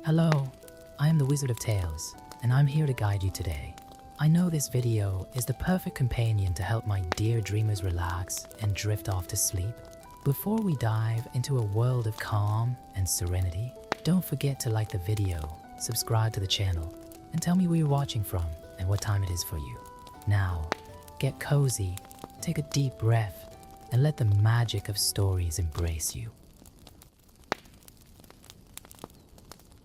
Hello, I am the Wizard of Tales, and I'm here to guide you today. I know this video is the perfect companion to help my dear dreamers relax and drift off to sleep. Before we dive into a world of calm and serenity, don't forget to like the video, subscribe to the channel, and tell me where you're watching from and what time it is for you. Now, get cozy, take a deep breath, and let the magic of stories embrace you.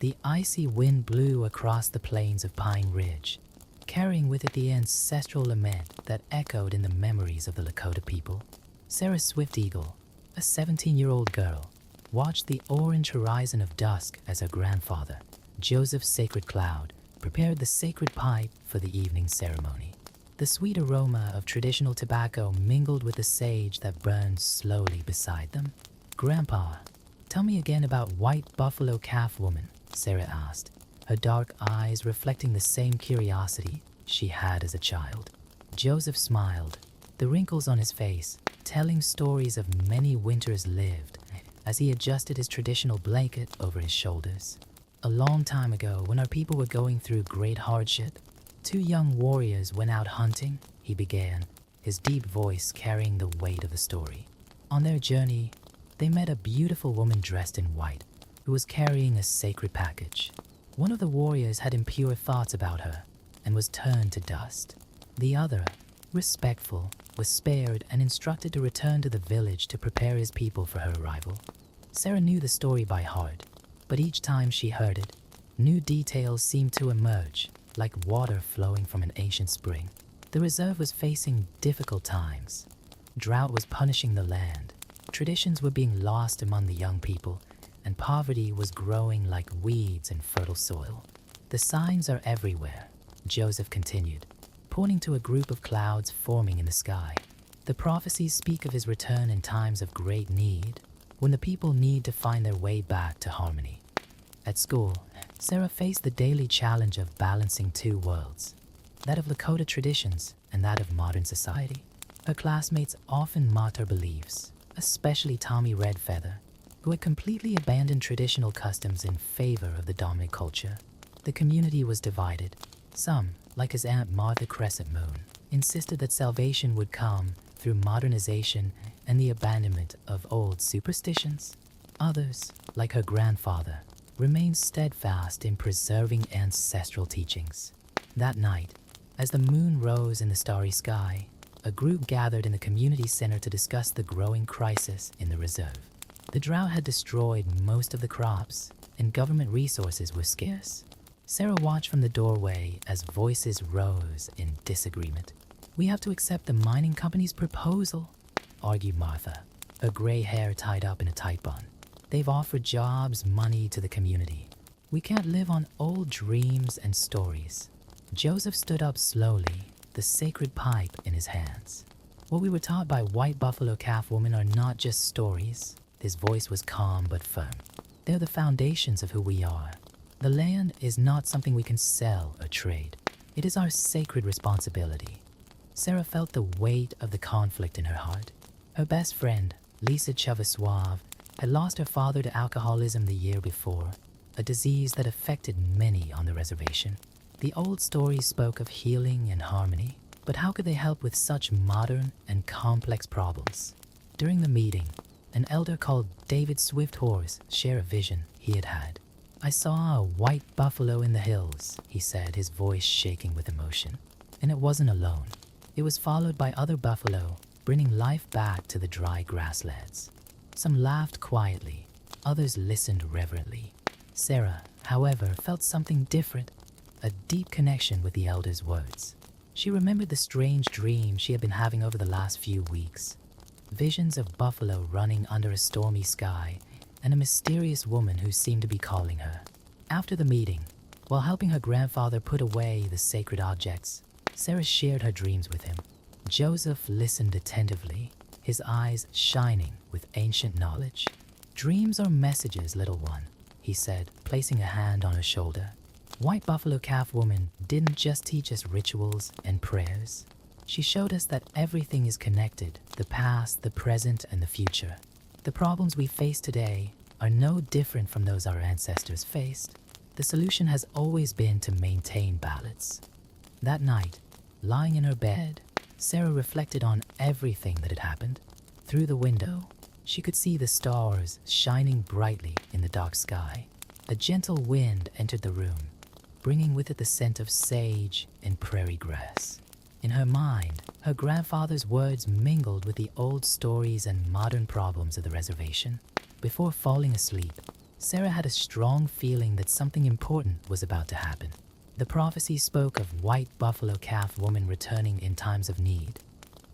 The icy wind blew across the plains of Pine Ridge, carrying with it the ancestral lament that echoed in the memories of the Lakota people. Sarah Swift Eagle, a 17-year-old girl, watched the orange horizon of dusk as her grandfather, Joseph Sacred Cloud, prepared the sacred pipe for the evening ceremony. The sweet aroma of traditional tobacco mingled with the sage that burned slowly beside them. "Grandpa, tell me again about White Buffalo Calf Woman," Sarah asked, her dark eyes reflecting the same curiosity she had as a child. Joseph smiled, the wrinkles on his face telling stories of many winters lived as he adjusted his traditional blanket over his shoulders. "A long time ago, when our people were going through great hardship, 2 young warriors went out hunting," he began, his deep voice carrying the weight of the story. "On their journey, they met a beautiful woman dressed in white, who was carrying a sacred package. One of the warriors had impure thoughts about her and was turned to dust. The other, respectful, was spared and instructed to return to the village to prepare his people for her arrival." Sarah knew the story by heart, but each time she heard it, new details seemed to emerge, like water flowing from an ancient spring. The reserve was facing difficult times. Drought was punishing the land, traditions were being lost among the young people, and poverty was growing like weeds in fertile soil. "The signs are everywhere," Joseph continued, pointing to a group of clouds forming in the sky. "The prophecies speak of his return in times of great need, when the people need to find their way back to harmony." At school, Sarah faced the daily challenge of balancing 2 worlds, that of Lakota traditions and that of modern society. Her classmates often mocked her beliefs, especially Tommy Redfeather, who had completely abandoned traditional customs in favor of the dominant culture. The community was divided. Some, like his Aunt Martha Crescent Moon, insisted that salvation would come through modernization and the abandonment of old superstitions. Others, like her grandfather, remained steadfast in preserving ancestral teachings. That night, as the moon rose in the starry sky, a group gathered in the community center to discuss the growing crisis in the reserve. The drought had destroyed most of the crops, and government resources were scarce. Sarah watched from the doorway as voices rose in disagreement. "We have to accept the mining company's proposal," argued Martha, her gray hair tied up in a tight bun. "They've offered jobs, money to the community. We can't live on old dreams and stories." Joseph stood up slowly, the sacred pipe in his hands. "What we were taught by White Buffalo Calf Woman are not just stories." His voice was calm but firm. "They're the foundations of who we are. The land is not something we can sell or trade. It is our sacred responsibility." Sarah felt the weight of the conflict in her heart. Her best friend, Lisa Chavasuave, had lost her father to alcoholism the year before, a disease that affected many on the reservation. The old stories spoke of healing and harmony, but how could they help with such modern and complex problems? During the meeting, an elder called David Swifthorse shared a vision he had had. "I saw a white buffalo in the hills," he said, his voice shaking with emotion. And it wasn't alone. It was followed by other buffalo, bringing life back to the dry grasslands. Some laughed quietly, others listened reverently. Sarah, however, felt something different, a deep connection with the elder's words. She remembered the strange dream she had been having over the last few weeks. Visions of buffalo running under a stormy sky and a mysterious woman who seemed to be calling her. After the meeting, while helping her grandfather put away the sacred objects, Sarah shared her dreams with him. Joseph listened attentively, his eyes shining with ancient knowledge. "Dreams are messages, little one," he said, placing a hand on her shoulder. "White Buffalo Calf Woman didn't just teach us rituals and prayers. She showed us that everything is connected, the past, the present, and the future. The problems we face today are no different from those our ancestors faced. The solution has always been to maintain balance. That night, lying in her bed, Sarah reflected on everything that had happened. Through the window, she could see the stars shining brightly in the dark sky. A gentle wind entered the room, bringing with it the scent of sage and prairie grass. In her mind, her grandfather's words mingled with the old stories and modern problems of the reservation. Before falling asleep, Sarah had a strong feeling that something important was about to happen. The prophecy spoke of white buffalo calf woman returning in times of need,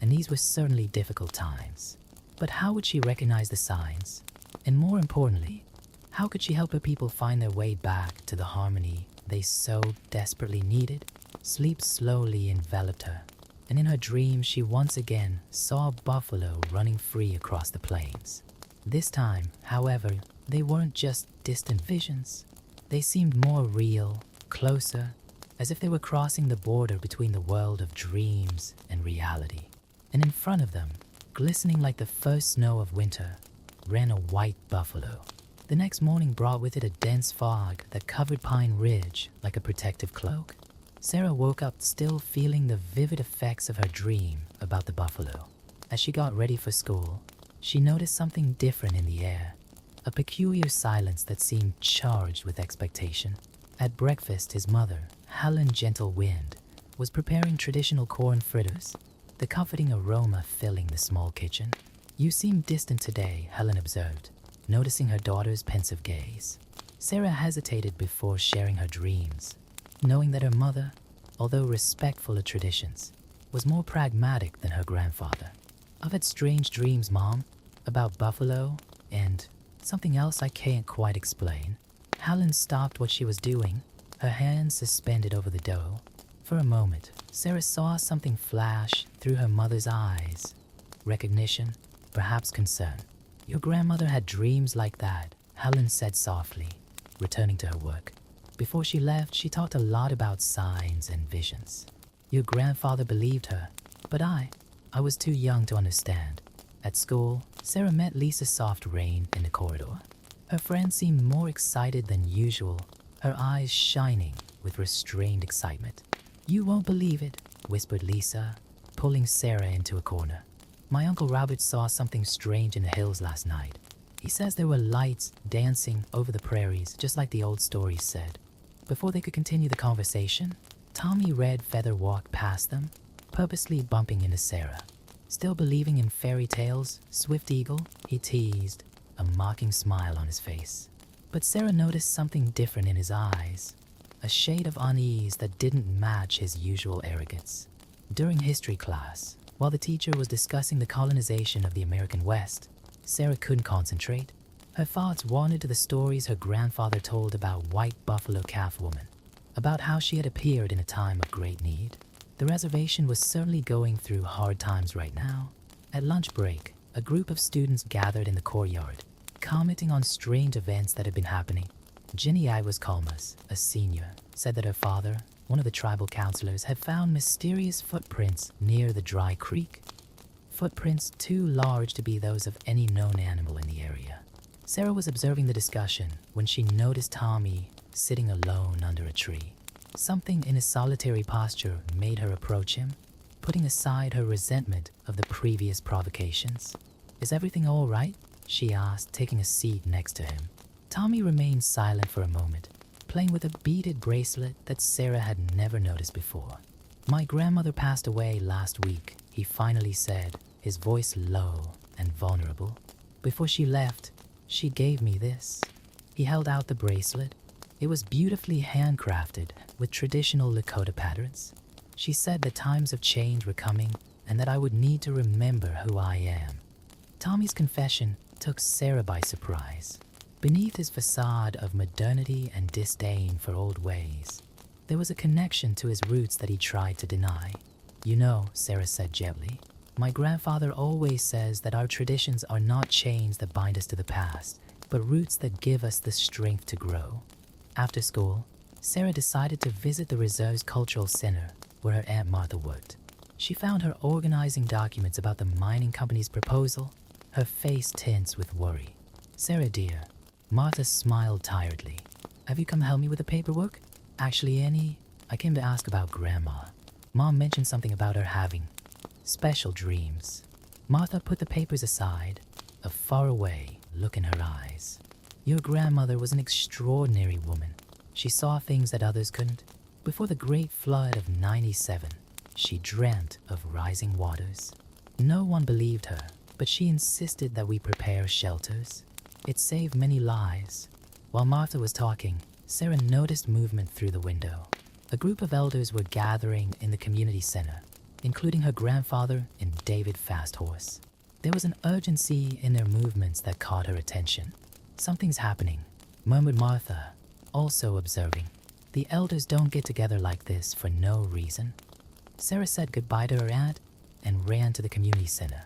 and these were certainly difficult times. But how would she recognize the signs? And more importantly, how could she help her people find their way back to the harmony they so desperately needed? Sleep slowly enveloped her, and in her dreams she once again saw buffalo running free across the plains. This time, however, they weren't just distant visions. They seemed more real, closer, as if they were crossing the border between the world of dreams and reality. And in front of them, glistening like the first snow of winter, ran a white buffalo. The next morning brought with it a dense fog that covered Pine Ridge like a protective cloak. Sarah woke up still feeling the vivid effects of her dream about the buffalo. As she got ready for school, she noticed something different in the air, a peculiar silence that seemed charged with expectation. At breakfast, his mother, Helen Gentle Wind, was preparing traditional corn fritters, the comforting aroma filling the small kitchen. "You seem distant today," Helen observed, noticing her daughter's pensive gaze. Sarah hesitated before sharing her dreams, knowing that her mother, although respectful of traditions, was more pragmatic than her grandfather. "I've had strange dreams, Mom, about buffalo and something else I can't quite explain." Helen stopped what she was doing, her hands suspended over the dough. For a moment, Sarah saw something flash through her mother's eyes. Recognition, perhaps concern. "Your grandmother had dreams like that," Helen said softly, returning to her work. Before she left, she talked a lot about signs and visions. "Your grandfather believed her, but I was too young to understand." At school, Sarah met Lisa Soft Rain in the corridor. Her friend seemed more excited than usual, her eyes shining with restrained excitement. "You won't believe it," whispered Lisa, pulling Sarah into a corner. "My Uncle Robert saw something strange in the hills last night. He says there were lights dancing over the prairies, just like the old stories said." Before they could continue the conversation, Tommy Red Feather walked past them, purposely bumping into Sarah. Still believing in fairy tales, Swift Eagle, he teased, a mocking smile on his face. But Sarah noticed something different in his eyes, a shade of unease that didn't match his usual arrogance. During history class, while the teacher was discussing the colonization of the American West, Sarah couldn't concentrate. Her thoughts wandered to the stories her grandfather told about white buffalo calf woman, about how she had appeared in a time of great need. The reservation was certainly going through hard times right now. At lunch break, a group of students gathered in the courtyard, commenting on strange events that had been happening. Jenny Ivers Calmas, a senior, said that her father, one of the tribal counselors, had found mysterious footprints near the dry creek. Footprints too large to be those of any known animal in the area. Sarah was observing the discussion when she noticed Tommy sitting alone under a tree. Something in his solitary posture made her approach him, putting aside her resentment of the previous provocations. "Is everything all right?" she asked, taking a seat next to him. Tommy remained silent for a moment, playing with a beaded bracelet that Sarah had never noticed before. "My grandmother passed away last week," he finally said, his voice low and vulnerable. "Before she left, she gave me this." He held out the bracelet. It was beautifully handcrafted with traditional Lakota patterns. She said that times of change were coming and that I would need to remember who I am. Tommy's confession took Sarah by surprise. Beneath his facade of modernity and disdain for old ways, there was a connection to his roots that he tried to deny. "You know," Sarah said gently, "my grandfather always says that our traditions are not chains that bind us to the past, but roots that give us the strength to grow." After school, Sarah decided to visit the reserve's cultural center where her Aunt Martha worked. She found her organizing documents about the mining company's proposal, her face tense with worry. "Sarah dear," Martha smiled tiredly, Have you come help me with the paperwork? Actually, Annie, I came to ask about Grandma. Mom mentioned something about her having special dreams. Martha put the papers aside, a faraway look in her eyes. Your grandmother was an extraordinary woman. She saw things that others couldn't. Before the great flood of '97, she dreamt of rising waters. No one believed her, but she insisted that we prepare shelters. It saved many lives. While Martha was talking, Sarah noticed movement through the window. A group of elders were gathering in the community center, including her grandfather and David Fasthorse. There was an urgency in their movements that caught her attention. Something's happening, murmured Martha, also observing. The elders don't get together like this for no reason. Sarah said goodbye to her aunt and ran to the community center.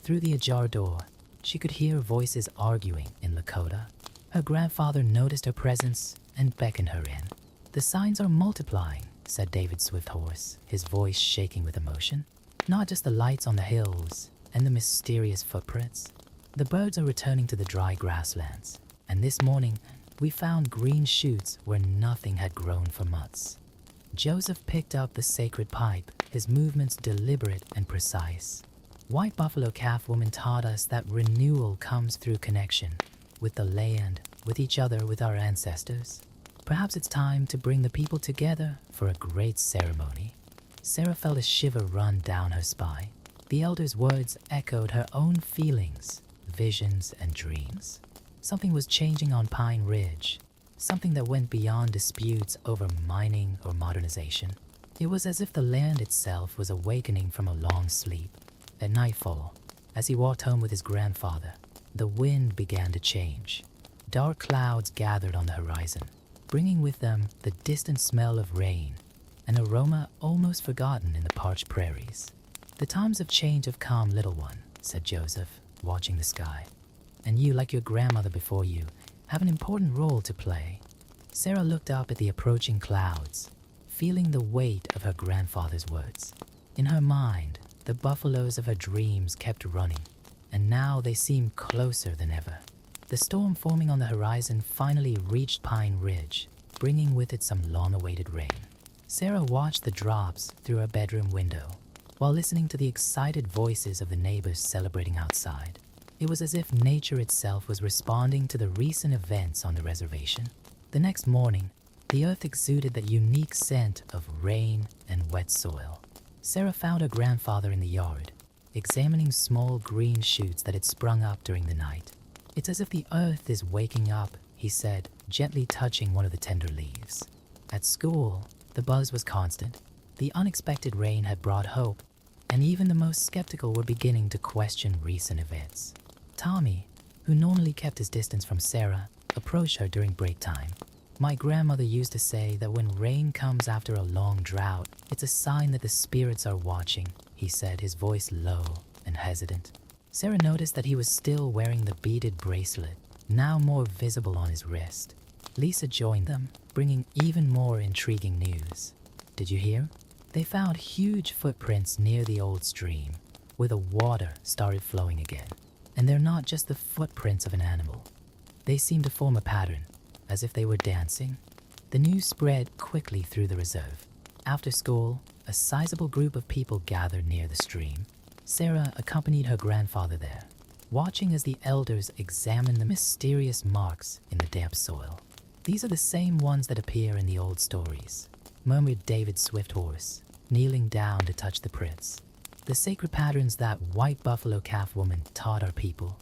Through the ajar door, she could hear voices arguing in Lakota. Her grandfather noticed her presence and beckoned her in. The signs are multiplying, said David Swifthorse, his voice shaking with emotion. Not just the lights on the hills and the mysterious footprints. The birds are returning to the dry grasslands, and this morning we found green shoots where nothing had grown for months. Joseph picked up the sacred pipe, his movements deliberate and precise. White Buffalo Calf Woman taught us that renewal comes through connection, with the land, with each other, with our ancestors. Perhaps it's time to bring the people together for a great ceremony. Sarah felt a shiver run down her spine. The elder's words echoed her own feelings, visions, and dreams. Something was changing on Pine Ridge, something that went beyond disputes over mining or modernization. It was as if the land itself was awakening from a long sleep. At nightfall, as he walked home with his grandfather, the wind began to change. Dark clouds gathered on the horizon, bringing with them the distant smell of rain, an aroma almost forgotten in the parched prairies. The times of change have come, little one, said Joseph, watching the sky. And you, like your grandmother before you, have an important role to play. Sarah looked up at the approaching clouds, feeling the weight of her grandfather's words. In her mind, the buffaloes of her dreams kept running, and now they seemed closer than ever. The storm forming on the horizon finally reached Pine Ridge, bringing with it some long-awaited rain. Sarah watched the drops through her bedroom window, while listening to the excited voices of the neighbors celebrating outside. It was as if nature itself was responding to the recent events on the reservation. The next morning, the earth exuded that unique scent of rain and wet soil. Sarah found her grandfather in the yard, examining small green shoots that had sprung up during the night. It's as if the earth is waking up, he said, gently touching one of the tender leaves. At school, the buzz was constant. The unexpected rain had brought hope, and even the most skeptical were beginning to question recent events. Tommy, who normally kept his distance from Sarah, approached her during break time. My grandmother used to say that when rain comes after a long drought, it's a sign that the spirits are watching, he said, his voice low and hesitant. Sarah noticed that he was still wearing the beaded bracelet, now more visible on his wrist. Lisa joined them, bringing even more intriguing news. Did you hear? They found huge footprints near the old stream, where the water started flowing again. And they're not just the footprints of an animal. They seem to form a pattern, as if they were dancing. The news spread quickly through the reserve. After school, a sizable group of people gathered near the stream. Sarah accompanied her grandfather there, watching as the elders examined the mysterious marks in the damp soil. These are the same ones that appear in the old stories, murmured David Swifthorse, kneeling down to touch the prints. The sacred patterns that White Buffalo Calf Woman taught our people.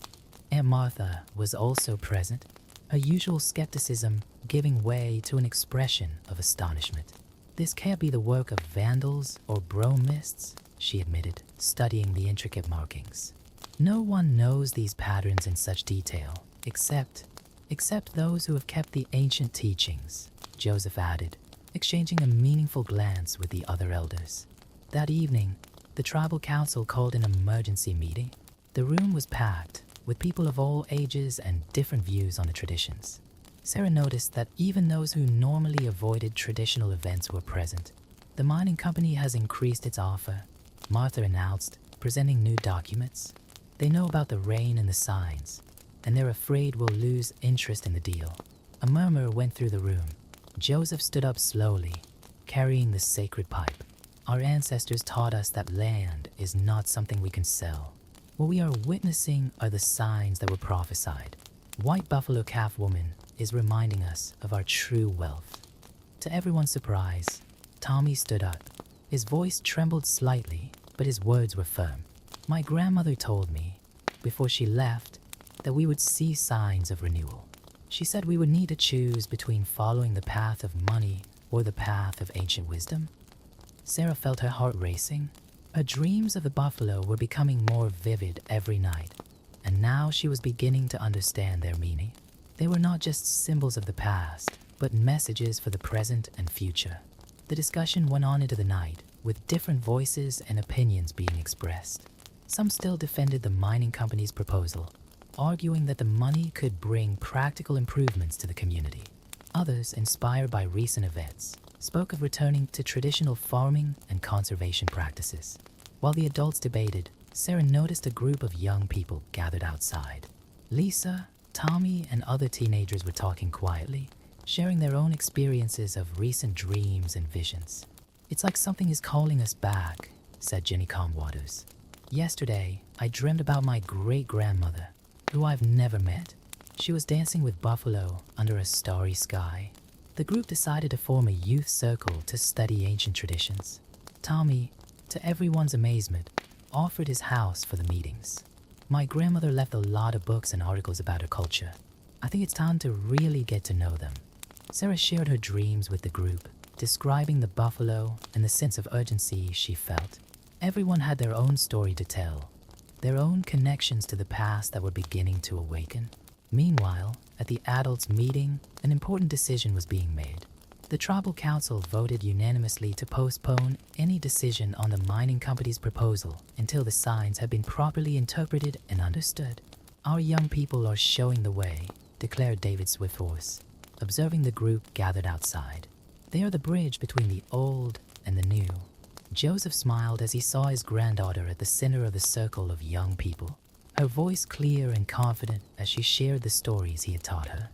Aunt Martha was also present, her usual skepticism giving way to an expression of astonishment. This can't be the work of vandals or bromists, she admitted, studying the intricate markings. No one knows these patterns in such detail, except those who have kept the ancient teachings, Joseph added, exchanging a meaningful glance with the other elders. That evening, the tribal council called an emergency meeting. The room was packed, with people of all ages and different views on the traditions. Sarah noticed that even those who normally avoided traditional events were present. The mining company has increased its offer, Martha announced, presenting new documents. They know about the rain and the signs, and they're afraid we'll lose interest in the deal. A murmur went through the room. Joseph stood up slowly, carrying the sacred pipe. Our ancestors taught us that land is not something we can sell. What we are witnessing are the signs that were prophesied. White Buffalo Calf Woman is reminding us of our true wealth. To everyone's surprise, Tommy stood up. His voice trembled slightly, but his words were firm. My grandmother told me, before she left, that we would see signs of renewal. She said we would need to choose between following the path of money or the path of ancient wisdom. Sarah felt her heart racing. Her dreams of the buffalo were becoming more vivid every night, and now she was beginning to understand their meaning. They were not just symbols of the past, but messages for the present and future. The discussion went on into the night, with different voices and opinions being expressed. Some still defended the mining company's proposal, arguing that the money could bring practical improvements to the community. Others, inspired by recent events, spoke of returning to traditional farming and conservation practices. While the adults debated, Sarah noticed a group of young people gathered outside. Lisa, Tommy, and other teenagers were talking quietly, sharing their own experiences of recent dreams and visions. It's like something is calling us back, said Jenny Calmwaters. Yesterday, I dreamed about my great-grandmother, who I've never met. She was dancing with buffalo under a starry sky. The group decided to form a youth circle to study ancient traditions. Tommy, to everyone's amazement, offered his house for the meetings. My grandmother left a lot of books and articles about her culture. I think it's time to really get to know them. Sarah shared her dreams with the group, describing the buffalo and the sense of urgency she felt. Everyone had their own story to tell, their own connections to the past that were beginning to awaken. Meanwhile, at the adults' meeting, an important decision was being made. The tribal council voted unanimously to postpone any decision on the mining company's proposal until the signs had been properly interpreted and understood. Our young people are showing the way, declared David Swiftforce, observing the group gathered outside. They are the bridge between the old and the new. Joseph smiled as he saw his granddaughter at the center of the circle of young people, her voice clear and confident as she shared the stories he had taught her.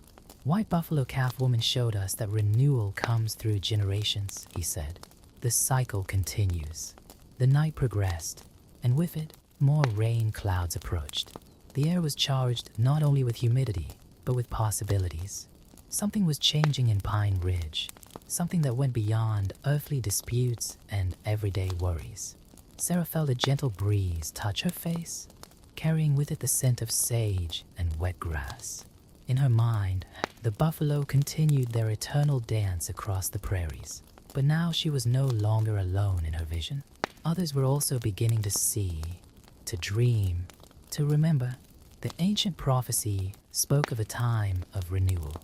White Buffalo Calf Woman showed us that renewal comes through generations, he said. The cycle continues. The night progressed, and with it, more rain clouds approached. The air was charged not only with humidity, but with possibilities. Something was changing in Pine Ridge, something that went beyond earthly disputes and everyday worries. Sarah felt a gentle breeze touch her face, carrying with it the scent of sage and wet grass. In her mind, the buffalo continued their eternal dance across the prairies. But now she was no longer alone in her vision. Others were also beginning to see, to dream, to remember. The ancient prophecy spoke of a time of renewal,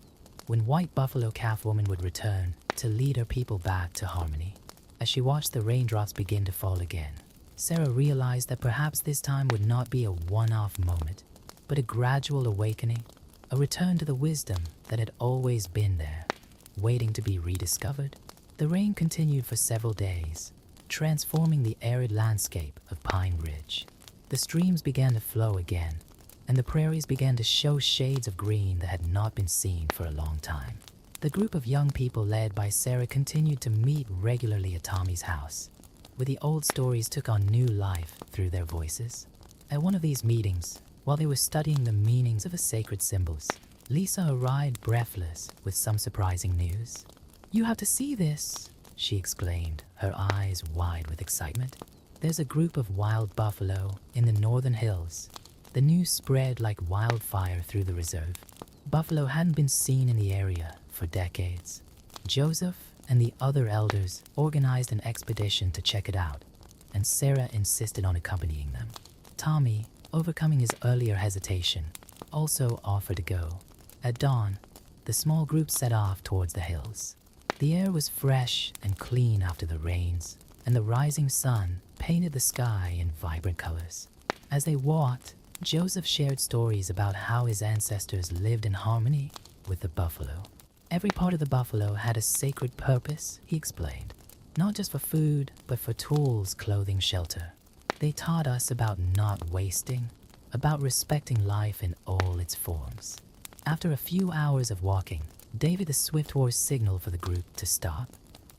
when White Buffalo Calf Woman would return to lead her people back to harmony. As she watched the raindrops begin to fall again, Sarah realized that perhaps this time would not be a one-off moment, but a gradual awakening, a return to the wisdom that had always been there, waiting to be rediscovered. The rain continued for several days, transforming the arid landscape of Pine Ridge. The streams began to flow again, and the prairies began to show shades of green that had not been seen for a long time. The group of young people led by Sarah continued to meet regularly at Tommy's house, where the old stories took on new life through their voices. At one of these meetings, while they were studying the meanings of the sacred symbols, Lisa arrived breathless with some surprising news. "You have to see this," she exclaimed, her eyes wide with excitement. "There's a group of wild buffalo in the northern hills." The news spread like wildfire through the reserve. Buffalo hadn't been seen in the area for decades. Joseph and the other elders organized an expedition to check it out, and Sarah insisted on accompanying them. Tommy, overcoming his earlier hesitation, also offered to go. At dawn, the small group set off towards the hills. The air was fresh and clean after the rains, and the rising sun painted the sky in vibrant colors. As they walked, Joseph shared stories about how his ancestors lived in harmony with the buffalo. Every part of the buffalo had a sacred purpose, he explained, not just for food, but for tools, clothing, shelter. They taught us about not wasting, about respecting life in all its forms. After a few hours of walking, David the swift horse signaled for the group to stop.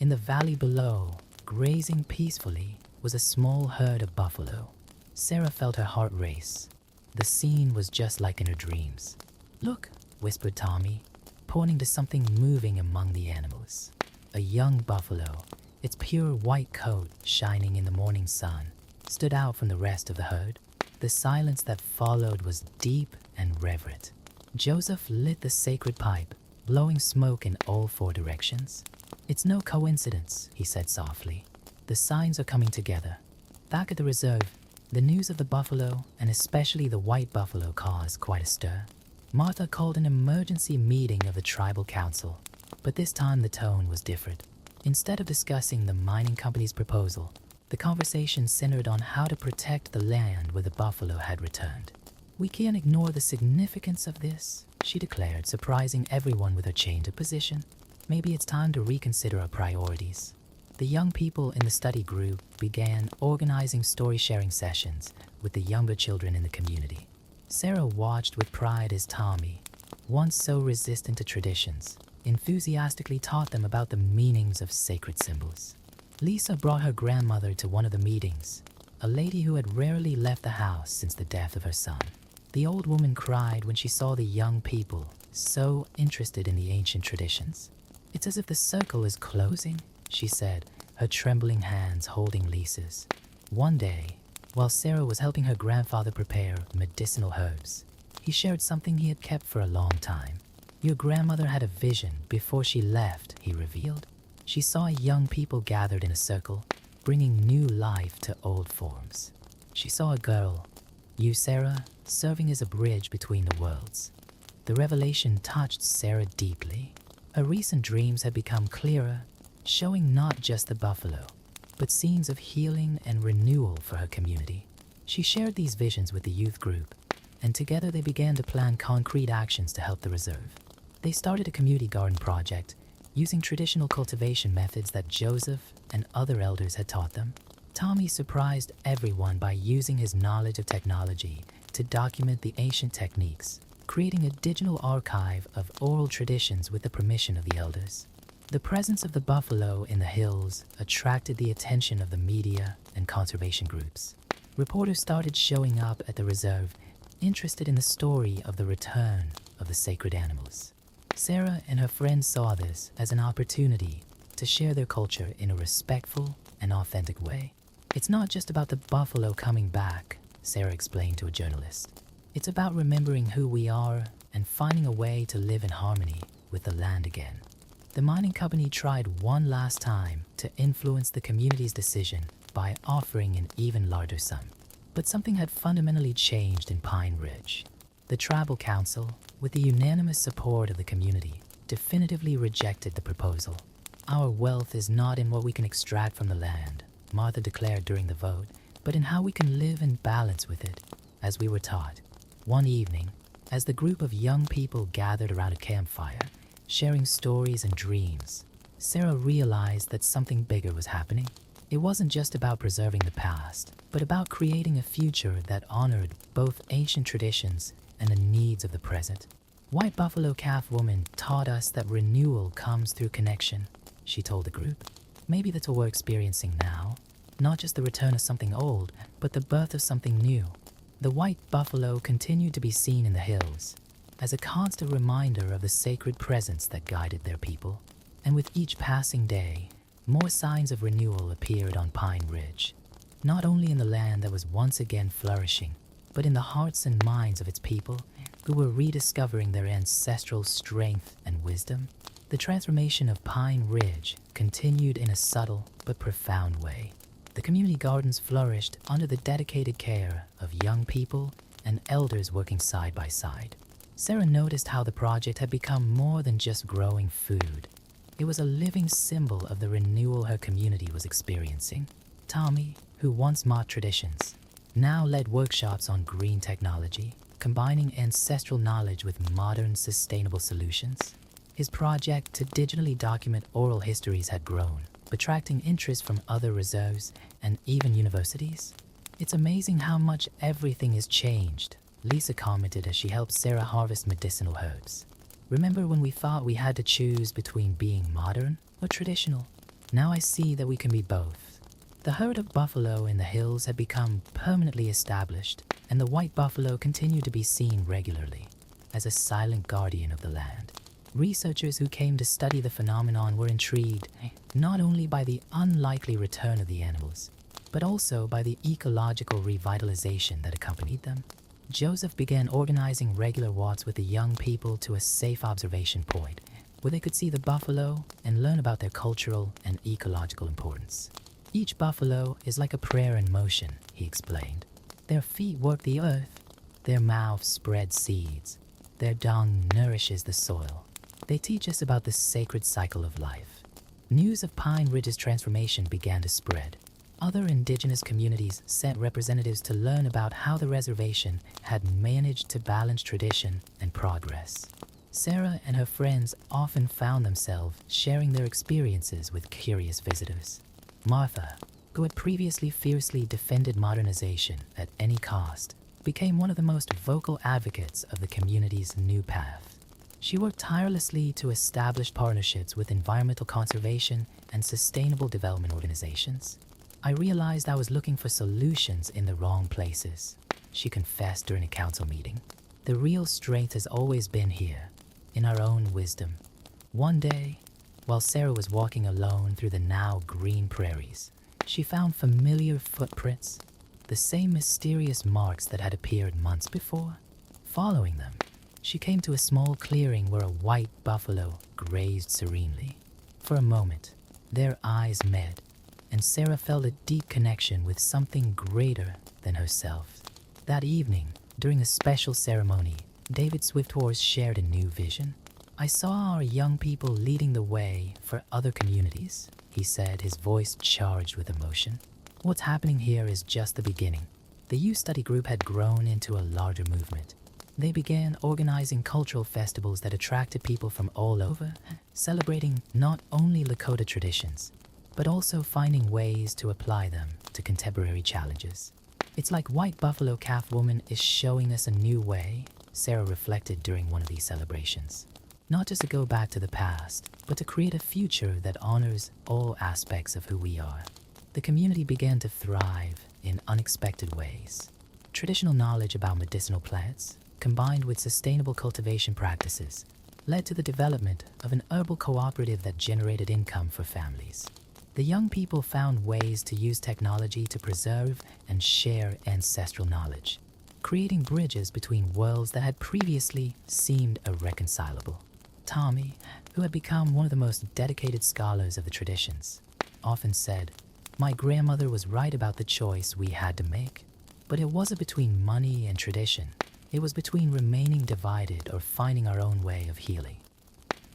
In the valley below, grazing peacefully, was a small herd of buffalo. Sarah felt her heart race. The scene was just like in her dreams. "Look," whispered Tommy, pointing to something moving among the animals. A young buffalo, its pure white coat shining in the morning sun, stood out from the rest of the herd. The silence that followed was deep and reverent. Joseph lit the sacred pipe, blowing smoke in all four directions. "It's no coincidence," he said softly. "The signs are coming together." Back at the reserve, the news of the buffalo, and especially the white buffalo, caused quite a stir. Martha called an emergency meeting of the tribal council, but this time the tone was different. Instead of discussing the mining company's proposal, the conversation centered on how to protect the land where the buffalo had returned. "We can't ignore the significance of this," she declared, surprising everyone with her change of position. "Maybe it's time to reconsider our priorities." The young people in the study group began organizing story-sharing sessions with the younger children in the community. Sarah watched with pride as Tommy, once so resistant to traditions, enthusiastically taught them about the meanings of sacred symbols. Lisa brought her grandmother to one of the meetings, a lady who had rarely left the house since the death of her son. The old woman cried when she saw the young people so interested in the ancient traditions. "It's as if the circle is closing," she said, her trembling hands holding Lisa's. One day, while Sarah was helping her grandfather prepare medicinal herbs, he shared something he had kept for a long time. "Your grandmother had a vision before she left," he revealed. "She saw young people gathered in a circle, bringing new life to old forms. She saw a girl, you, Sarah, serving as a bridge between the worlds." The revelation touched Sarah deeply. Her recent dreams had become clearer, showing not just the buffalo, but scenes of healing and renewal for her community. She shared these visions with the youth group, and together they began to plan concrete actions to help the reserve. They started a community garden project, using traditional cultivation methods that Joseph and other elders had taught them. Tommy surprised everyone by using his knowledge of technology to document the ancient techniques, creating a digital archive of oral traditions with the permission of the elders. The presence of the buffalo in the hills attracted the attention of the media and conservation groups. Reporters started showing up at the reserve, interested in the story of the return of the sacred animals. Sarah and her friends saw this as an opportunity to share their culture in a respectful and authentic way. "It's not just about the buffalo coming back," Sarah explained to a journalist. "It's about remembering who we are and finding a way to live in harmony with the land again." The mining company tried one last time to influence the community's decision by offering an even larger sum. But something had fundamentally changed in Pine Ridge. The tribal council, with the unanimous support of the community, definitively rejected the proposal. "Our wealth is not in what we can extract from the land," Martha declared during the vote, "but in how we can live in balance with it, as we were taught." One evening, as the group of young people gathered around a campfire, sharing stories and dreams, Sarah realized that something bigger was happening. It wasn't just about preserving the past, but about creating a future that honored both ancient traditions and the needs of the present. "White Buffalo Calf Woman taught us that renewal comes through connection," she told the group. "Maybe that's what we're experiencing now. Not just the return of something old, but the birth of something new." The white buffalo continued to be seen in the hills, as a constant reminder of the sacred presence that guided their people. And with each passing day, more signs of renewal appeared on Pine Ridge, not only in the land that was once again flourishing, but in the hearts and minds of its people who were rediscovering their ancestral strength and wisdom. The transformation of Pine Ridge continued in a subtle but profound way. The community gardens flourished under the dedicated care of young people and elders working side by side. Sarah noticed how the project had become more than just growing food. It was a living symbol of the renewal her community was experiencing. Tommy, who once mocked traditions, now led workshops on green technology, combining ancestral knowledge with modern sustainable solutions. His project to digitally document oral histories had grown, attracting interest from other reserves and even universities. "It's amazing how much everything has changed," Lisa commented as she helped Sarah harvest medicinal herbs. Remember when we thought we had to choose between being modern or traditional? Now I see that we can be both. The herd of buffalo in the hills had become permanently established, and the white buffalo continued to be seen regularly as a silent guardian of the land. Researchers who came to study the phenomenon were intrigued not only by the unlikely return of the animals, but also by the ecological revitalization that accompanied them. Joseph began organizing regular walks with the young people to a safe observation point where they could see the buffalo and learn about their cultural and ecological importance. Each buffalo is like a prayer in motion, he explained. Their feet work the earth, their mouths spread seeds, their dung nourishes the soil. They teach us about the sacred cycle of life. News of Pine Ridge's transformation began to spread. Other indigenous communities sent representatives to learn about how the reservation had managed to balance tradition and progress. Sarah and her friends often found themselves sharing their experiences with curious visitors. Martha, who had previously fiercely defended modernization at any cost, became one of the most vocal advocates of the community's new path. She worked tirelessly to establish partnerships with environmental conservation and sustainable development organizations. I realized I was looking for solutions in the wrong places, she confessed during a council meeting. The real strength has always been here, in our own wisdom. One day, while Sarah was walking alone through the now green prairies, she found familiar footprints, the same mysterious marks that had appeared months before. Following them, she came to a small clearing where a white buffalo grazed serenely. For a moment, their eyes met, and Sarah felt a deep connection with something greater than herself. That evening, during a special ceremony, David Swifthorse shared a new vision. I saw our young people leading the way for other communities, he said, his voice charged with emotion. What's happening here is just the beginning. The youth study group had grown into a larger movement. They began organizing cultural festivals that attracted people from all over, celebrating not only Lakota traditions, but also finding ways to apply them to contemporary challenges. It's like White Buffalo Calf Woman is showing us a new way, Sarah reflected during one of these celebrations. Not just to go back to the past, but to create a future that honors all aspects of who we are. The community began to thrive in unexpected ways. Traditional knowledge about medicinal plants, combined with sustainable cultivation practices, led to the development of an herbal cooperative that generated income for families. The young people found ways to use technology to preserve and share ancestral knowledge, creating bridges between worlds that had previously seemed irreconcilable. Tommy, who had become one of the most dedicated scholars of the traditions, often said, "My grandmother was right about the choice we had to make, but it wasn't between money and tradition. It was between remaining divided or finding our own way of healing."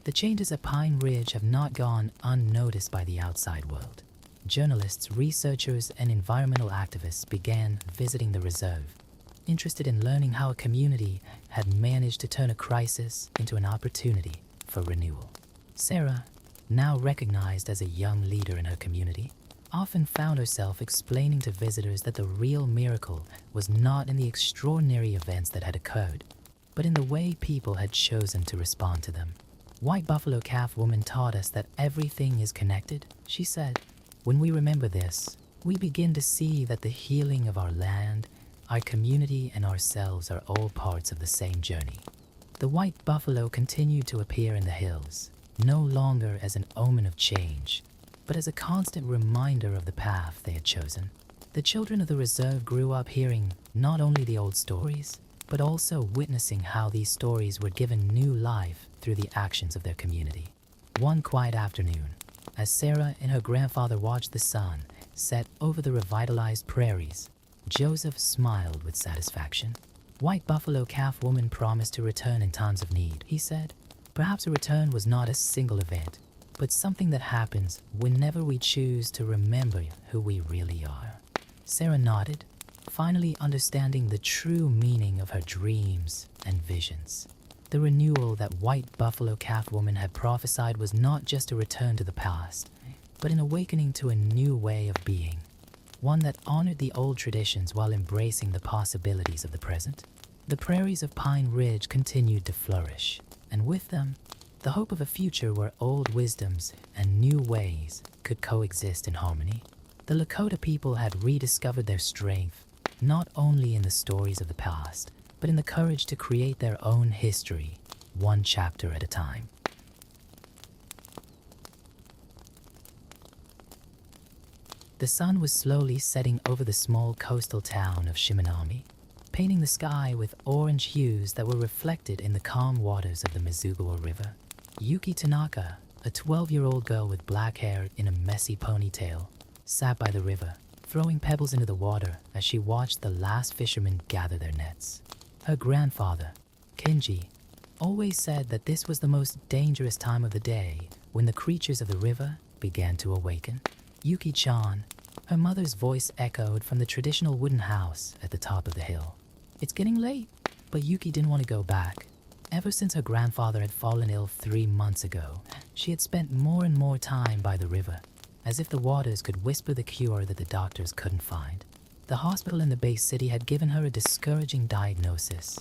The changes at Pine Ridge have not gone unnoticed by the outside world. Journalists, researchers, and environmental activists began visiting the reserve, interested in learning how a community had managed to turn a crisis into an opportunity for renewal. Sarah, now recognized as a young leader in her community, often found herself explaining to visitors that the real miracle was not in the extraordinary events that had occurred, but in the way people had chosen to respond to them. White Buffalo Calf Woman taught us that everything is connected, she said. When we remember this, we begin to see that the healing of our land, our community, and ourselves are all parts of the same journey. The white buffalo continued to appear in the hills, no longer as an omen of change, but as a constant reminder of the path they had chosen. The children of the reserve grew up hearing not only the old stories, but also witnessing how these stories were given new life through the actions of their community. One quiet afternoon, as Sarah and her grandfather watched the sun set over the revitalized prairies, Joseph smiled with satisfaction. White Buffalo Calf Woman promised to return in times of need, he said. Perhaps a return was not a single event, but something that happens whenever we choose to remember who we really are. Sarah nodded, finally understanding the true meaning of her dreams and visions. The renewal that White Buffalo Calf Woman had prophesied was not just a return to the past, but an awakening to a new way of being, one that honored the old traditions while embracing the possibilities of the present. The prairies of Pine Ridge continued to flourish, and with them, the hope of a future where old wisdoms and new ways could coexist in harmony. The Lakota people had rediscovered their strength, not only in the stories of the past, but in the courage to create their own history, one chapter at a time. The sun was slowly setting over the small coastal town of Shimanami, painting the sky with orange hues that were reflected in the calm waters of the Mizugawa River. Yuki Tanaka, a 12-year-old girl with black hair in a messy ponytail, sat by the river, throwing pebbles into the water as she watched the last fishermen gather their nets. Her grandfather, Kenji, always said that this was the most dangerous time of the day when the creatures of the river began to awaken. Yuki-chan, her mother's voice echoed from the traditional wooden house at the top of the hill. It's getting late, but Yuki didn't want to go back. Ever since her grandfather had fallen ill 3 months ago, she had spent more and more time by the river, as if the waters could whisper the cure that the doctors couldn't find. The hospital in the base city had given her a discouraging diagnosis,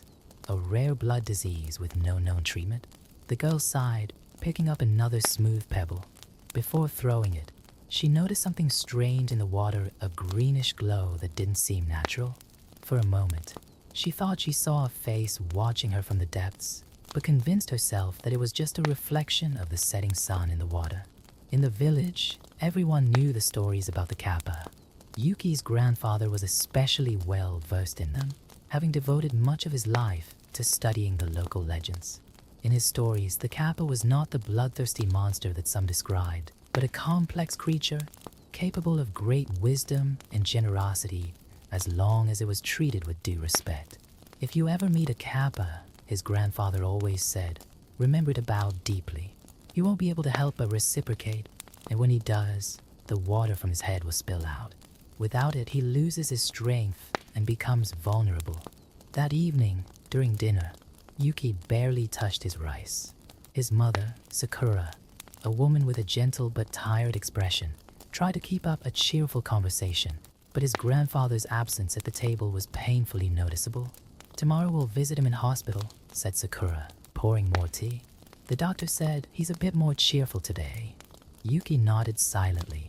a rare blood disease with no known treatment. The girl sighed, picking up another smooth pebble. Before throwing it, she noticed something strange in the water, a greenish glow that didn't seem natural. For a moment, she thought she saw a face watching her from the depths, but convinced herself that it was just a reflection of the setting sun in the water. In the village, everyone knew the stories about the kappa. Yuki's grandfather was especially well versed in them, having devoted much of his life to studying the local legends. In his stories, the kappa was not the bloodthirsty monster that some described, but a complex creature capable of great wisdom and generosity as long as it was treated with due respect. If you ever meet a kappa, his grandfather always said, remember to bow deeply. He won't be able to help but reciprocate, and when he does, the water from his head will spill out. Without it, he loses his strength and becomes vulnerable. That evening, during dinner, Yuki barely touched his rice. His mother, Sakura, a woman with a gentle but tired expression, tried to keep up a cheerful conversation, but his grandfather's absence at the table was painfully noticeable. Tomorrow we'll visit him in hospital, said Sakura, pouring more tea. The doctor said he's a bit more cheerful today. Yuki nodded silently,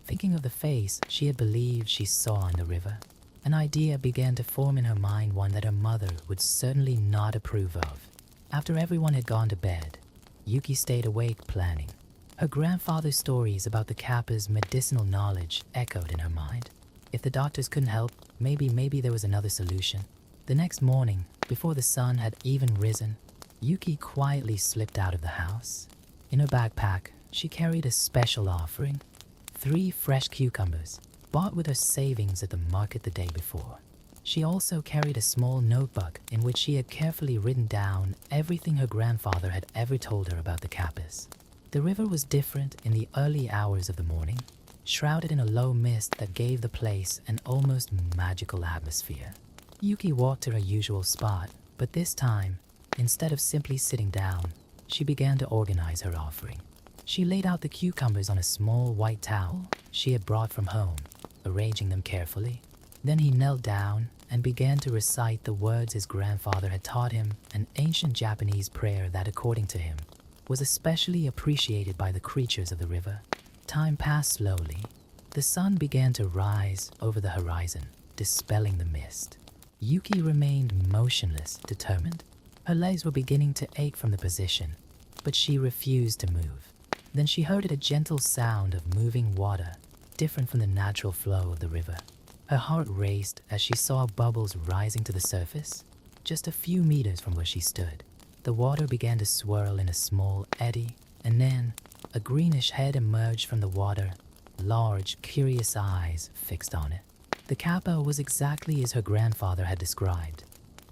thinking of the face she had believed she saw in the river. An idea began to form in her mind, one that her mother would certainly not approve of. After everyone had gone to bed, Yuki stayed awake planning. Her grandfather's stories about the kappa's medicinal knowledge echoed in her mind. If the doctors couldn't help, maybe there was another solution. The next morning, before the sun had even risen, Yuki quietly slipped out of the house. In her backpack, she carried a special offering, 3 fresh cucumbers, bought with her savings at the market the day before. She also carried a small notebook in which she had carefully written down everything her grandfather had ever told her about the kappas. The river was different in the early hours of the morning, shrouded in a low mist that gave the place an almost magical atmosphere. Yuki walked to her usual spot, but this time, instead of simply sitting down, she began to organize her offering. She laid out the cucumbers on a small white towel she had brought from home, arranging them carefully. Then he knelt down and began to recite the words his grandfather had taught him, an ancient Japanese prayer that, according to him, was especially appreciated by the creatures of the river. Time passed slowly. The sun began to rise over the horizon, dispelling the mist. Yuki remained motionless, determined. Her legs were beginning to ache from the position, but she refused to move. Then she heard a gentle sound of moving water, different from the natural flow of the river. Her heart raced as she saw bubbles rising to the surface, just a few meters from where she stood. The water began to swirl in a small eddy, and then a greenish head emerged from the water, large, curious eyes fixed on it. The kappa was exactly as her grandfather had described,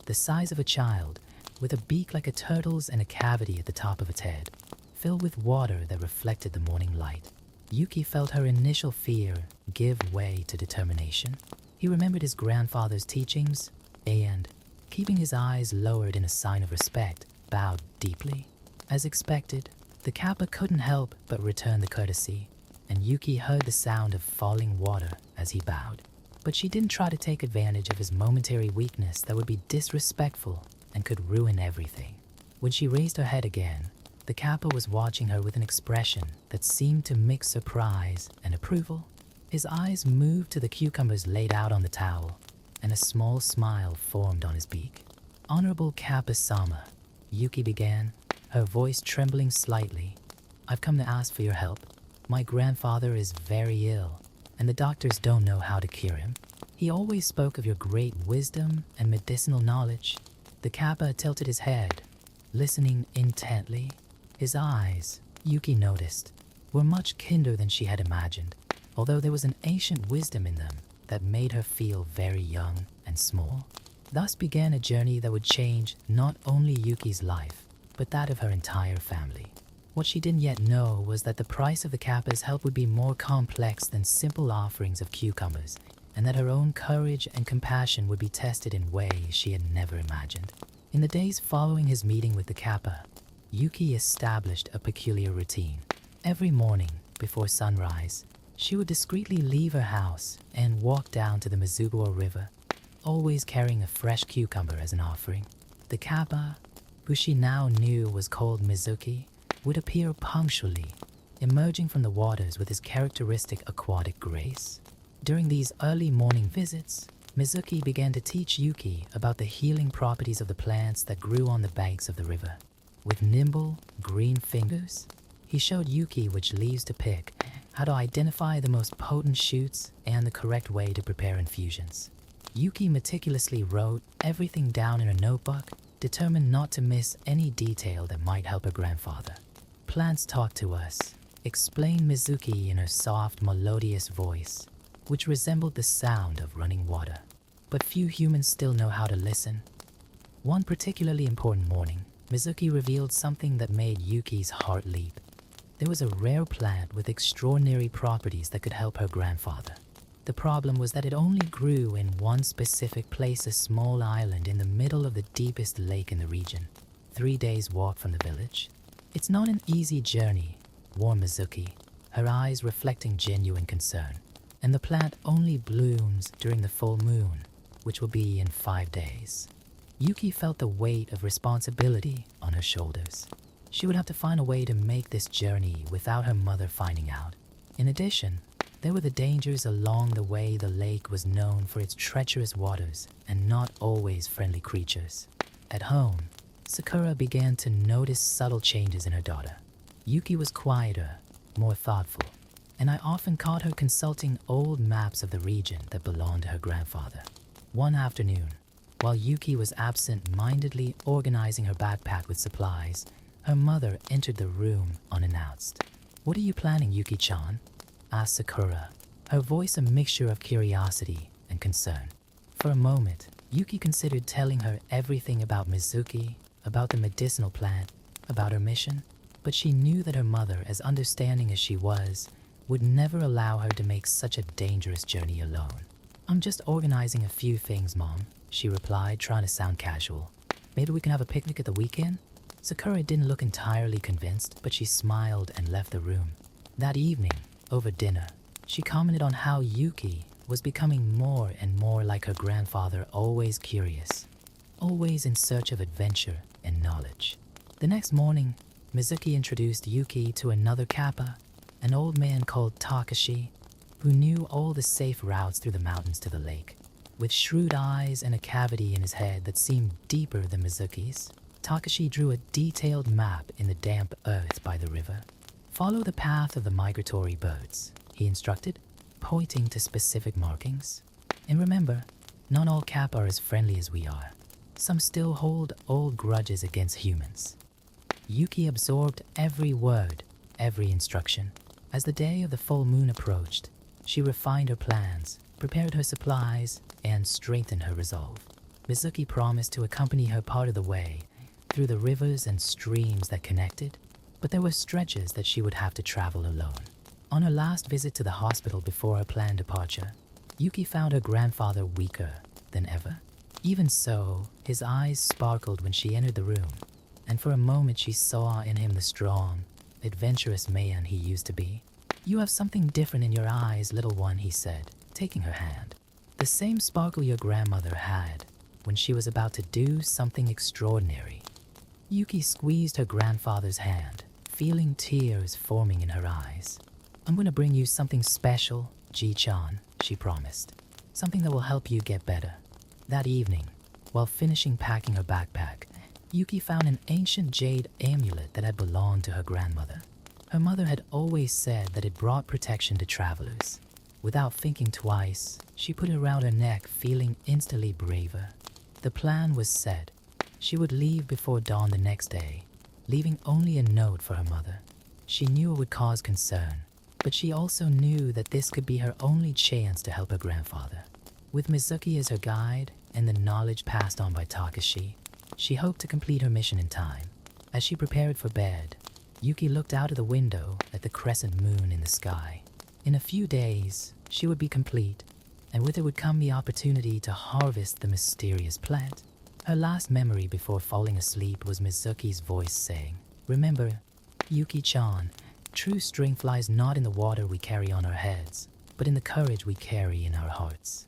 the size of a child, with a beak like a turtle's and a cavity at the top of its head, filled with water that reflected the morning light. Yuki felt her initial fear give way to determination. He remembered his grandfather's teachings and, keeping his eyes lowered in a sign of respect, bowed deeply. As expected, the kappa couldn't help but return the courtesy, and Yuki heard the sound of falling water as he bowed. But she didn't try to take advantage of his momentary weakness that would be disrespectful and could ruin everything. When she raised her head again, the Kappa was watching her with an expression that seemed to mix surprise and approval. His eyes moved to the cucumbers laid out on the towel, and a small smile formed on his beak. "Honorable Kappa-sama," Yuki began, her voice trembling slightly. "I've come to ask for your help. My grandfather is very ill, and the doctors don't know how to cure him. He always spoke of your great wisdom and medicinal knowledge." The Kappa tilted his head, listening intently. His eyes, Yuki noticed, were much kinder than she had imagined, although there was an ancient wisdom in them that made her feel very young and small. Thus began a journey that would change not only Yuki's life, but that of her entire family. What she didn't yet know was that the price of the Kappa's help would be more complex than simple offerings of cucumbers, and that her own courage and compassion would be tested in ways she had never imagined. In the days following his meeting with the Kappa, Yuki established a peculiar routine. Every morning, before sunrise, she would discreetly leave her house and walk down to the Mizuguo River, always carrying a fresh cucumber as an offering. The Kappa, who she now knew was called Mizuki, would appear punctually, emerging from the waters with his characteristic aquatic grace. During these early morning visits, Mizuki began to teach Yuki about the healing properties of the plants that grew on the banks of the river. With nimble, green fingers, he showed Yuki which leaves to pick, how to identify the most potent shoots, and the correct way to prepare infusions. Yuki meticulously wrote everything down in her notebook, determined not to miss any detail that might help her grandfather. "Plants talk to us," explained Mizuki in her soft, melodious voice, which resembled the sound of running water. But few humans still know how to listen. One particularly important morning, Mizuki revealed something that made Yuki's heart leap. There was a rare plant with extraordinary properties that could help her grandfather. The problem was that it only grew in one specific place, a small island in the middle of the deepest lake in the region, 3 days' walk from the village. "It's not an easy journey," warned Mizuki, her eyes reflecting genuine concern. "And the plant only blooms during the full moon, which will be in 5 days. Yuki felt the weight of responsibility on her shoulders. She would have to find a way to make this journey without her mother finding out. In addition, there were the dangers along the way. The lake was known for its treacherous waters and not always friendly creatures. At home, Sakura began to notice subtle changes in her daughter. Yuki was quieter, more thoughtful, and I often caught her consulting old maps of the region that belonged to her grandfather. One afternoon, while Yuki was absent-mindedly organizing her backpack with supplies, her mother entered the room unannounced. "What are you planning, Yuki-chan?" asked Sakura, her voice a mixture of curiosity and concern. For a moment, Yuki considered telling her everything about Mizuki, about the medicinal plant, about her mission, but she knew that her mother, as understanding as she was, would never allow her to make such a dangerous journey alone. "I'm just organizing a few things, Mom," she replied, trying to sound casual. "Maybe we can have a picnic at the weekend?" Sakura didn't look entirely convinced, but she smiled and left the room. That evening, over dinner, she commented on how Yuki was becoming more and more like her grandfather, always curious, always in search of adventure and knowledge. The next morning, Mizuki introduced Yuki to another Kappa, an old man called Takashi, who knew all the safe routes through the mountains to the lake. With shrewd eyes and a cavity in his head that seemed deeper than Mizuki's, Takashi drew a detailed map in the damp earth by the river. "Follow the path of the migratory birds," he instructed, pointing to specific markings. "And remember, not all Kappa are as friendly as we are. Some still hold old grudges against humans." Yuki absorbed every word, every instruction. As the day of the full moon approached, she refined her plans, prepared her supplies, and strengthened her resolve. Mizuki promised to accompany her part of the way through the rivers and streams that connected, but there were stretches that she would have to travel alone. On her last visit to the hospital before her planned departure, Yuki found her grandfather weaker than ever. Even so, his eyes sparkled when she entered the room, and for a moment she saw in him the strong, adventurous man he used to be. "You have something different in your eyes, little one," he said, taking her hand. "The same sparkle your grandmother had when she was about to do something extraordinary." Yuki squeezed her grandfather's hand, feeling tears forming in her eyes. "I'm going to bring you something special, Ji-chan," she promised. "Something that will help you get better." That evening, while finishing packing her backpack, Yuki found an ancient jade amulet that had belonged to her grandmother. Her mother had always said that it brought protection to travelers. Without thinking twice, she put it around her neck, feeling instantly braver. The plan was set. She would leave before dawn the next day, leaving only a note for her mother. She knew it would cause concern, but she also knew that this could be her only chance to help her grandfather. With Mizuki as her guide and the knowledge passed on by Takashi, she hoped to complete her mission in time. As she prepared for bed, Yuki looked out of the window at the crescent moon in the sky. In a few days, she would be complete, and with it would come the opportunity to harvest the mysterious plant. Her last memory before falling asleep was Mizuki's voice saying, "Remember, Yuki-chan, true strength lies not in the water we carry on our heads, but in the courage we carry in our hearts."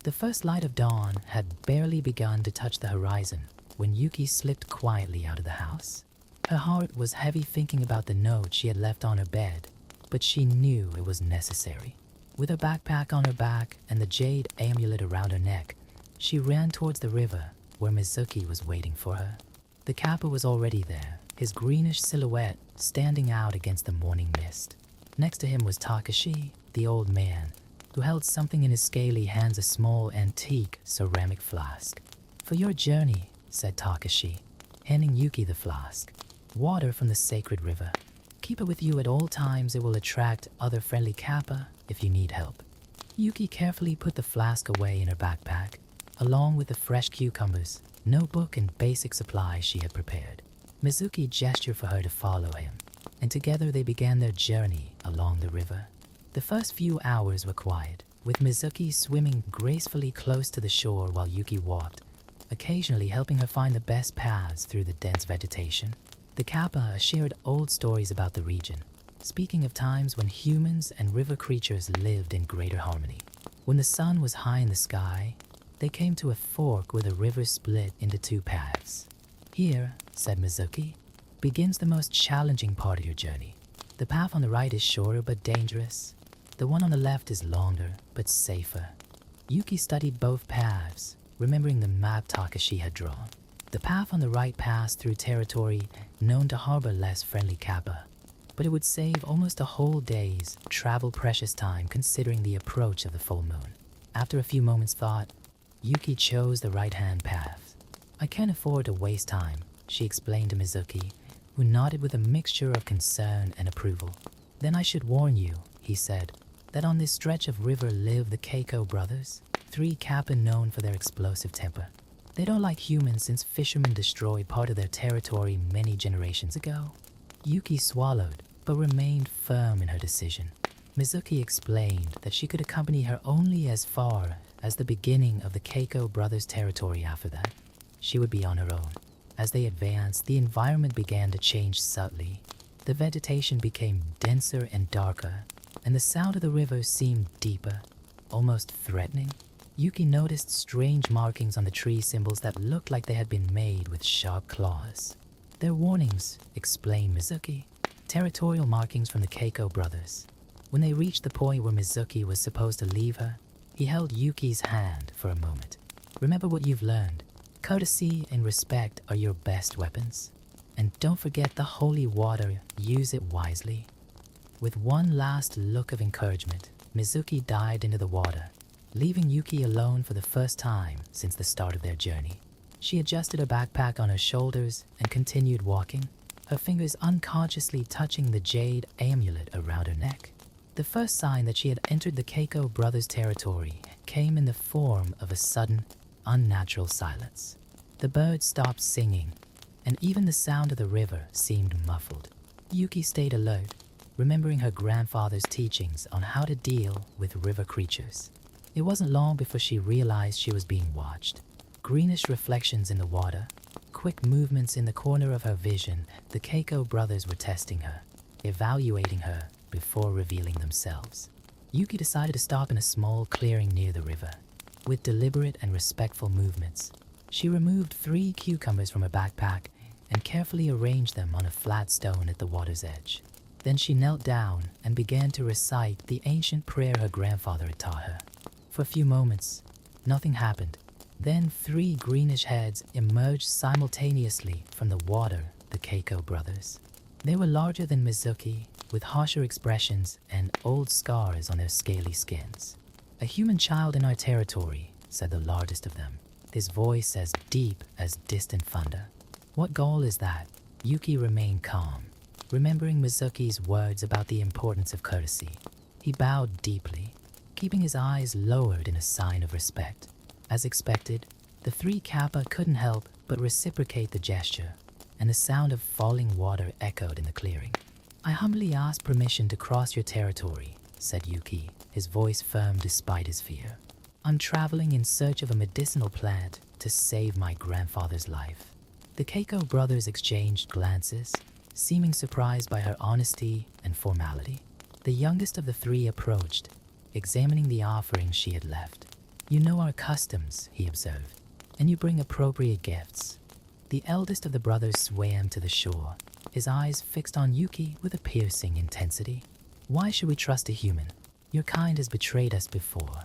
The first light of dawn had barely begun to touch the horizon when Yuki slipped quietly out of the house. Her heart was heavy thinking about the note she had left on her bed, but she knew it was necessary. With her backpack on her back and the jade amulet around her neck, she ran towards the river where Mizuki was waiting for her. The Kappa was already there, his greenish silhouette standing out against the morning mist. Next to him was Takashi, the old man, who held something in his scaly hands, a small antique ceramic flask. "For your journey," said Takashi, handing Yuki the flask. "Water from the sacred river. Keep it with you at all times. It will attract other friendly Kappa if you need help." Yuki carefully put the flask away in her backpack, along with the fresh cucumbers, notebook, and basic supplies she had prepared. Mizuki gestured for her to follow him, and together they began their journey along the river. The first few hours were quiet, with Mizuki swimming gracefully close to the shore while Yuki walked, occasionally helping her find the best paths through the dense vegetation. The Kappa shared old stories about the region, speaking of times when humans and river creatures lived in greater harmony. When the sun was high in the sky, they came to a fork where the river split into two paths. "Here," said Mizuki, "begins the most challenging part of your journey. The path on the right is shorter but dangerous. The one on the left is longer but safer." Yuki studied both paths, remembering the map Takashi had drawn. The path on the right passed through territory known to harbor less friendly Kappa, but it would save almost a whole day's travel precious time considering the approach of the full moon. After a few moments' thought, Yuki chose the right-hand path. "I can't afford to waste time," she explained to Mizuki, who nodded with a mixture of concern and approval. "Then I should warn you," he said, "that on this stretch of river live the Keiko brothers, 3 Kappa known for their explosive temper. They don't like humans since fishermen destroyed part of their territory many generations ago." Yuki swallowed, but remained firm in her decision. Mizuki explained that she could accompany her only as far as the beginning of the Keiko brothers' territory. After that, she would be on her own. As they advanced, the environment began to change subtly. The vegetation became denser and darker, and the sound of the river seemed deeper, almost threatening. Yuki noticed strange markings on the tree symbols that looked like they had been made with sharp claws. "They're warnings," explained Mizuki. "Territorial markings from the Keiko brothers." When they reached the point where Mizuki was supposed to leave her, he held Yuki's hand for a moment. "Remember what you've learned. Courtesy and respect are your best weapons. And don't forget the holy water, use it wisely." With one last look of encouragement, Mizuki dived into the water, leaving Yuki alone for the first time since the start of their journey. She adjusted her backpack on her shoulders and continued walking, her fingers unconsciously touching the jade amulet around her neck. The first sign that she had entered the Keiko brothers' territory came in the form of a sudden, unnatural silence. The birds stopped singing, and even the sound of the river seemed muffled. Yuki stayed alert, remembering her grandfather's teachings on how to deal with river creatures. It wasn't long before she realized she was being watched. Greenish reflections in the water, quick movements in the corner of her vision. The Keiko brothers were testing her, evaluating her before revealing themselves. Yuki decided to stop in a small clearing near the river. With deliberate and respectful movements, she removed 3 cucumbers from her backpack and carefully arranged them on a flat stone at the water's edge. Then she knelt down and began to recite the ancient prayer her grandfather had taught her. For a few moments, nothing happened. Then 3 greenish heads emerged simultaneously from the water, the Keiko brothers. They were larger than Mizuki, with harsher expressions and old scars on their scaly skins. "A human child in our territory," said the largest of them, his voice as deep as distant thunder. "What goal is that?" Yuki remained calm, remembering Mizuki's words about the importance of courtesy. He bowed deeply, keeping his eyes lowered in a sign of respect. As expected, the 3 Kappa couldn't help but reciprocate the gesture, and the sound of falling water echoed in the clearing. "I humbly ask permission to cross your territory," said Yuki, his voice firm despite his fear. "I'm traveling in search of a medicinal plant to save my grandfather's life." The Keiko brothers exchanged glances, seeming surprised by her honesty and formality. The youngest of the 3 approached, examining the offerings she had left. "You know our customs," he observed, "and you bring appropriate gifts." The eldest of the brothers swam to the shore, his eyes fixed on Yuki with a piercing intensity. "Why should we trust a human? Your kind has betrayed us before."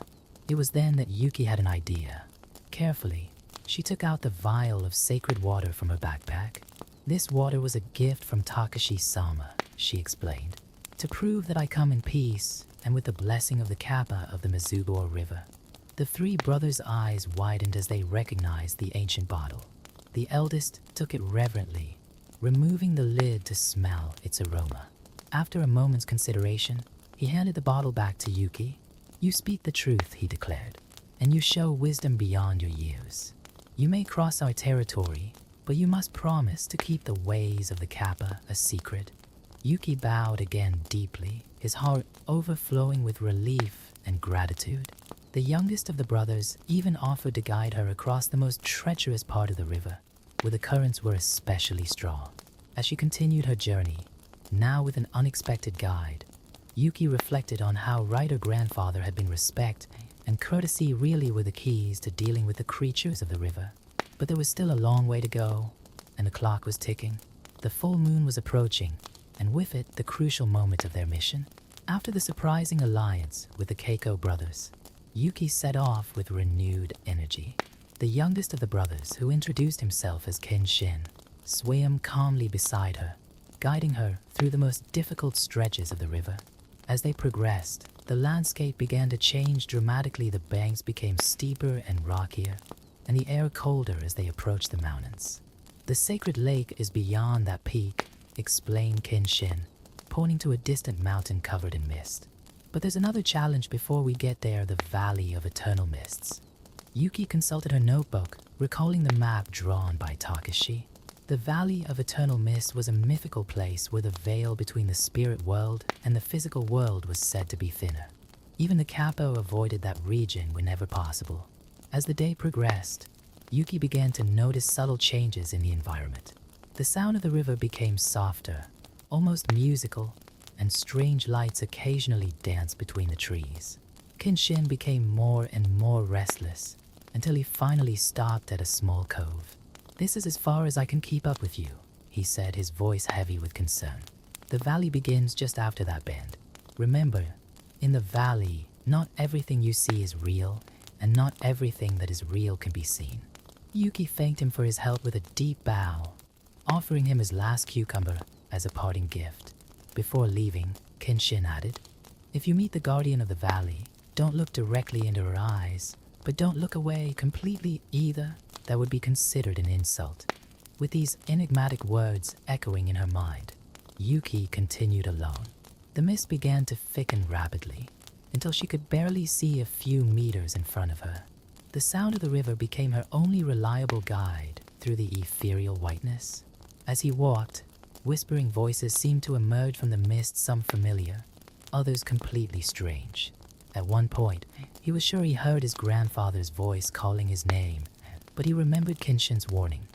It was then that Yuki had an idea. Carefully, she took out the vial of sacred water from her backpack. "This water was a gift from Takashi-sama," she explained, "to prove that I come in peace and with the blessing of the Kappa of the Mizugo River." The 3 brothers' eyes widened as they recognized the ancient bottle. The eldest took it reverently, removing the lid to smell its aroma. After a moment's consideration, he handed the bottle back to Yuki. "You speak the truth," he declared, "and you show wisdom beyond your years. You may cross our territory, but you must promise to keep the ways of the Kappa a secret." Yuki bowed again deeply, his heart overflowing with relief and gratitude. The youngest of the brothers even offered to guide her across the most treacherous part of the river, where the currents were especially strong. As she continued her journey, now with an unexpected guide, Yuki reflected on how right her grandfather had been. Respect and courtesy really were the keys to dealing with the creatures of the river. But there was still a long way to go, and the clock was ticking. The full moon was approaching, and with it the crucial moment of their mission. After the surprising alliance with the Keiko brothers, Yuki set off with renewed energy. The youngest of the brothers, who introduced himself as Kenshin, swam calmly beside her, guiding her through the most difficult stretches of the river. As they progressed, the landscape began to change dramatically. The banks became steeper and rockier, and the air colder as they approached the mountains. "The sacred lake is beyond that peak," explained Kenshin, pointing to a distant mountain covered in mist. "But there's another challenge before we get there, the Valley of Eternal Mists." Yuki consulted her notebook, recalling the map drawn by Takashi. The Valley of Eternal Mist was a mythical place where the veil between the spirit world and the physical world was said to be thinner. Even the Kappa avoided that region whenever possible. As the day progressed, Yuki began to notice subtle changes in the environment. The sound of the river became softer, almost musical, and strange lights occasionally danced between the trees. Kenshin became more and more restless until he finally stopped at a small cove. "This is as far as I can keep up with you," he said, his voice heavy with concern. "The valley begins just after that bend. Remember, in the valley, not everything you see is real, and not everything that is real can be seen." Yuki thanked him for his help with a deep bow, offering him his last cucumber as a parting gift. Before leaving, Kenshin added, "If you meet the guardian of the valley, don't look directly into her eyes, but don't look away completely either. That would be considered an insult." With these enigmatic words echoing in her mind, Yuki continued alone. The mist began to thicken rapidly, until she could barely see a few meters in front of her. The sound of the river became her only reliable guide through the ethereal whiteness. As he walked, whispering voices seemed to emerge from the mist, some familiar, others completely strange. At one point, he was sure he heard his grandfather's voice calling his name, but he remembered Kenshin's warning.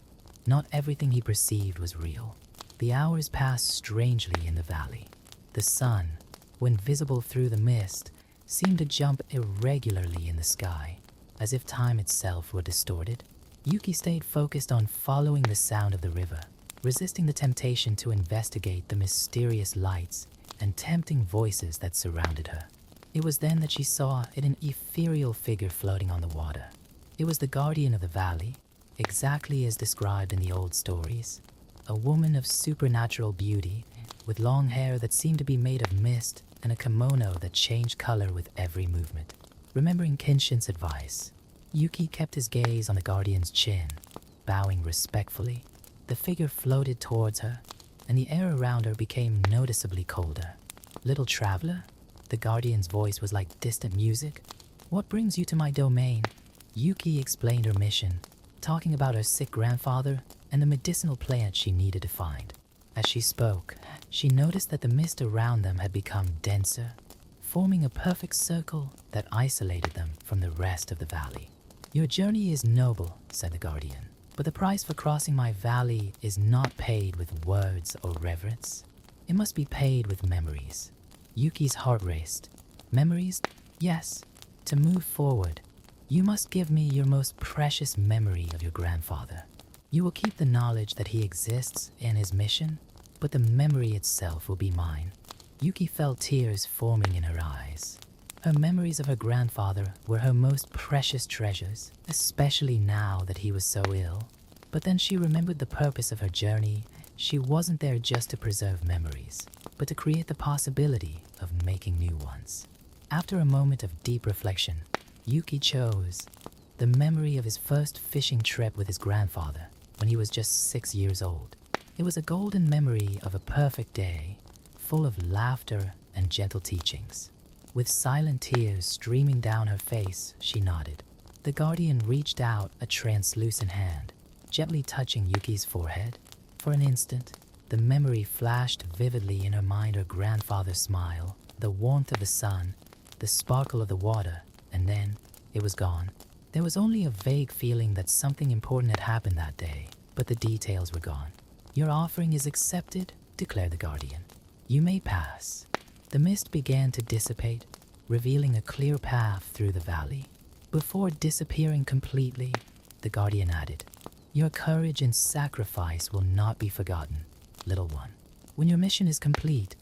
Not everything he perceived was real. The hours passed strangely in the valley. The sun, when visible through the mist, seemed to jump irregularly in the sky, as if time itself were distorted. Yuki stayed focused on following the sound of the river, resisting the temptation to investigate the mysterious lights and tempting voices that surrounded her. It was then that she saw an ethereal figure floating on the water. It was the guardian of the valley, exactly as described in the old stories. A woman of supernatural beauty, with long hair that seemed to be made of mist and a kimono that changed color with every movement. Remembering Kenshin's advice, Yuki kept his gaze on the guardian's chin, bowing respectfully. The figure floated towards her, and the air around her became noticeably colder. "Little traveler?" The guardian's voice was like distant music. "What brings you to my domain?" Yuki explained her mission, talking about her sick grandfather and the medicinal plant she needed to find. As she spoke, she noticed that the mist around them had become denser, forming a perfect circle that isolated them from the rest of the valley. "Your journey is noble," said the guardian, "but the price for crossing my valley is not paid with words or reverence. It must be paid with memories." Yuki's heart raced. "Memories? Yes. To move forward, you must give me your most precious memory of your grandfather. You will keep the knowledge that he exists in his mission, but the memory itself will be mine." Yuki felt tears forming in her eyes. Her memories of her grandfather were her most precious treasures, especially now that he was so ill. But then she remembered the purpose of her journey. She wasn't there just to preserve memories, but to create the possibility of making new ones. After a moment of deep reflection, Yuki chose the memory of his first fishing trip with his grandfather when he was just 6 years old. It was a golden memory of a perfect day, full of laughter and gentle teachings. With silent tears streaming down her face, she nodded. The guardian reached out a translucent hand, gently touching Yuki's forehead. For an instant, the memory flashed vividly in her mind: her grandfather's smile, the warmth of the sun, the sparkle of the water, and then it was gone. There was only a vague feeling that something important had happened that day, but the details were gone. "Your offering is accepted," declared the guardian. "You may pass." The mist began to dissipate, revealing a clear path through the valley. Before disappearing completely, the guardian added, "Your courage and sacrifice will not be forgotten, little one. When your mission is complete,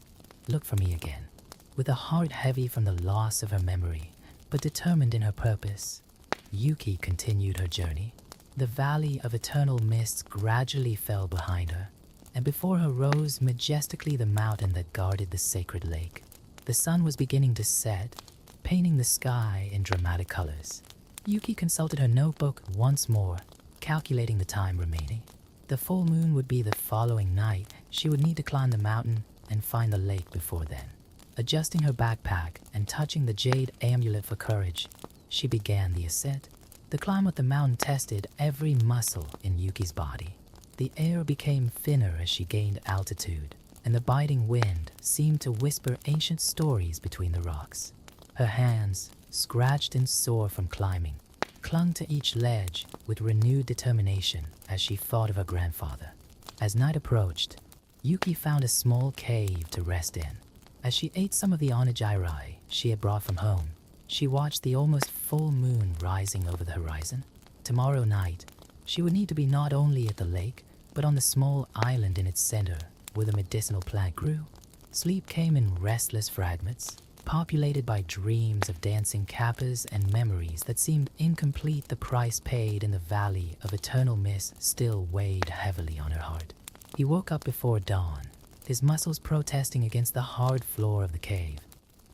look for me again." With a heart heavy from the loss of her memory, but determined in her purpose, Yuki continued her journey. The valley of eternal mists gradually fell behind her, and before her rose majestically the mountain that guarded the sacred lake. The sun was beginning to set, painting the sky in dramatic colors. Yuki consulted her notebook once more, calculating the time remaining. The full moon would be the following night. She would need to climb the mountain and find the lake before then. Adjusting her backpack and touching the jade amulet for courage, she began the ascent. The climb up the mountain tested every muscle in Yuki's body. The air became thinner as she gained altitude, and the biting wind seemed to whisper ancient stories between the rocks. Her hands, scratched and sore from climbing, clung to each ledge with renewed determination as she thought of her grandfather. As night approached, Yuki found a small cave to rest in. As she ate some of the onigiri she had brought from home, she watched the almost full moon rising over the horizon. Tomorrow night, she would need to be not only at the lake, but on the small island in its center where the medicinal plant grew. Sleep came in restless fragments, populated by dreams of dancing kappas and memories that seemed incomplete. The price paid in the valley of eternal mist still weighed heavily on her heart. He woke up before dawn, his muscles protesting against the hard floor of the cave,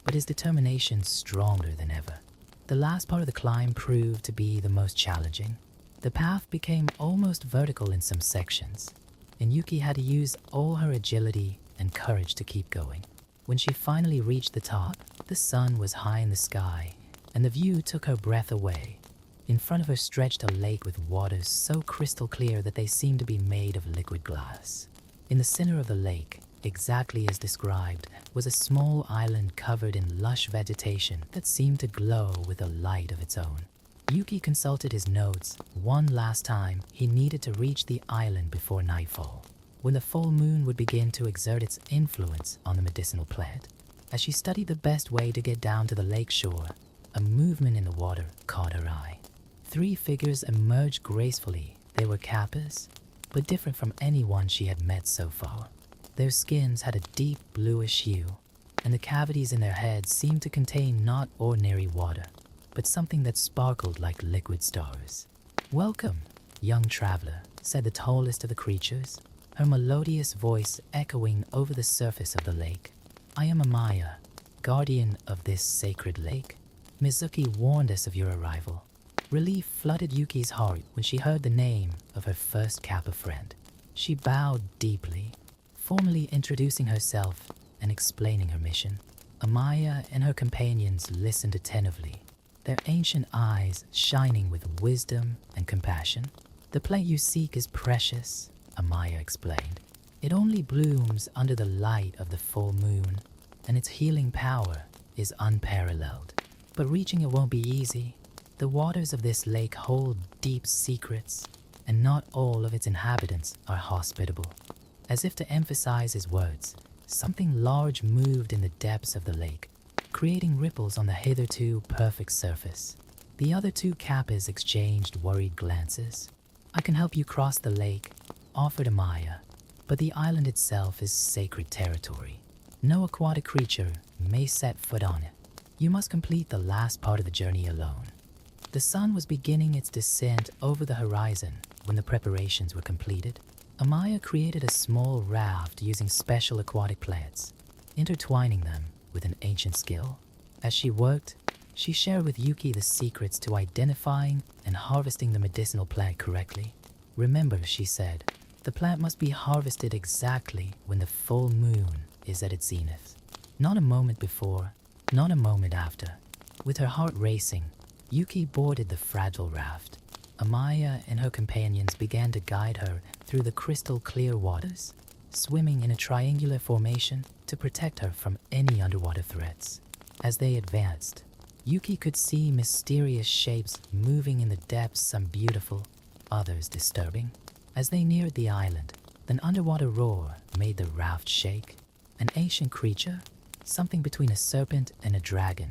but his determination stronger than ever. The last part of the climb proved to be the most challenging. The path became almost vertical in some sections, and Yuki had to use all her agility and courage to keep going. When she finally reached the top, the sun was high in the sky, and the view took her breath away. In front of her stretched a lake with waters so crystal clear that they seemed to be made of liquid glass. In the center of the lake, exactly as described, was a small island covered in lush vegetation that seemed to glow with a light of its own. Yuki consulted his notes one last time. He needed to reach the island before nightfall, when the full moon would begin to exert its influence on the medicinal plant. As she studied the best way to get down to the lake shore, a movement in the water caught her eye. 3 figures emerged gracefully. They were kappas, but different from anyone she had met so far. Their skins had a deep bluish hue, and the cavities in their heads seemed to contain not ordinary water, but something that sparkled like liquid stars. "Welcome, young traveler," said the tallest of the creatures, her melodious voice echoing over the surface of the lake. "I am Amaya, guardian of this sacred lake. Mizuki warned us of your arrival." Relief flooded Yuki's heart when she heard the name of her first Kappa friend. She bowed deeply, formally introducing herself and explaining her mission. Amaya and her companions listened attentively, their ancient eyes shining with wisdom and compassion. "The plant you seek is precious," Amaya explained. "It only blooms under the light of the full moon, and its healing power is unparalleled. But reaching it won't be easy. The waters of this lake hold deep secrets, and not all of its inhabitants are hospitable." As if to emphasize his words, something large moved in the depths of the lake, creating ripples on the hitherto perfect surface. The other two Kappas exchanged worried glances. "I can help you cross the lake," offered Amaya, "but the island itself is sacred territory. No aquatic creature may set foot on it. You must complete the last part of the journey alone." The sun was beginning its descent over the horizon when the preparations were completed. Amaya created a small raft using special aquatic plants, intertwining them with an ancient skill. As she worked, she shared with Yuki the secrets to identifying and harvesting the medicinal plant correctly. "Remember," she said, "the plant must be harvested exactly when the full moon is at its zenith. Not a moment before, not a moment after." With her heart racing, Yuki boarded the fragile raft. Amaya and her companions began to guide her through the crystal clear waters, swimming in a triangular formation to protect her from any underwater threats. As they advanced, Yuki could see mysterious shapes moving in the depths, some beautiful, others disturbing. As they neared the island, an underwater roar made the raft shake. An ancient creature, something between a serpent and a dragon,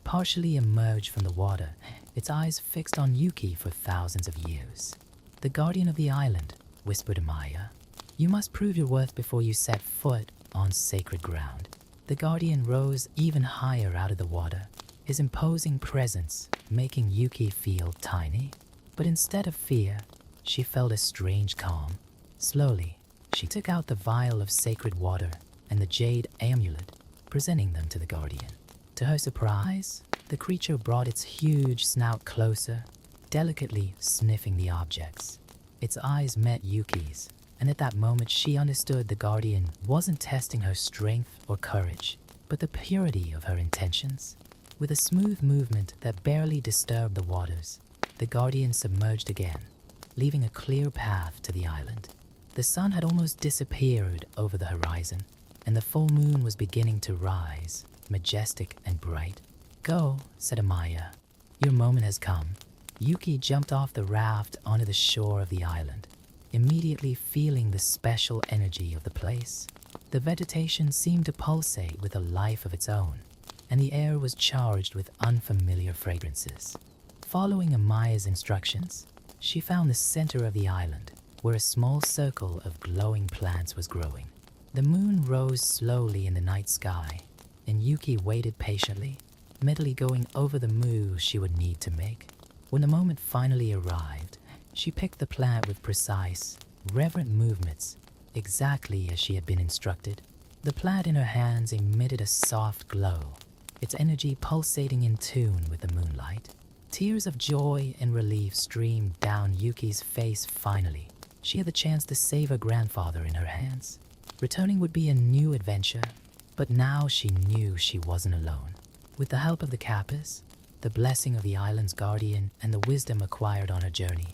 partially emerged from the water, its eyes fixed on Yuki for thousands of years. "The guardian of the island," whispered Amaya. "You must prove your worth before you set foot on sacred ground." The guardian rose even higher out of the water, his imposing presence making Yuki feel tiny. But instead of fear, she felt a strange calm. Slowly, she took out the vial of sacred water and the jade amulet, presenting them to the guardian. To her surprise, the creature brought its huge snout closer, delicately sniffing the objects. Its eyes met Yuki's, and at that moment she understood the guardian wasn't testing her strength or courage, but the purity of her intentions. With a smooth movement that barely disturbed the waters, the guardian submerged again, leaving a clear path to the island. The sun had almost disappeared over the horizon, and the full moon was beginning to rise, majestic and bright. "Go," said Amaya. "Your moment has come." Yuki jumped off the raft onto the shore of the island, immediately feeling the special energy of the place. The vegetation seemed to pulsate with a life of its own, and the air was charged with unfamiliar fragrances. Following Amaya's instructions, she found the center of the island, where a small circle of glowing plants was growing. The moon rose slowly in the night sky, and Yuki waited patiently, mentally going over the moves she would need to make. When the moment finally arrived, she picked the plant with precise, reverent movements, exactly as she had been instructed. The plant in her hands emitted a soft glow, its energy pulsating in tune with the moonlight. Tears of joy and relief streamed down Yuki's face finally. She had the chance to save her grandfather in her hands. Returning would be a new adventure, but now she knew she wasn't alone. With the help of the Kappas, the blessing of the island's guardian, and the wisdom acquired on her journey,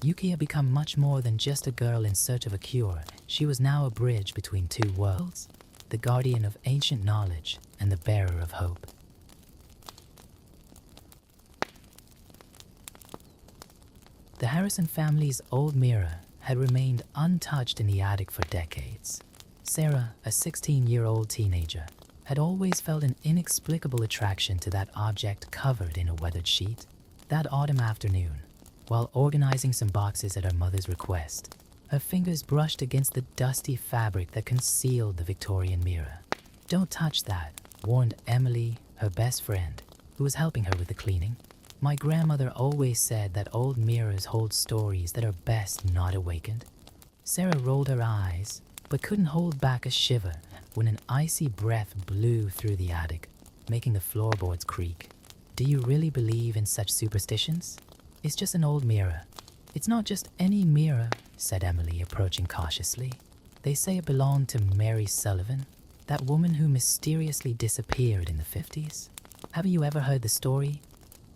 Yuki had become much more than just a girl in search of a cure. She was now a bridge between two worlds, the guardian of ancient knowledge and the bearer of hope. The Harrison family's old mirror had remained untouched in the attic for decades. Sarah, a 16-year-old teenager, had always felt an inexplicable attraction to that object covered in a weathered sheet. That autumn afternoon, while organizing some boxes at her mother's request, Her fingers brushed against the dusty fabric that concealed the Victorian mirror. "Don't touch that," warned Emily, her best friend, who was helping her with the cleaning. "My grandmother always said that old mirrors hold stories that are best not awakened." Sarah rolled her eyes, but couldn't hold back a shiver when an icy breath blew through the attic, making the floorboards creak. "Do you really believe in such superstitions? It's just an old mirror." "It's not just any mirror," said Emily, approaching cautiously. "They say it belonged to Mary Sullivan, that woman who mysteriously disappeared in the 50s. Have you ever heard the story?"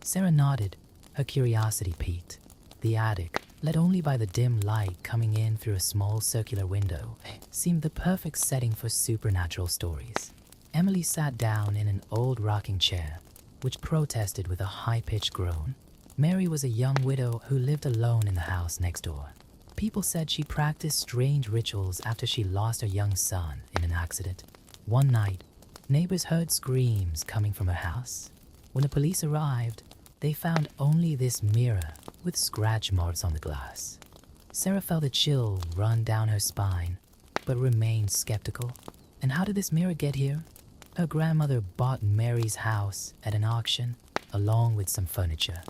Sarah nodded, her curiosity piqued. The attic, lit only by the dim light coming in through a small circular window, seemed the perfect setting for supernatural stories. Emily sat down in an old rocking chair, which protested with a high-pitched groan. Mary was a young widow who lived alone in the house next door. People said she practiced strange rituals after she lost her young son in an accident. One night, neighbors heard screams coming from her house. When the police arrived, they found only this mirror with scratch marks on the glass. Sarah felt a chill run down her spine, but remained skeptical. And how did this mirror get here? Her grandmother bought Mary's house at an auction, along with some furniture.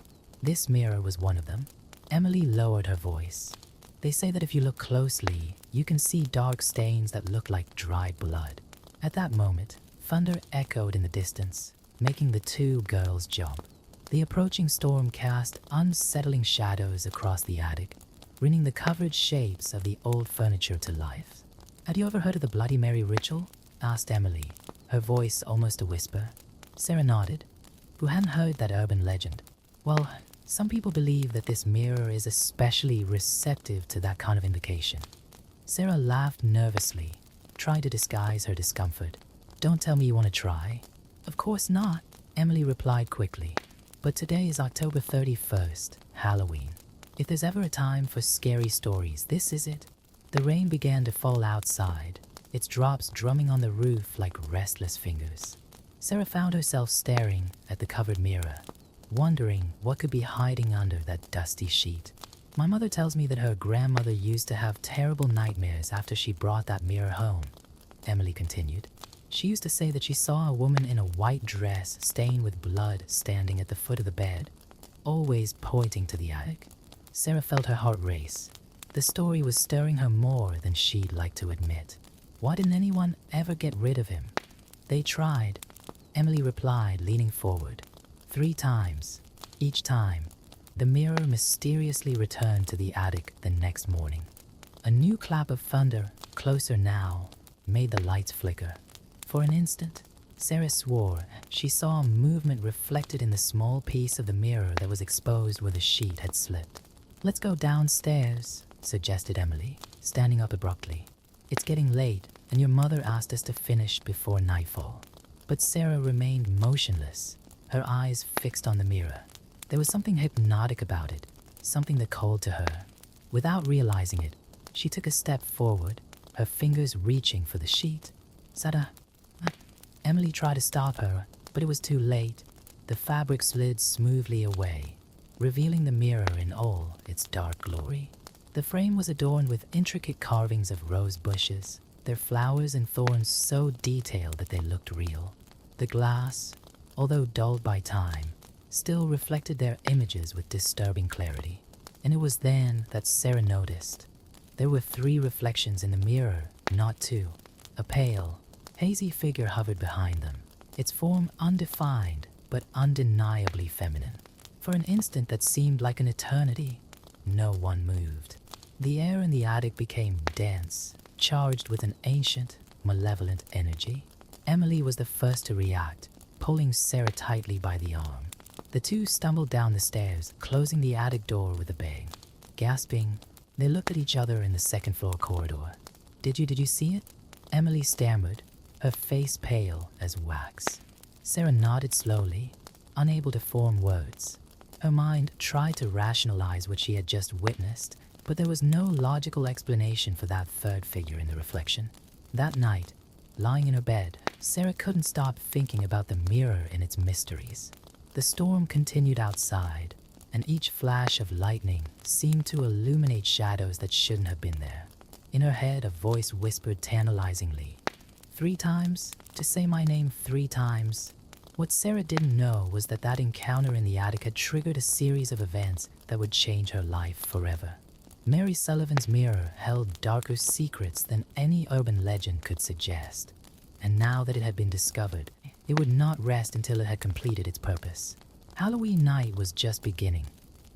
This mirror was one of them. Emily lowered her voice. "They say that if you look closely, you can see dark stains that look like dried blood." At that moment, thunder echoed in the distance, making the two girls jump. The approaching storm cast unsettling shadows across the attic, bringing the covered shapes of the old furniture to life. "Had you ever heard of the Bloody Mary ritual?" asked Emily, her voice almost a whisper. Sarah nodded, who hadn't heard that urban legend. "Well, some people believe that this mirror is especially receptive to that kind of invocation." Sarah laughed nervously, trying to disguise her discomfort. "Don't tell me you want to try." "Of course not," Emily replied quickly. "But today is October 31st, Halloween. If there's ever a time for scary stories, this is it." The rain began to fall outside, its drops drumming on the roof like restless fingers. Sarah found herself staring at the covered mirror, wondering what could be hiding under that dusty sheet. "My mother tells me that her grandmother used to have terrible nightmares after she brought that mirror home," Emily continued. "She used to say that she saw a woman in a white dress stained with blood standing at the foot of the bed, always pointing to the attic." Sarah felt her heart race. The story was stirring her more than she'd like to admit. Why didn't anyone ever get rid of him? "They tried," Emily replied, leaning forward. 3 times. Each time, the mirror mysteriously returned to the attic the next morning. A new clap of thunder, closer now, made the lights flicker. For an instant, Sarah swore she saw a movement reflected in the small piece of the mirror that was exposed where the sheet had slipped. "Let's go downstairs," suggested Emily, standing up abruptly. "It's getting late, and your mother asked us to finish before nightfall." But Sarah remained motionless, her eyes fixed on the mirror. There was something hypnotic about it, something that called to her. Without realizing it, she took a step forward, her fingers reaching for the sheet. "Sarah," Emily tried to stop her, but it was too late. The fabric slid smoothly away, revealing the mirror in all its dark glory. The frame was adorned with intricate carvings of rose bushes, their flowers and thorns so detailed that they looked real. The glass, although dulled by time, still reflected their images with disturbing clarity. And it was then that Sarah noticed. There were 3 reflections in the mirror, not 2. A pale, hazy figure hovered behind them, its form undefined but undeniably feminine. For an instant that seemed like an eternity, no one moved. The air in the attic became dense, charged with an ancient, malevolent energy. Emily was the first to react, pulling Sarah tightly by the arm. The two stumbled down the stairs, closing the attic door with a bang. Gasping, they looked at each other in the second-floor corridor. Did you see it?" Emily stammered, her face pale as wax. Sarah nodded slowly, unable to form words. Her mind tried to rationalize what she had just witnessed, but there was no logical explanation for that third figure in the reflection. That night, lying in her bed, Sarah couldn't stop thinking about the mirror and its mysteries. The storm continued outside, and each flash of lightning seemed to illuminate shadows that shouldn't have been there. In her head, a voice whispered tantalizingly, 3 times? To say my name 3 times? What Sarah didn't know was that encounter in the attic had triggered a series of events that would change her life forever. Mary Sullivan's mirror held darker secrets than any urban legend could suggest. And now that it had been discovered, it would not rest until it had completed its purpose. Halloween night was just beginning,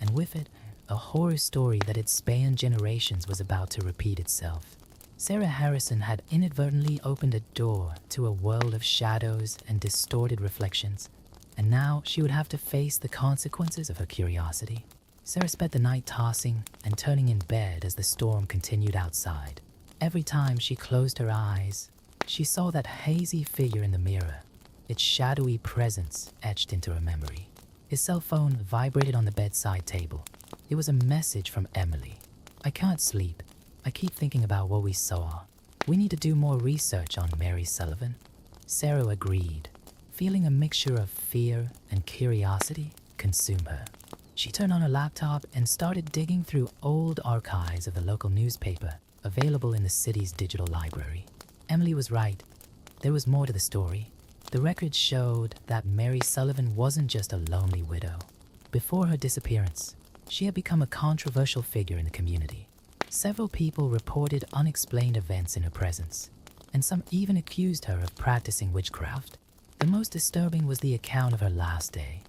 and with it, a horror story that had spanned generations was about to repeat itself. Sarah Harrison had inadvertently opened a door to a world of shadows and distorted reflections, and now she would have to face the consequences of her curiosity. Sarah spent the night tossing and turning in bed as the storm continued outside. Every time she closed her eyes, she saw that hazy figure in the mirror, its shadowy presence etched into her memory. His cell phone vibrated on the bedside table. It was a message from Emily. I can't sleep. I keep thinking about what we saw. We need to do more research on Mary Sullivan. Sarah agreed, feeling a mixture of fear and curiosity consume her. She turned on her laptop and started digging through old archives of the local newspaper available in the city's digital library. Emily was right. There was more to the story. The records showed that Mary Sullivan wasn't just a lonely widow. Before her disappearance, she had become a controversial figure in the community. Several people reported unexplained events in her presence, and some even accused her of practicing witchcraft. The most disturbing was the account of her last day,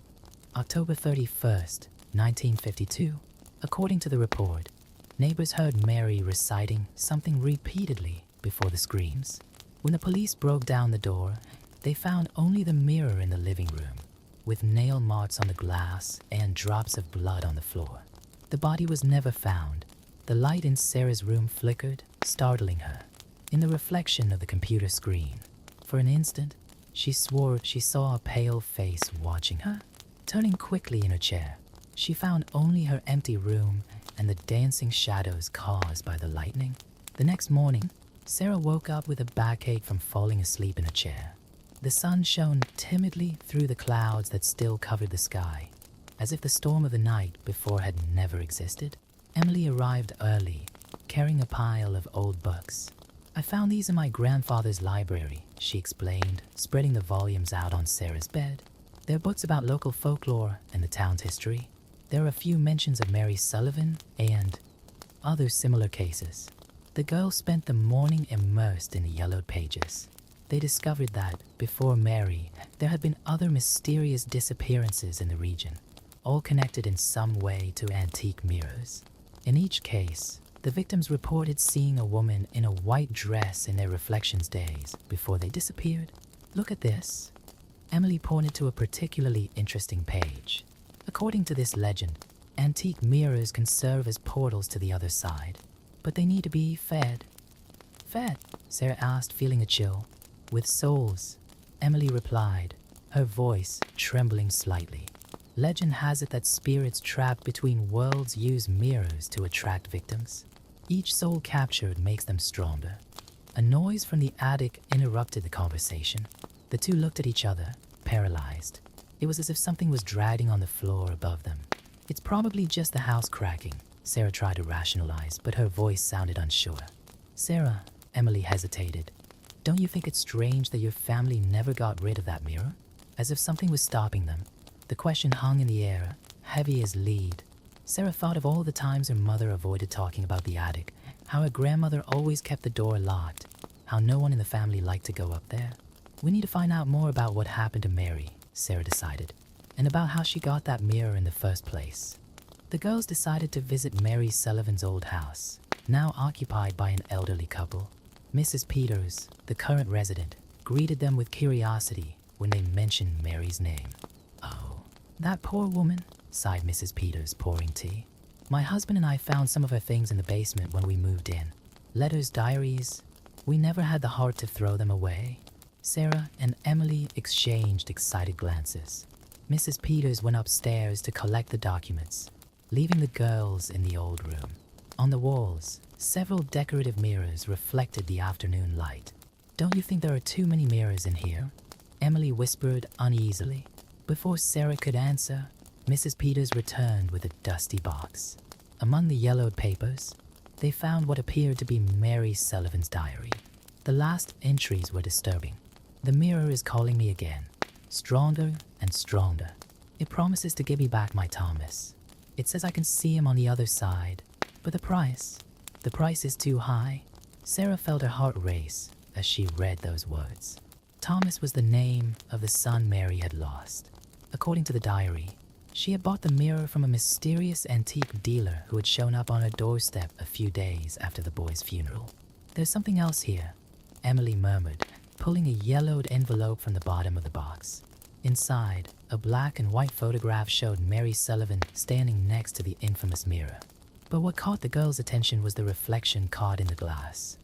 October 31st, 1952. According to the report, neighbors heard Mary reciting something repeatedly before the screams. When the police broke down the door, they found only the mirror in the living room, with nail marks on the glass and drops of blood on the floor. The body was never found. The light in Sarah's room flickered, startling her. In the reflection of the computer screen, for an instant, she swore she saw a pale face watching her. Turning quickly in her chair, she found only her empty room and the dancing shadows caused by the lightning. The next morning, Sarah woke up with a backache from falling asleep in a chair. The sun shone timidly through the clouds that still covered the sky, as if the storm of the night before had never existed. Emily arrived early, carrying a pile of old books. I found these in my grandfather's library, she explained, spreading the volumes out on Sarah's bed. They're books about local folklore and the town's history. There are a few mentions of Mary Sullivan and other similar cases. The girls spent the morning immersed in the yellowed pages. They discovered that, before Mary, there had been other mysterious disappearances in the region, all connected in some way to antique mirrors. In each case, the victims reported seeing a woman in a white dress in their reflections days before they disappeared. Look at this. Emily pointed to a particularly interesting page. According to this legend, antique mirrors can serve as portals to the other side, but they need to be fed. Fed? Sarah asked, feeling a chill. With souls, Emily replied, her voice trembling slightly. Legend has it that spirits trapped between worlds use mirrors to attract victims. Each soul captured makes them stronger. A noise from the attic interrupted the conversation. The two looked at each other, paralyzed. It was as if something was dragging on the floor above them. It's probably just the house cracking, Sarah tried to rationalize, but her voice sounded unsure. Sarah, Emily hesitated. Don't you think it's strange that your family never got rid of that mirror? As if something was stopping them. The question hung in the air, heavy as lead. Sarah thought of all the times her mother avoided talking about the attic, how her grandmother always kept the door locked, how no one in the family liked to go up there. We need to find out more about what happened to Mary, Sarah decided, and about how she got that mirror in the first place. The girls decided to visit Mary Sullivan's old house, now occupied by an elderly couple. Mrs. Peters, the current resident, greeted them with curiosity when they mentioned Mary's name. Oh, that poor woman, sighed Mrs. Peters, pouring tea. My husband and I found some of her things in the basement when we moved in. Letters, diaries. We never had the heart to throw them away. Sarah and Emily exchanged excited glances. Mrs. Peters went upstairs to collect the documents, leaving the girls in the old room. On the walls, several decorative mirrors reflected the afternoon light. Don't you think there are too many mirrors in here? Emily whispered uneasily. Before Sarah could answer, Mrs. Peters returned with a dusty box. Among the yellowed papers, they found what appeared to be Mary Sullivan's diary. The last entries were disturbing. The mirror is calling me again, stronger and stronger. It promises to give me back my Thomas. It says I can see him on the other side, but the price is too high. Sarah felt her heart race as she read those words. Thomas was the name of the son Mary had lost. According to the diary, she had bought the mirror from a mysterious antique dealer who had shown up on her doorstep a few days after the boy's funeral. "There's something else here," Emily murmured, pulling a yellowed envelope from the bottom of the box. Inside, a black and white photograph showed Mary Sullivan standing next to the infamous mirror. But what caught the girl's attention was the reflection caught in the glass.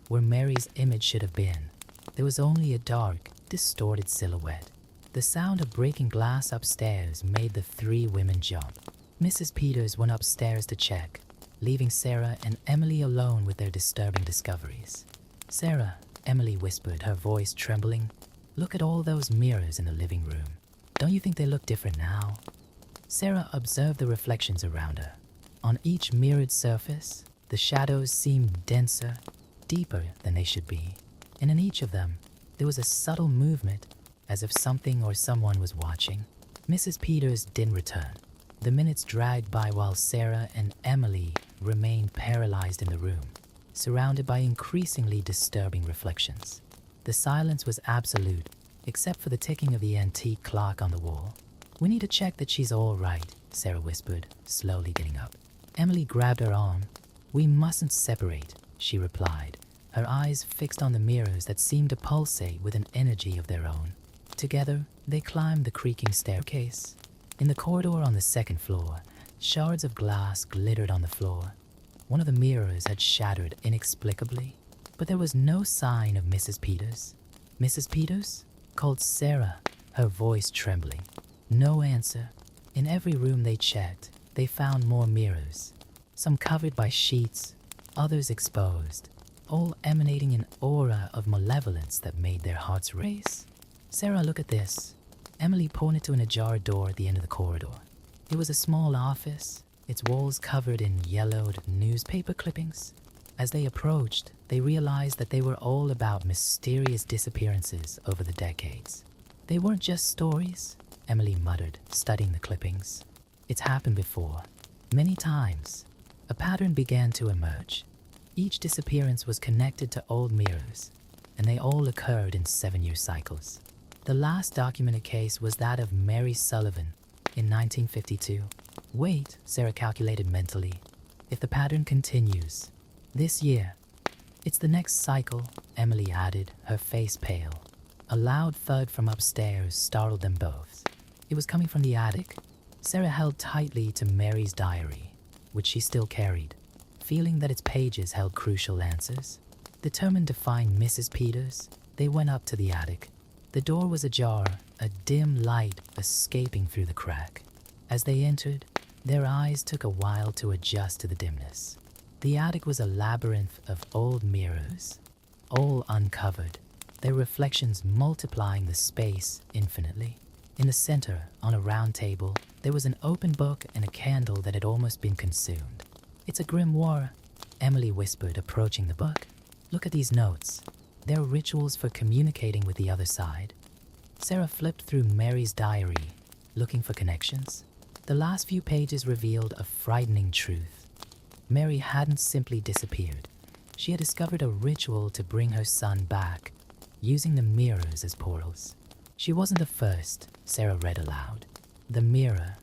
Where Mary's image should have been, there was only a dark, distorted silhouette. The sound of breaking glass upstairs made the three women jump. Mrs. Peters went upstairs to check, leaving Sarah and Emily alone with their disturbing discoveries. "Sarah," Emily whispered, her voice trembling, "look at all those mirrors in the living room. Don't you think they look different now?" Sarah observed the reflections around her. On each mirrored surface, the shadows seemed denser, deeper than they should be, and in each of them, there was a subtle movement, as if something or someone was watching. Mrs. Peters didn't return. The minutes dragged by while Sarah and Emily remained paralyzed in the room, surrounded by increasingly disturbing reflections. The silence was absolute, except for the ticking of the antique clock on the wall. "We need to check that she's all right," Sarah whispered, slowly getting up. Emily grabbed her arm. "We mustn't separate," she replied, her eyes fixed on the mirrors that seemed to pulsate with an energy of their own. Together, they climbed the creaking staircase. In the corridor on the second floor, shards of glass glittered on the floor. One of the mirrors had shattered inexplicably, but there was no sign of Mrs. Peters. "Mrs. Peters?" called Sarah, her voice trembling. No answer. In every room they checked, they found more mirrors, some covered by sheets, others exposed, all emanating an aura of malevolence that made their hearts race. "Sarah, look at this." Emily pointed to an ajar door at the end of the corridor. It was a small office, its walls covered in yellowed newspaper clippings. As they approached, they realized that they were all about mysterious disappearances over the decades. "They weren't just stories," Emily muttered, studying the clippings. "It's happened before, many times." A pattern began to emerge. Each disappearance was connected to old mirrors, and they all occurred in 7-year cycles. The last documented case was that of Mary Sullivan in 1952. "Wait," Sarah calculated mentally. "If the pattern continues, this year, it's the next cycle," Emily added, her face pale. A loud thud from upstairs startled them both. It was coming from the attic. Sarah held tightly to Mary's diary, which she still carried, feeling that its pages held crucial answers. Determined to find Mrs. Peters, they went up to the attic. The door was ajar, a dim light escaping through the crack. As they entered, their eyes took a while to adjust to the dimness. The attic was a labyrinth of old mirrors, all uncovered, their reflections multiplying the space infinitely. In the center, on a round table, there was an open book and a candle that had almost been consumed. "It's a grimoire," Emily whispered, approaching the book. "Look at these notes. They're rituals for communicating with the other side." Sarah flipped through Mary's diary, looking for connections. The last few pages revealed a frightening truth. Mary hadn't simply disappeared. She had discovered a ritual to bring her son back, using the mirrors as portals. "She wasn't the first," Sarah read aloud. "The mirror,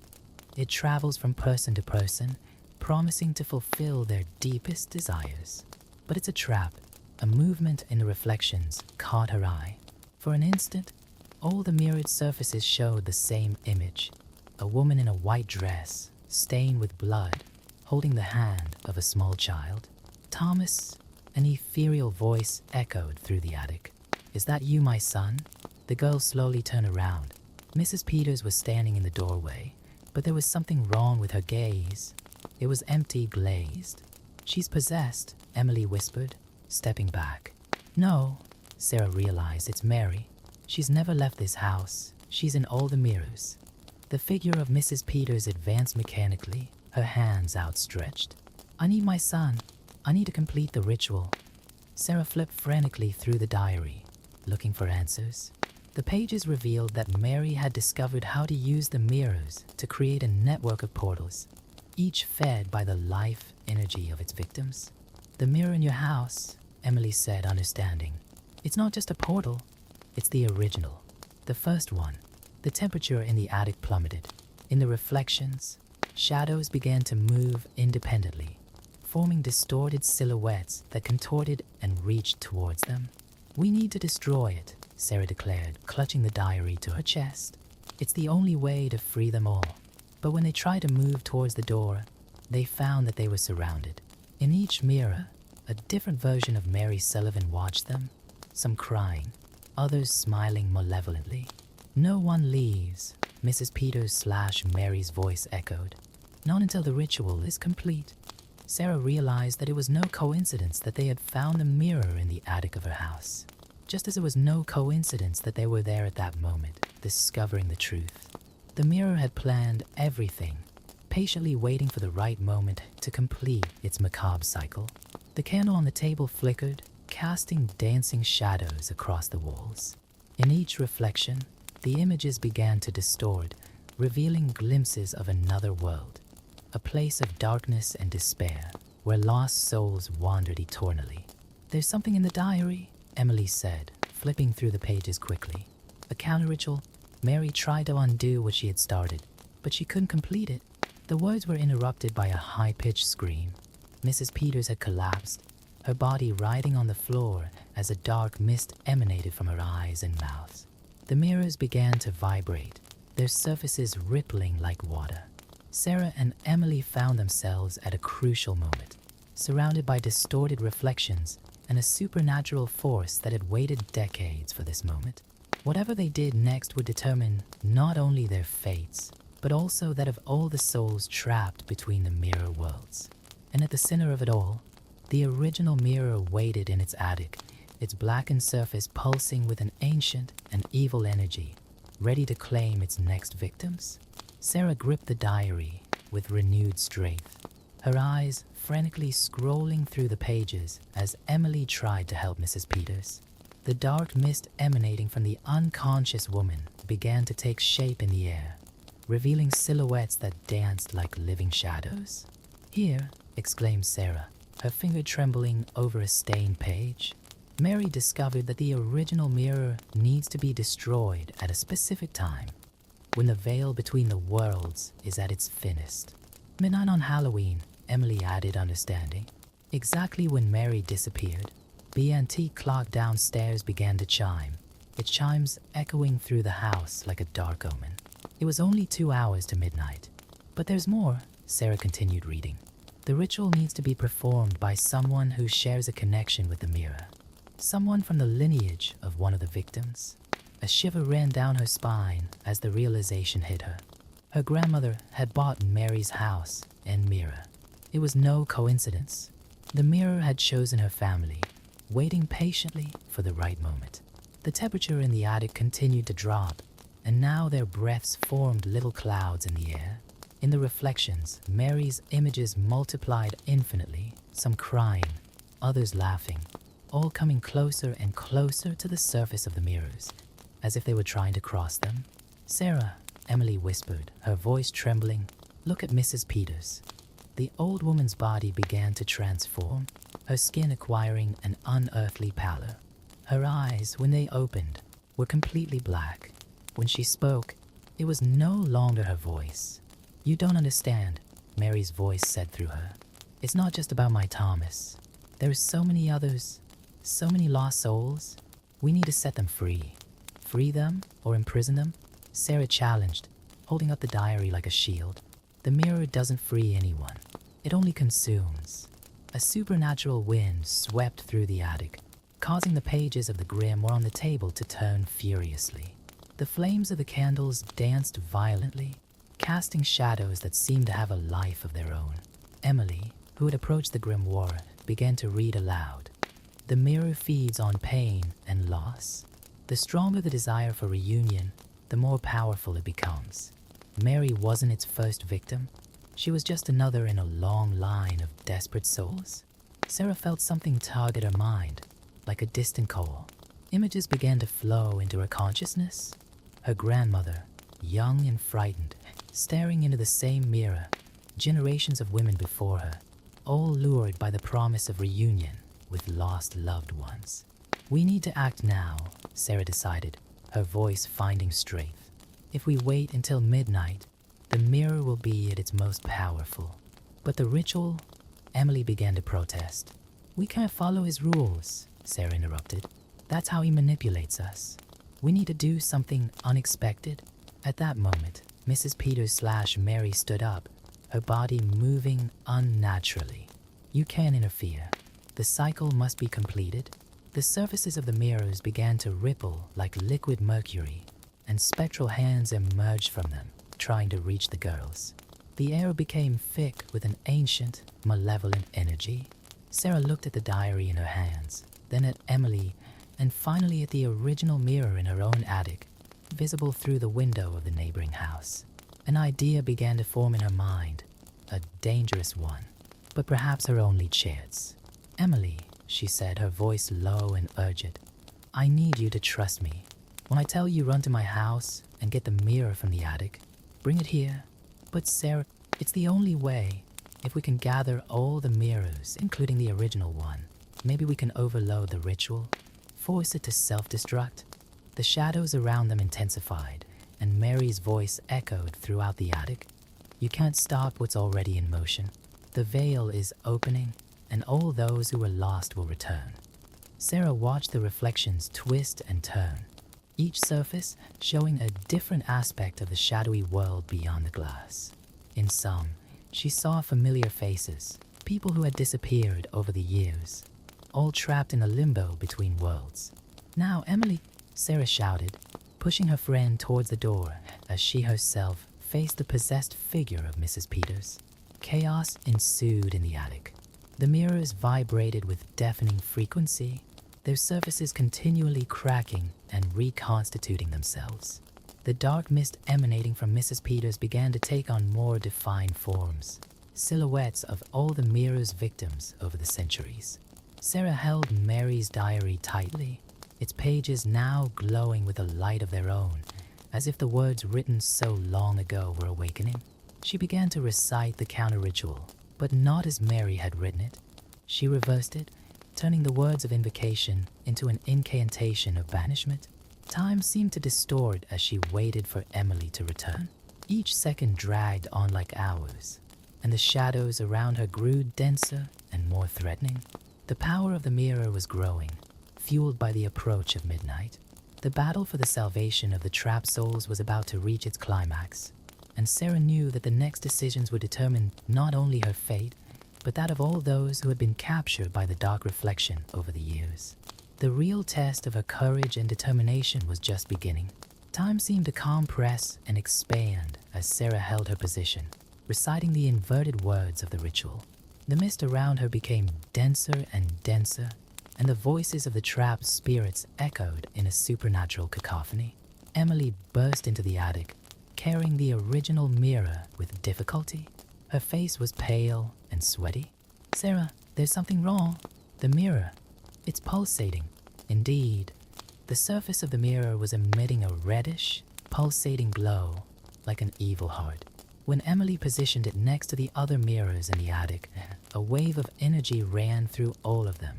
it travels from person to person, promising to fulfill their deepest desires. But it's a trap." A movement in the reflections caught her eye. For an instant, all the mirrored surfaces showed the same image. A woman in a white dress, stained with blood, holding the hand of a small child. "Thomas," an ethereal voice echoed through the attic. "Is that you, my son?" The girl slowly turned around. Mrs. Peters was standing in the doorway, but there was something wrong with her gaze. It was empty, glazed. "She's possessed," Emily whispered, stepping back. "No," Sarah realized, "it's Mary. She's never left this house. She's in all the mirrors." The figure of Mrs. Peters advanced mechanically, her hands outstretched. "I need my son. I need to complete the ritual." Sarah flipped frantically through the diary, looking for answers. The pages revealed that Mary had discovered how to use the mirrors to create a network of portals, each fed by the life energy of its victims. "The mirror in your house," Emily said, understanding. "It's not just a portal, it's the original. The first one." The temperature in the attic plummeted. In the reflections, shadows began to move independently, forming distorted silhouettes that contorted and reached towards them. "We need to destroy it," Sarah declared, clutching the diary to her chest. "It's the only way to free them all." But when they tried to move towards the door, they found that they were surrounded. In each mirror, a different version of Mary Sullivan watched them, some crying, others smiling malevolently. "No one leaves," Mrs. Peters / Mary's voice echoed. "Not until the ritual is complete." Sarah realized that it was no coincidence that they had found the mirror in the attic of her house, just as it was no coincidence that they were there at that moment, discovering the truth. The mirror had planned everything, patiently waiting for the right moment to complete its macabre cycle. The candle on the table flickered, casting dancing shadows across the walls. In each reflection, the images began to distort, revealing glimpses of another world, a place of darkness and despair, where lost souls wandered eternally. "There's something in the diary," Emily said, flipping through the pages quickly. "A counter-ritual." Mary tried to undo what she had started, but she couldn't complete it. The words were interrupted by a high-pitched scream. Mrs. Peters had collapsed, her body writhing on the floor as a dark mist emanated from her eyes and mouth. The mirrors began to vibrate, their surfaces rippling like water. Sarah and Emily found themselves at a crucial moment, surrounded by distorted reflections and a supernatural force that had waited decades for this moment. Whatever they did next would determine not only their fates, but also that of all the souls trapped between the mirror worlds. And at the center of it all, the original mirror waited in its attic, its blackened surface pulsing with an ancient and evil energy, ready to claim its next victims. Sarah gripped the diary with renewed strength, her eyes frantically scrolling through the pages as Emily tried to help Mrs. Peters. The dark mist emanating from the unconscious woman began to take shape in the air, revealing silhouettes that danced like living shadows. "Here," exclaimed Sarah, her finger trembling over a stained page. Mary discovered that the original mirror needs to be destroyed at a specific time, when the veil between the worlds is at its thinnest. "Midnight on Halloween," Emily added, understanding. Exactly when Mary disappeared, the antique clock downstairs began to chime, its chimes echoing through the house like a dark omen. It was only 2 hours to midnight. "But there's more," Sarah continued reading. "The ritual needs to be performed by someone who shares a connection with the mirror. Someone from the lineage of one of the victims." A shiver ran down her spine as the realization hit her. Her grandmother had bought Mary's house and mirror. It was no coincidence. The mirror had chosen her family, waiting patiently for the right moment. The temperature in the attic continued to drop, and now their breaths formed little clouds in the air. In the reflections, Mary's images multiplied infinitely, some crying, others laughing, all coming closer and closer to the surface of the mirrors, as if they were trying to cross them. "Sarah," Emily whispered, her voice trembling, "look at Mrs. Peters." The old woman's body began to transform, her skin acquiring an unearthly pallor. Her eyes, when they opened, were completely black. When she spoke, it was no longer her voice. "You don't understand," Mary's voice said through her. "It's not just about my Thomas. There are so many others, so many lost souls. We need to set them free." "Free them or imprison them?" Sarah challenged, holding up the diary like a shield. "The mirror doesn't free anyone. It only consumes." A supernatural wind swept through the attic, causing the pages of the grimoire on the table to turn furiously. The flames of the candles danced violently, casting shadows that seemed to have a life of their own. Emily, who had approached the grimoire, began to read aloud. "The mirror feeds on pain and loss. The stronger the desire for reunion, the more powerful it becomes. Mary wasn't its first victim. She was just another in a long line of desperate souls. Sarah felt something tug at her mind, like a distant call. Images began to flow into her consciousness. Her grandmother, young and frightened, staring into the same mirror, generations of women before her, all lured by the promise of reunion with lost loved ones. We need to act now, Sarah decided, her voice finding strength. If we wait until midnight, the mirror will be at its most powerful. But the ritual? Emily began to protest. We can't follow his rules, Sarah interrupted. That's how he manipulates us. We need to do something unexpected. At that moment, Mrs. Peters/Mary stood up, her body moving unnaturally. You can't interfere. The cycle must be completed. The surfaces of the mirrors began to ripple like liquid mercury, and spectral hands emerged from them, trying to reach the girls. The air became thick with an ancient, malevolent energy. Sarah looked at the diary in her hands, then at Emily, and finally at the original mirror in her own attic, visible through the window of the neighboring house. An idea began to form in her mind, a dangerous one, but perhaps her only chance. Emily, she said, her voice low and urgent, I need you to trust me. When I tell you run to my house and get the mirror from the attic, bring it here. But Sarah, it's the only way. If we can gather all the mirrors, including the original one, maybe we can overload the ritual, force it to self-destruct. The shadows around them intensified, and Mary's voice echoed throughout the attic. You can't stop what's already in motion. The veil is opening, and all those who were lost will return. Sarah watched the reflections twist and turn, each surface showing a different aspect of the shadowy world beyond the glass. In some, she saw familiar faces, people who had disappeared over the years, all trapped in a limbo between worlds. Now, Emily, Sarah shouted, pushing her friend towards the door as she herself faced the possessed figure of Mrs. Peters. Chaos ensued in the attic. The mirrors vibrated with deafening frequency, their surfaces continually cracking and reconstituting themselves. The dark mist emanating from Mrs. Peters began to take on more defined forms, silhouettes of all the mirror's victims over the centuries. Sarah held Mary's diary tightly, its pages now glowing with a light of their own, as if the words written so long ago were awakening. She began to recite the counter-ritual, but not as Mary had written it. She reversed it, turning the words of invocation into an incantation of banishment. Time seemed to distort as she waited for Emily to return. Each second dragged on like hours, and the shadows around her grew denser and more threatening. The power of the mirror was growing, fueled by the approach of midnight. The battle for the salvation of the trapped souls was about to reach its climax, and Sarah knew that the next decisions would determine not only her fate, but that of all those who had been captured by the dark reflection over the years. The real test of her courage and determination was just beginning. Time seemed to compress and expand as Sarah held her position, reciting the inverted words of the ritual. The mist around her became denser and denser, and the voices of the trapped spirits echoed in a supernatural cacophony. Emily burst into the attic, carrying the original mirror with difficulty. Her face was pale and sweaty. Sarah, there's something wrong. The mirror, it's pulsating. Indeed, the surface of the mirror was emitting a reddish, pulsating glow like an evil heart. When Emily positioned it next to the other mirrors in the attic, a wave of energy ran through all of them,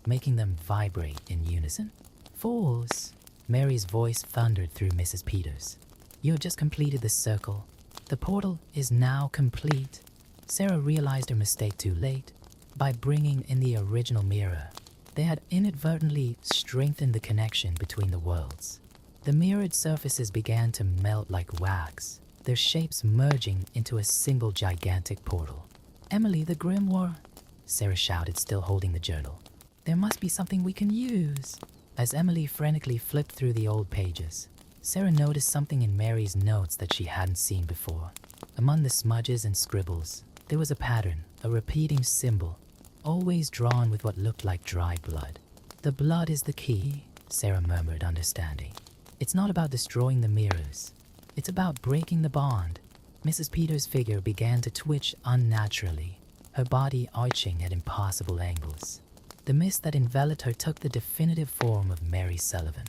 making them vibrate in unison. Fools! Mary's voice thundered through Mrs. Peters. You have just completed the circle. The portal is now complete. Sarah realized her mistake too late. By bringing in the original mirror, they had inadvertently strengthened the connection between the worlds. The mirrored surfaces began to melt like wax, their shapes merging into a single gigantic portal. Emily, the grimoire, Sarah shouted, still holding the journal. There must be something we can use. As Emily frantically flipped through the old pages, Sarah noticed something in Mary's notes that she hadn't seen before. Among the smudges and scribbles, there was a pattern, a repeating symbol, always drawn with what looked like dried blood. The blood is the key, Sarah murmured, understanding. It's not about destroying the mirrors. It's about breaking the bond, Mrs. Peters' figure began to twitch unnaturally, her body arching at impossible angles. The mist that enveloped her took the definitive form of Mary Sullivan,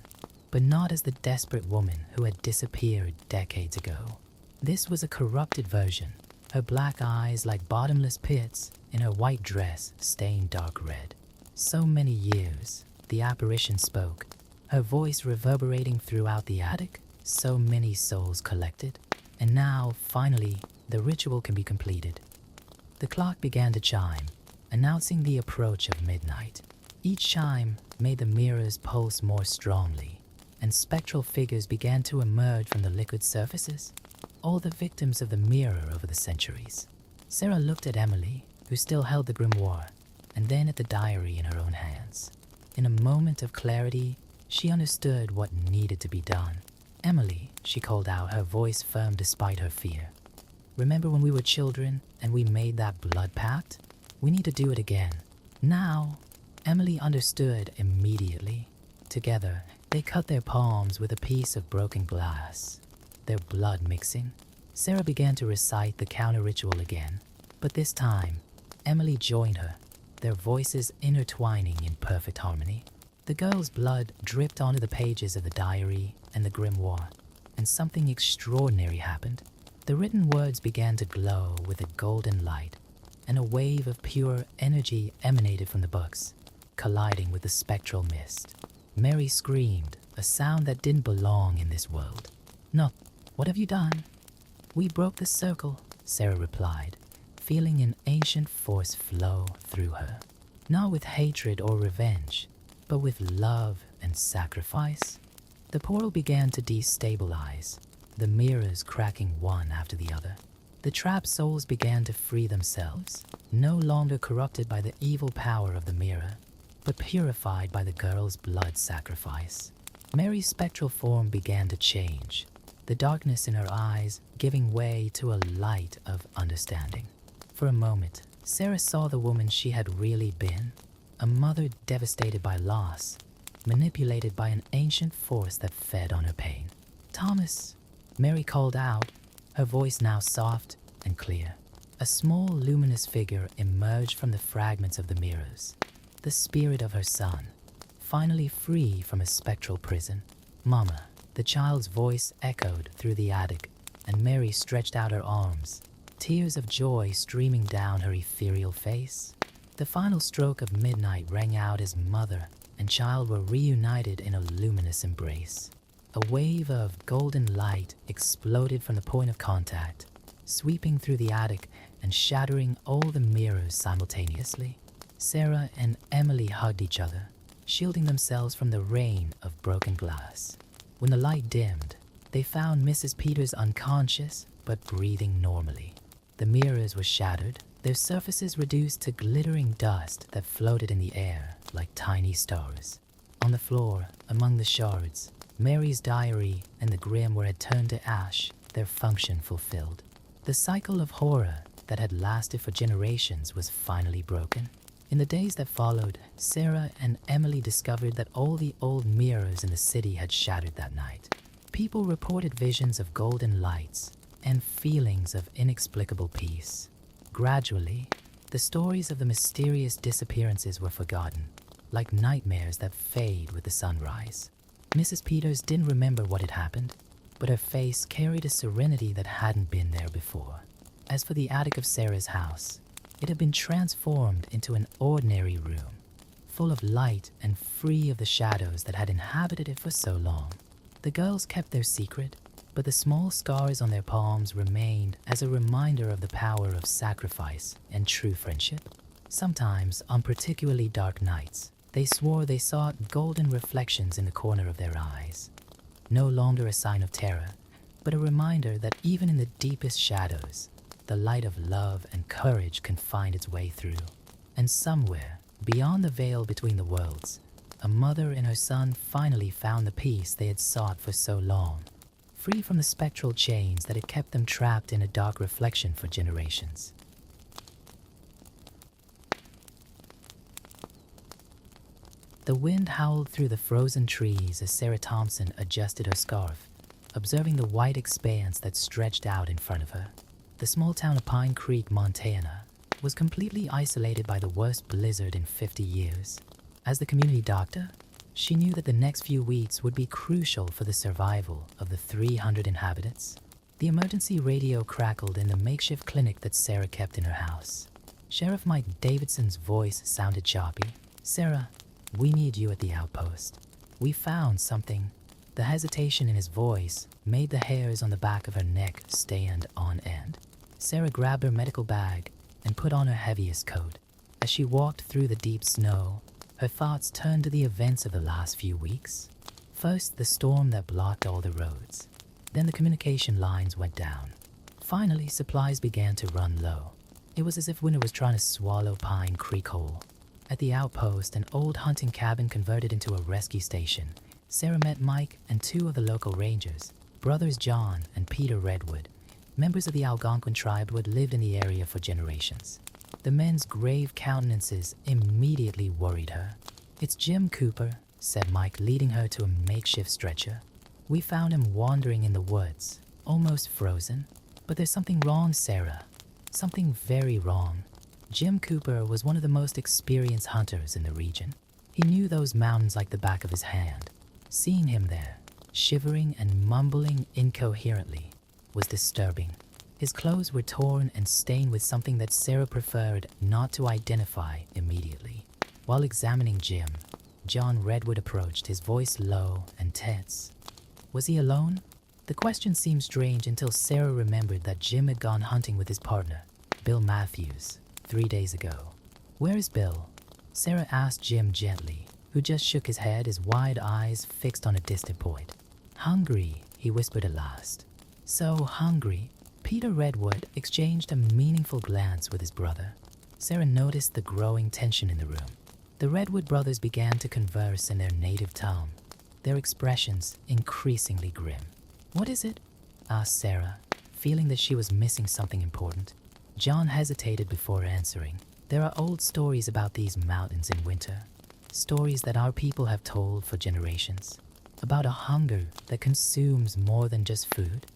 but not as the desperate woman who had disappeared decades ago. This was a corrupted version, her black eyes like bottomless pits, in her white dress stained dark red. So many years, the apparition spoke, her voice reverberating throughout the attic, so many souls collected, and now, finally, the ritual can be completed. The clock began to chime, announcing the approach of midnight. Each chime made the mirrors pulse more strongly, and spectral figures began to emerge from the liquid surfaces, all the victims of the mirror over the centuries. Sarah looked at Emily, who still held the grimoire, and then at the diary in her own hands. In a moment of clarity, she understood what needed to be done. "Emily," she called out, her voice firm despite her fear. "Remember when we were children and we made that blood pact? We need to do it again. Now." Emily understood immediately. Together, they cut their palms with a piece of broken glass, their blood mixing. Sarah began to recite the counter-ritual again, but this time, Emily joined her, their voices intertwining in perfect harmony. The girl's blood dripped onto the pages of the diary and the grimoire, and something extraordinary happened. The written words began to glow with a golden light, and a wave of pure energy emanated from the books, colliding with the spectral mist. Mary screamed, a sound that didn't belong in this world. "No, what have you done?" "We broke the circle," Sarah replied, feeling an ancient force flow through her. Not with hatred or revenge, but with love and sacrifice. The portal began to destabilize, the mirrors cracking one after the other. The trapped souls began to free themselves, no longer corrupted by the evil power of the mirror, but purified by the girl's blood sacrifice. Mary's spectral form began to change, the darkness in her eyes giving way to a light of understanding. For a moment, Sarah saw the woman she had really been, a mother devastated by loss, manipulated by an ancient force that fed on her pain. "Thomas," Mary called out, her voice now soft and clear. A small luminous figure emerged from the fragments of the mirrors, the spirit of her son, finally free from his spectral prison. "Mama," the child's voice echoed through the attic, and Mary stretched out her arms, tears of joy streaming down her ethereal face. The final stroke of midnight rang out as mother and child were reunited in a luminous embrace. A wave of golden light exploded from the point of contact, sweeping through the attic and shattering all the mirrors simultaneously. Sarah and Emily hugged each other, shielding themselves from the rain of broken glass. When the light dimmed, they found Mrs. Peters unconscious but breathing normally. The mirrors were shattered, their surfaces reduced to glittering dust that floated in the air like tiny stars. On the floor, among the shards, Mary's diary and the grimoire had turned to ash, their function fulfilled. The cycle of horror that had lasted for generations was finally broken. In the days that followed, Sarah and Emily discovered that all the old mirrors in the city had shattered that night. People reported visions of golden lights and feelings of inexplicable peace. Gradually, the stories of the mysterious disappearances were forgotten, like nightmares that fade with the sunrise. Mrs. Peters didn't remember what had happened, but her face carried a serenity that hadn't been there before. As for the attic of Sarah's house, it had been transformed into an ordinary room, full of light and free of the shadows that had inhabited it for so long. The girls kept their secret, but the small scars on their palms remained as a reminder of the power of sacrifice and true friendship. Sometimes, on particularly dark nights, they swore they saw golden reflections in the corner of their eyes. No longer a sign of terror, but a reminder that even in the deepest shadows, the light of love and courage can find its way through. And somewhere, beyond the veil between the worlds, a mother and her son finally found the peace they had sought for so long, free from the spectral chains that had kept them trapped in a dark reflection for generations. The wind howled through the frozen trees as Sarah Thompson adjusted her scarf, observing the white expanse that stretched out in front of her. The small town of Pine Creek, Montana, was completely isolated by the worst blizzard in 50 years. As the community doctor, she knew that the next few weeks would be crucial for the survival of the 300 inhabitants. The emergency radio crackled in the makeshift clinic that Sarah kept in her house. Sheriff Mike Davidson's voice sounded choppy. "Sarah, we need you at the outpost. We found something." The hesitation in his voice made the hairs on the back of her neck stand on end. Sarah grabbed her medical bag and put on her heaviest coat. As she walked through the deep snow, her thoughts turned to the events of the last few weeks. First, the storm that blocked all the roads. Then the communication lines went down. Finally, supplies began to run low. It was as if winter was trying to swallow Pine Creek whole. At the outpost, an old hunting cabin converted into a rescue station, Sarah met Mike and two of the local rangers, brothers John and Peter Redwood, members of the Algonquin tribe who had lived in the area for generations. The men's grave countenances immediately worried her. "It's Jim Cooper," said Mike, leading her to a makeshift stretcher. "We found him wandering in the woods, almost frozen. But there's something wrong, Sarah. Something very wrong." Jim Cooper was one of the most experienced hunters in the region. He knew those mountains like the back of his hand. Seeing him there, shivering and mumbling incoherently, was disturbing. His clothes were torn and stained with something that Sarah preferred not to identify immediately. While examining Jim, John Redwood approached, his voice low and tense. Was he alone? The question seemed strange until Sarah remembered that Jim had gone hunting with his partner, Bill Matthews, 3 days ago. "Where is Bill?" Sarah asked Jim gently, who just shook his head, his wide eyes fixed on a distant point. "Hungry," he whispered at last. "So hungry." Peter Redwood exchanged a meaningful glance with his brother. Sarah noticed the growing tension in the room. The Redwood brothers began to converse in their native tongue, their expressions increasingly grim. "What is it?" asked Sarah, feeling that she was missing something important. John hesitated before answering. "There are old stories about these mountains in winter, stories that our people have told for generations, about a hunger that consumes more than just food."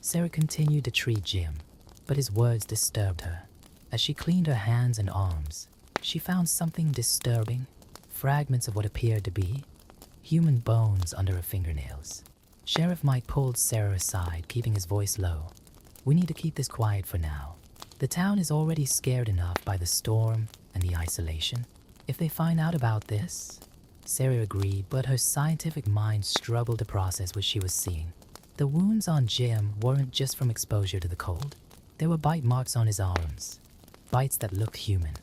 Sarah continued to treat Jim, but his words disturbed her. As she cleaned her hands and arms, she found something disturbing, fragments of what appeared to be human bones under her fingernails. Sheriff Mike pulled Sarah aside, keeping his voice low. "We need to keep this quiet for now. The town is already scared enough by the storm and the isolation. If they find out about this..." Sarah agreed, but her scientific mind struggled to process what she was seeing. The wounds on Jim weren't just from exposure to the cold. There were bite marks on his arms, bites that looked human.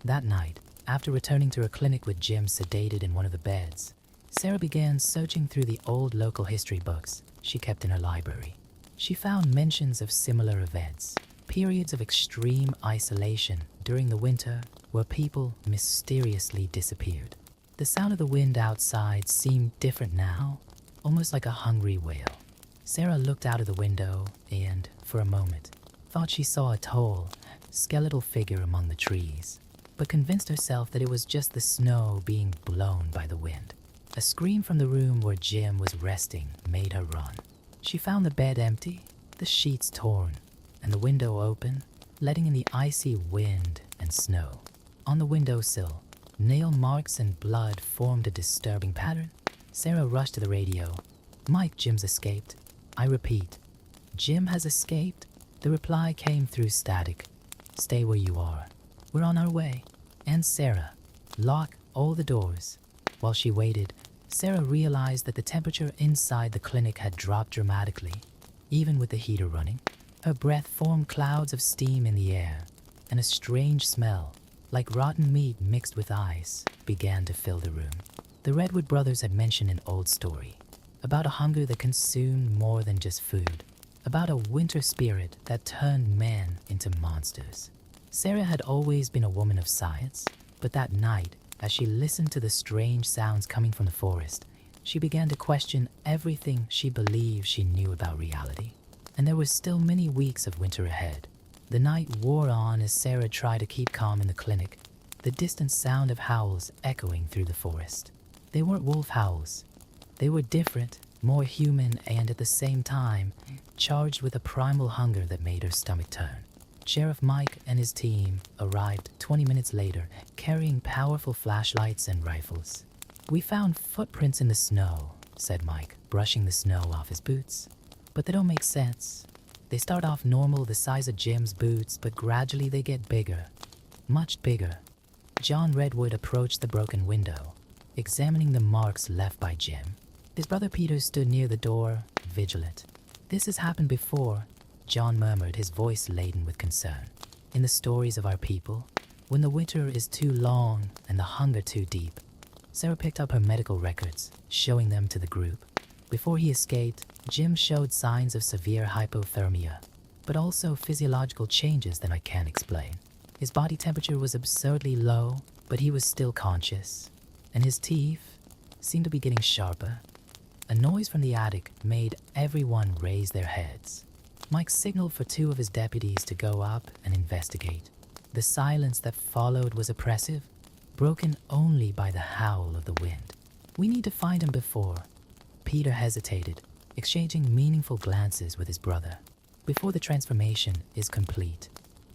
That night, after returning to her clinic with Jim sedated in one of the beds, Sarah began searching through the old local history books she kept in her library. She found mentions of similar events, periods of extreme isolation during the winter where people mysteriously disappeared. The sound of the wind outside seemed different now, almost like a hungry whale. Sarah looked out of the window and, for a moment, thought she saw a tall, skeletal figure among the trees, but convinced herself that it was just the snow being blown by the wind. A scream from the room where Jim was resting made her run. She found the bed empty, the sheets torn, and the window open, letting in the icy wind and snow. On the windowsill, nail marks and blood formed a disturbing pattern. Sarah rushed to the radio. "Mike, Jim's escaped. I repeat, Jim has escaped." The reply came through static. "Stay where you are. We're on our way." And Sarah, "Lock all the doors." While she waited, Sarah realized that the temperature inside the clinic had dropped dramatically, even with the heater running. Her breath formed clouds of steam in the air, and a strange smell, like rotten meat mixed with ice, began to fill the room. The Redwood brothers had mentioned an old story about a hunger that consumed more than just food, about a winter spirit that turned men into monsters. Sarah had always been a woman of science, but that night, as she listened to the strange sounds coming from the forest, she began to question everything she believed she knew about reality. And there were still many weeks of winter ahead. The night wore on as Sarah tried to keep calm in the clinic, the distant sound of howls echoing through the forest. They weren't wolf howls. They were different, more human and at the same time charged with a primal hunger that made her stomach turn. Sheriff Mike and his team arrived 20 minutes later, carrying powerful flashlights and rifles. "We found footprints in the snow," said Mike, brushing the snow off his boots. "But they don't make sense. They start off normal, the size of Jim's boots, but gradually they get bigger. Much bigger." John Redwood approached the broken window, examining the marks left by Jim. His brother Peter stood near the door, vigilant. "This has happened before," John murmured, his voice laden with concern. "In the stories of our people, when the winter is too long and the hunger too deep." Sarah picked up her medical records, showing them to the group. Before he escaped, Jim showed signs of severe hypothermia, but also physiological changes that I can't explain. His body temperature was absurdly low, but he was still conscious, and his teeth seemed to be getting sharper. A noise from the attic made everyone raise their heads. Mike signaled for 2 of his deputies to go up and investigate. The silence that followed was oppressive, broken only by the howl of the wind. "We need to find him before." Peter hesitated, exchanging meaningful glances with his brother. "Before the transformation is complete."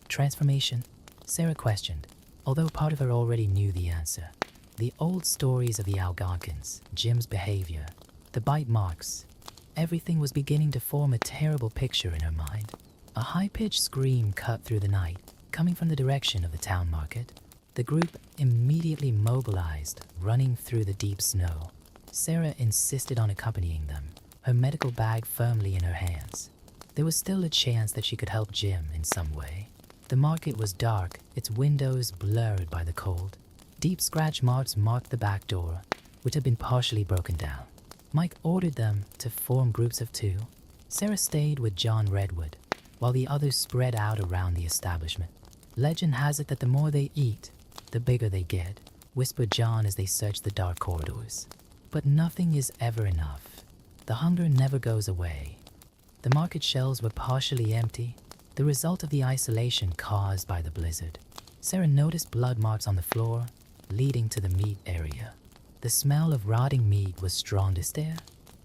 "Transformation?" Sarah questioned, although part of her already knew the answer. The old stories of the Algonquins, Jim's behavior, the bite marks, everything was beginning to form a terrible picture in her mind. A high-pitched scream cut through the night, coming from the direction of the town market. The group immediately mobilized, running through the deep snow. Sarah insisted on accompanying them, her medical bag firmly in her hands. There was still a chance that she could help Jim in some way. The market was dark, its windows blurred by the cold. Deep scratch marks marked the back door, which had been partially broken down. Mike ordered them to form groups of 2. Sarah stayed with John Redwood, while the others spread out around the establishment. "Legend has it that the more they eat, the bigger they get," whispered John as they searched the dark corridors. "But nothing is ever enough. The hunger never goes away." The market shelves were partially empty, the result of the isolation caused by the blizzard. Sarah noticed blood marks on the floor, leading to the meat area. The smell of rotting meat was strongest there.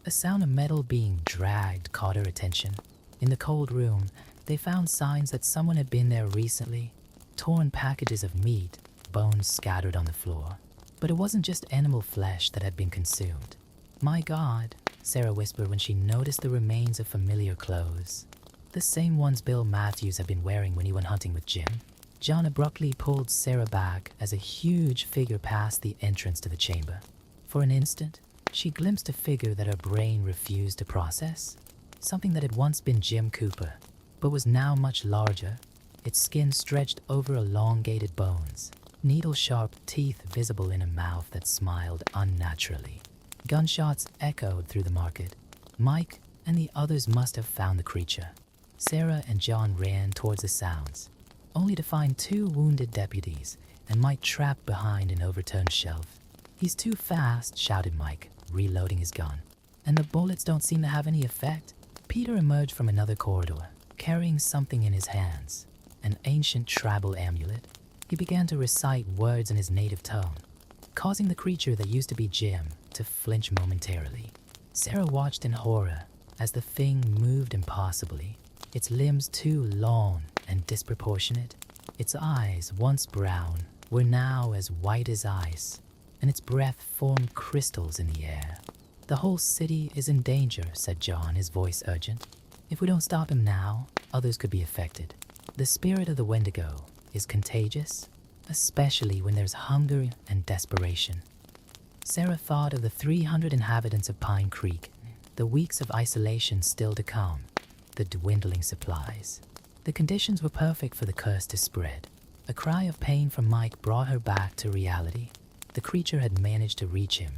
A sound of metal being dragged caught her attention. In the cold room, they found signs that someone had been there recently. Torn packages of meat, bones scattered on the floor. But it wasn't just animal flesh that had been consumed. "My God," Sarah whispered when she noticed the remains of familiar clothes. The same ones Bill Matthews had been wearing when he went hunting with Jim. John abruptly pulled Sarah back as a huge figure passed the entrance to the chamber. For an instant, she glimpsed a figure that her brain refused to process. Something that had once been Jim Cooper, but was now much larger. Its skin stretched over elongated bones, needle-sharp teeth visible in a mouth that smiled unnaturally. Gunshots echoed through the market. Mike and the others must have found the creature. Sarah and John ran towards the sounds, only to find 2 wounded deputies and Mike trapped behind an overturned shelf. "He's too fast," shouted Mike, reloading his gun. "And the bullets don't seem to have any effect." Peter emerged from another corridor, carrying something in his hands, an ancient tribal amulet. He began to recite words in his native tongue, causing the creature that used to be Jim to flinch momentarily. Sarah watched in horror as the thing moved impossibly, its limbs too long and disproportionate. Its eyes, once brown, were now as white as ice, and its breath formed crystals in the air. "The whole city is in danger," said John, his voice urgent. "If we don't stop him now, others could be affected. The spirit of the Wendigo is contagious, especially when there's hunger and desperation." Sarah thought of the 300 inhabitants of Pine Creek, the weeks of isolation still to come, the dwindling supplies. The conditions were perfect for the curse to spread. A cry of pain from Mike brought her back to reality. The creature had managed to reach him,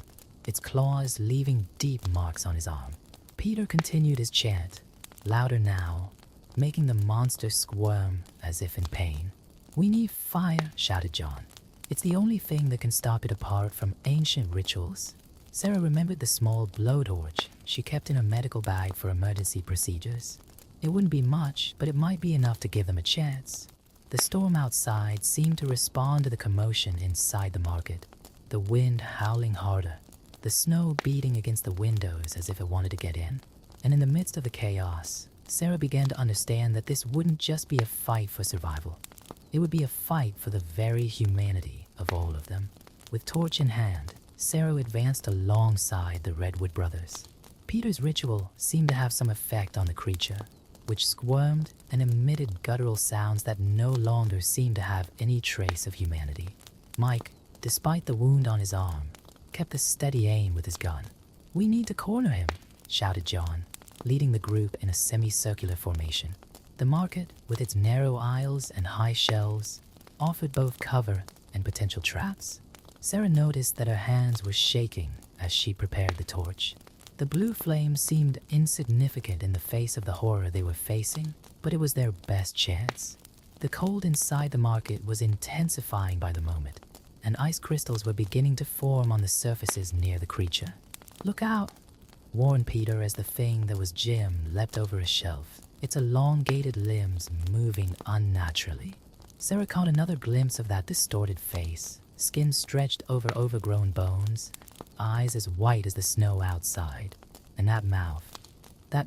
its claws leaving deep marks on his arm. Peter continued his chant, louder now, making the monster squirm as if in pain. "We need fire," shouted John. "It's the only thing that can stop it apart from ancient rituals." Sarah remembered the small blowtorch she kept in her medical bag for emergency procedures. It wouldn't be much, but it might be enough to give them a chance. The storm outside seemed to respond to the commotion inside the market, the wind howling harder, the snow beating against the windows as if it wanted to get in. And in the midst of the chaos, Sarah began to understand that this wouldn't just be a fight for survival. It would be a fight for the very humanity of all of them. With torch in hand, Sarah advanced alongside the Redwood brothers. Peter's ritual seemed to have some effect on the creature, which squirmed and emitted guttural sounds that no longer seemed to have any trace of humanity. Mike, despite the wound on his arm, kept a steady aim with his gun. "We need to corner him," shouted John, leading the group in a semicircular formation. The market, with its narrow aisles and high shelves, offered both cover and potential traps. Sarah noticed that her hands were shaking as she prepared the torch. The blue flame seemed insignificant in the face of the horror they were facing, but it was their best chance. The cold inside the market was intensifying by the moment, and ice crystals were beginning to form on the surfaces near the creature. "Look out," warned Peter as the thing that was Jim leapt over a shelf, its elongated limbs moving unnaturally. Sarah caught another glimpse of that distorted face, skin stretched over overgrown bones, eyes as white as the snow outside, and that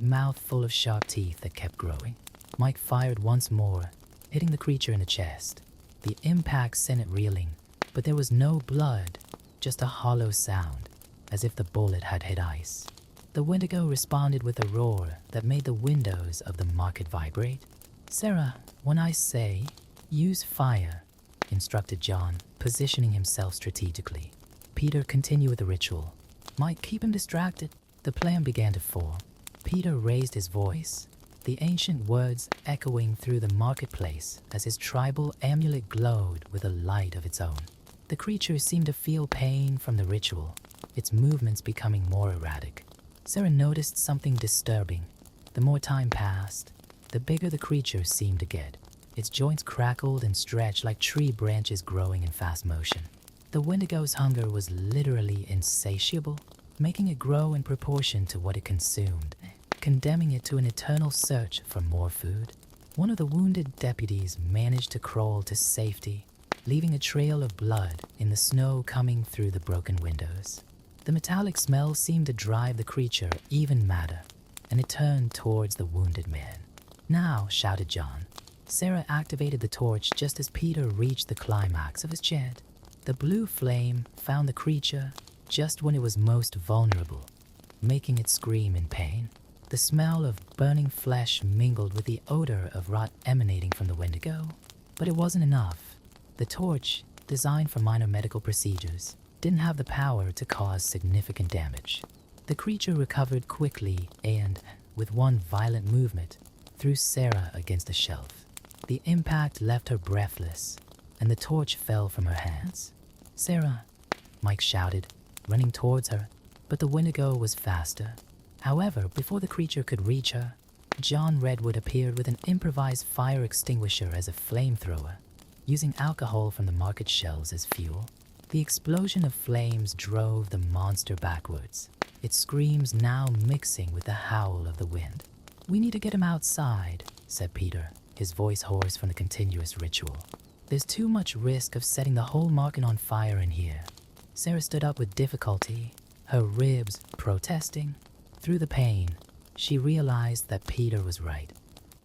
mouth full of sharp teeth that kept growing. Mike fired once more, hitting the creature in the chest. The impact sent it reeling, but there was no blood, just a hollow sound, as if the bullet had hit ice. The Wendigo responded with a roar that made the windows of the market vibrate. "Sarah, when I say, use fire," instructed John, positioning himself strategically. Peter continued with the ritual. "Mike, keep him distracted." The plan began to form. Peter raised his voice, the ancient words echoing through the marketplace as his tribal amulet glowed with a light of its own. The creature seemed to feel pain from the ritual, its movements becoming more erratic. Sarah noticed something disturbing. The more time passed, the bigger the creature seemed to get. Its joints crackled and stretched like tree branches growing in fast motion. The Wendigo's hunger was literally insatiable, making it grow in proportion to what it consumed, condemning it to an eternal search for more food. One of the wounded deputies managed to crawl to safety, leaving a trail of blood in the snow coming through the broken windows. The metallic smell seemed to drive the creature even madder, and it turned towards the wounded man. "Now," shouted John. Sarah activated the torch just as Peter reached the climax of his chant. The blue flame found the creature just when it was most vulnerable, making it scream in pain. The smell of burning flesh mingled with the odor of rot emanating from the Wendigo. But it wasn't enough. The torch, designed for minor medical procedures, didn't have the power to cause significant damage. The creature recovered quickly and, with one violent movement, threw Sarah against a shelf. The impact left her breathless, and the torch fell from her hands. "Sarah," Mike shouted, running towards her, but the Wendigo was faster. However, before the creature could reach her, John Redwood appeared with an improvised fire extinguisher as a flamethrower, using alcohol from the market shelves as fuel. The explosion of flames drove the monster backwards, its screams now mixing with the howl of the wind. "We need to get him outside," said Peter, his voice hoarse from the continuous ritual. "There's too much risk of setting the whole market on fire in here." Sarah stood up with difficulty, her ribs protesting. Through the pain, she realized that Peter was right.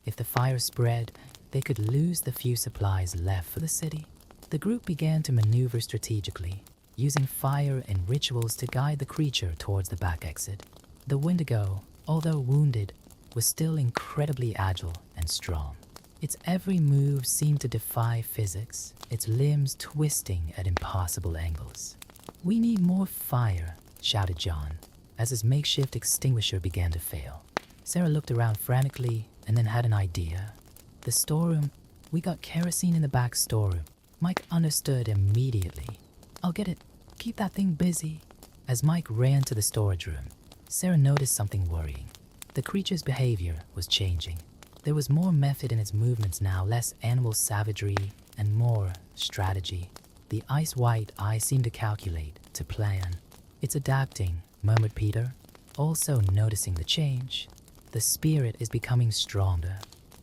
If the fire spread, they could lose the few supplies left for the city. The group began to maneuver strategically, using fire and rituals to guide the creature towards the back exit. The Wendigo, although wounded, was still incredibly agile and strong. Its every move seemed to defy physics, its limbs twisting at impossible angles. "We need more fire," shouted John, as his makeshift extinguisher began to fail. Sarah looked around frantically and then had an idea. "The storeroom. We got kerosene in the back storeroom." Mike understood immediately. "I'll get it. Keep that thing busy." As Mike ran to the storage room, Sarah noticed something worrying. The creature's behavior was changing. There was more method in its movements now, less animal savagery, and more strategy. The ice-white eye seemed to calculate, to plan. "It's adapting," murmured Peter, also noticing the change. "The spirit is becoming stronger."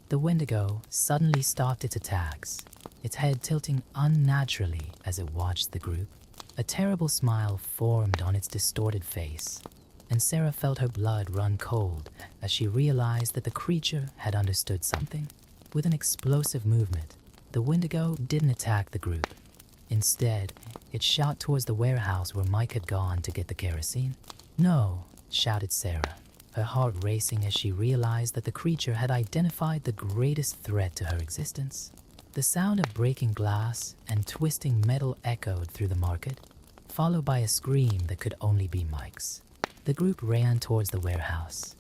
The Wendigo suddenly stopped its attacks, its head tilting unnaturally as it watched the group. A terrible smile formed on its distorted face, and Sarah felt her blood run cold as she realized that the creature had understood something. With an explosive movement, the Wendigo didn't attack the group. Instead, it shot towards the warehouse where Mike had gone to get the kerosene. "No," shouted Sarah, her heart racing as she realized that the creature had identified the greatest threat to her existence. The sound of breaking glass and twisting metal echoed through the market, followed by a scream that could only be Mike's. The group ran towards the warehouse.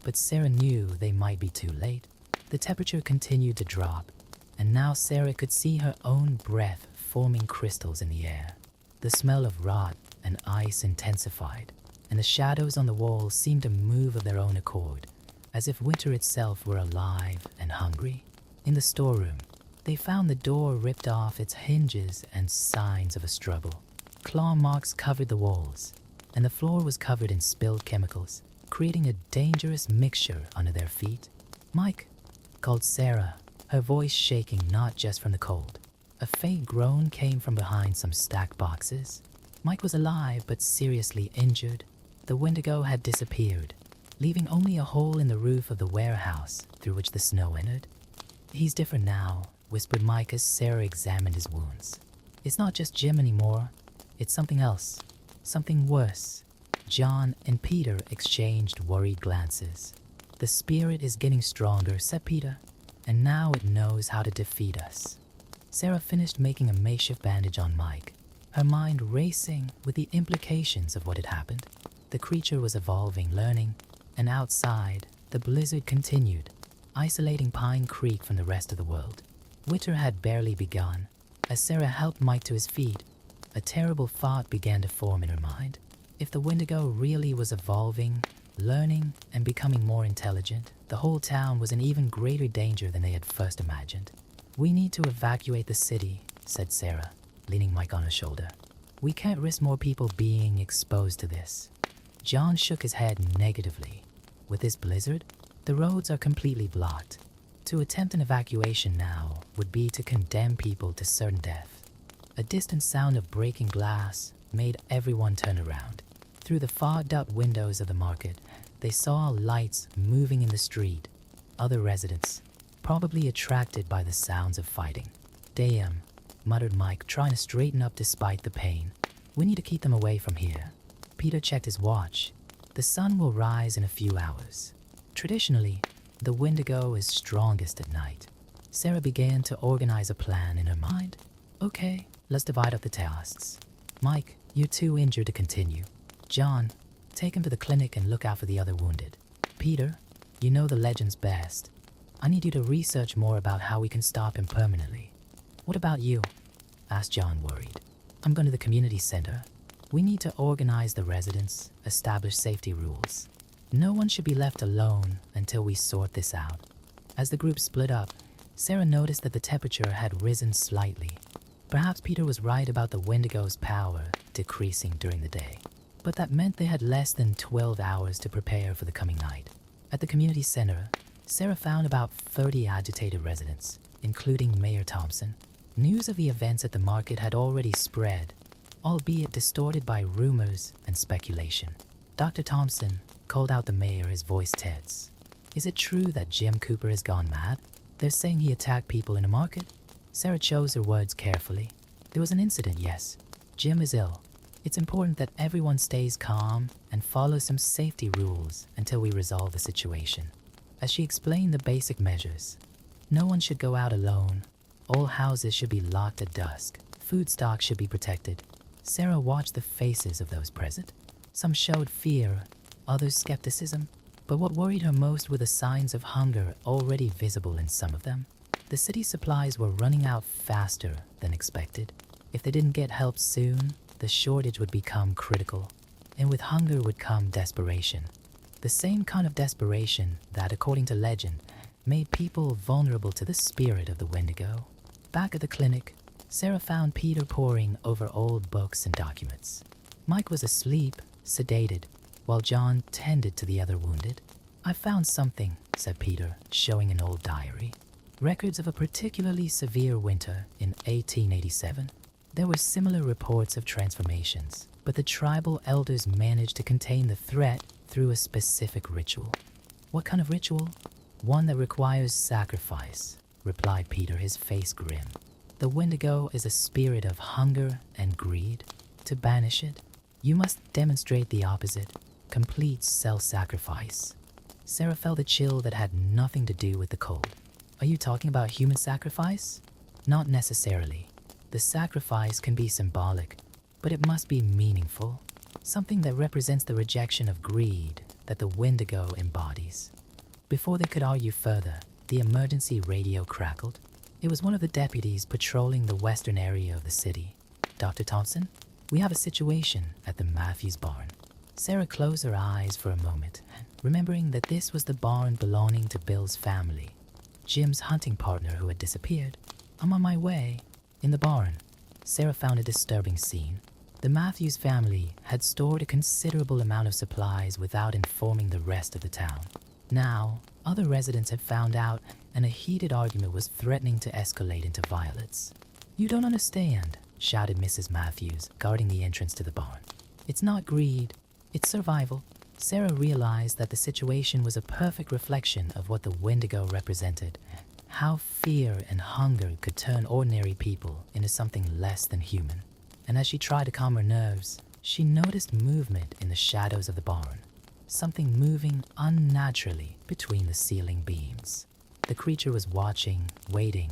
But Sarah knew they might be too late. The temperature continued to drop, and now Sarah could see her own breath forming crystals in the air. The smell of rot and ice intensified, and the shadows on the walls seemed to move of their own accord, as if winter itself were alive and hungry. In the storeroom, they found the door ripped off its hinges and signs of a struggle. Claw marks covered the walls, and the floor was covered in spilled chemicals, creating a dangerous mixture under their feet. "Mike," called Sarah, her voice shaking not just from the cold. A faint groan came from behind some stacked boxes. Mike was alive but seriously injured. The Wendigo had disappeared, leaving only a hole in the roof of the warehouse through which the snow entered. "He's different now," whispered Mike as Sarah examined his wounds. "It's not just Jim anymore. It's something else. Something worse." John and Peter exchanged worried glances. "The spirit is getting stronger," said Peter, "and now it knows how to defeat us." Sarah finished making a makeshift bandage on Mike, her mind racing with the implications of what had happened. The creature was evolving, learning, and outside, the blizzard continued, isolating Pine Creek from the rest of the world. Winter had barely begun. As Sarah helped Mike to his feet, a terrible thought began to form in her mind. If the Wendigo really was evolving, learning, and becoming more intelligent, the whole town was in even greater danger than they had first imagined. "We need to evacuate the city," said Sarah, leaning Mike on her shoulder. "We can't risk more people being exposed to this." John shook his head negatively. "With this blizzard, the roads are completely blocked. To attempt an evacuation now would be to condemn people to certain death." A distant sound of breaking glass made everyone turn around. Through the fogged-up windows of the market, they saw lights moving in the street. Other residents, probably attracted by the sounds of fighting. "Damn," muttered Mike, trying to straighten up despite the pain. "We need to keep them away from here." Peter checked his watch. "The sun will rise in a few hours. Traditionally, the Wendigo is strongest at night." Sarah began to organize a plan in her mind. "Okay, let's divide up the tasks. Mike, you're too injured to continue. John, take him to the clinic and look out for the other wounded. Peter, you know the legends best. I need you to research more about how we can stop him permanently." "What about you?" asked John, worried. "I'm going to the community center. We need to organize the residents, establish safety rules. No one should be left alone until we sort this out." As the group split up, Sarah noticed that the temperature had risen slightly. Perhaps Peter was right about the Wendigo's power decreasing during the day. But that meant they had less than 12 hours to prepare for the coming night. At the community center, Sarah found about 30 agitated residents, including Mayor Thompson. News of the events at the market had already spread, albeit distorted by rumors and speculation. Dr. Thompson called out the mayor, his voice tense. "Is it true that Jim Cooper has gone mad? They're saying he attacked people in a market?" Sarah chose her words carefully. "There was an incident, yes. Jim is ill. It's important that everyone stays calm and follows some safety rules until we resolve the situation." As she explained the basic measures, no one should go out alone. All houses should be locked at dusk. Food stock should be protected. Sarah watched the faces of those present. Some showed fear, others skepticism, but what worried her most were the signs of hunger already visible in some of them. The city's supplies were running out faster than expected. If they didn't get help soon, the shortage would become critical, and with hunger would come desperation. The same kind of desperation that, according to legend, made people vulnerable to the spirit of the Wendigo. Back at the clinic, Sarah found Peter poring over old books and documents. Mike was asleep, sedated, while John tended to the other wounded. "I found something," said Peter, showing an old diary. Records of a particularly severe winter in 1887. There were similar reports of transformations, but the tribal elders managed to contain the threat through a specific ritual. What kind of ritual? One that requires sacrifice, replied Peter, his face grim. The Wendigo is a spirit of hunger and greed. To banish it, you must demonstrate the opposite, complete self-sacrifice. Sarah felt a chill that had nothing to do with the cold. Are you talking about human sacrifice? Not necessarily. The sacrifice can be symbolic, but it must be meaningful, something that represents the rejection of greed that the Wendigo embodies. Before they could argue further, the emergency radio crackled. It was one of the deputies patrolling the western area of the city. Dr. Thompson, we have a situation at the Matthews barn. Sarah closed her eyes for a moment, remembering that this was the barn belonging to Bill's family, Jim's hunting partner who had disappeared. I'm on my way. In the barn, Sarah found a disturbing scene. The Matthews family had stored a considerable amount of supplies without informing the rest of the town. Now, other residents had found out, and a heated argument was threatening to escalate into violence. You don't understand, shouted Mrs. Matthews, guarding the entrance to the barn. It's not greed, it's survival. Sarah realized that the situation was a perfect reflection of what the Wendigo represented. How fear and hunger could turn ordinary people into something less than human. And as she tried to calm her nerves, she noticed movement in the shadows of the barn. Something moving unnaturally between the ceiling beams. The creature was watching, waiting,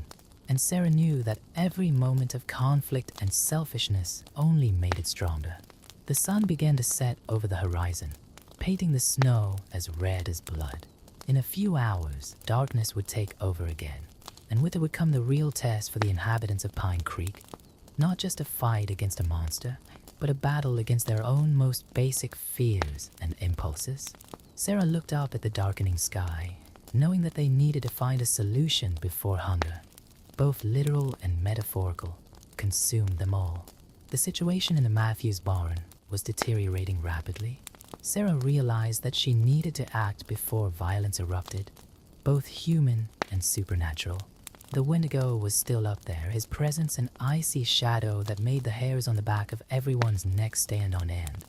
and Sarah knew that every moment of conflict and selfishness only made it stronger. The sun began to set over the horizon, painting the snow as red as blood. In a few hours, darkness would take over again, and with it would come the real test for the inhabitants of Pine Creek. Not just a fight against a monster, but a battle against their own most basic fears and impulses. Sarah looked up at the darkening sky, knowing that they needed to find a solution before hunger, both literal and metaphorical, consumed them all. The situation in the Matthews barn was deteriorating rapidly. Sarah realized that she needed to act before violence erupted, both human and supernatural. The Wendigo was still up there, his presence an icy shadow that made the hairs on the back of everyone's neck stand on end.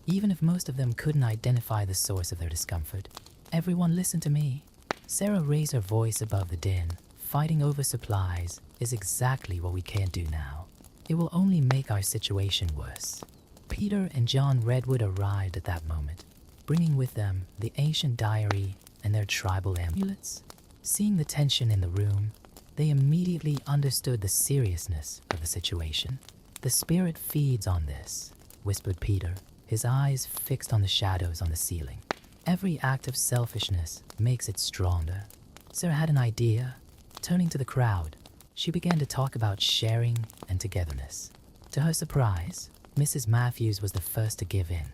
Even if most of them couldn't identify the source of their discomfort. Everyone listen to me. Sarah raised her voice above the din. Fighting over supplies is exactly what we can't do now. It will only make our situation worse. Peter and John Redwood arrived at that moment, bringing with them the ancient diary and their tribal amulets. Seeing the tension in the room, they immediately understood the seriousness of the situation. The spirit feeds on this, whispered Peter, his eyes fixed on the shadows on the ceiling. Every act of selfishness makes it stronger. Sarah had an idea. Turning to the crowd, she began to talk about sharing and togetherness. To her surprise, Mrs. Matthews was the first to give in,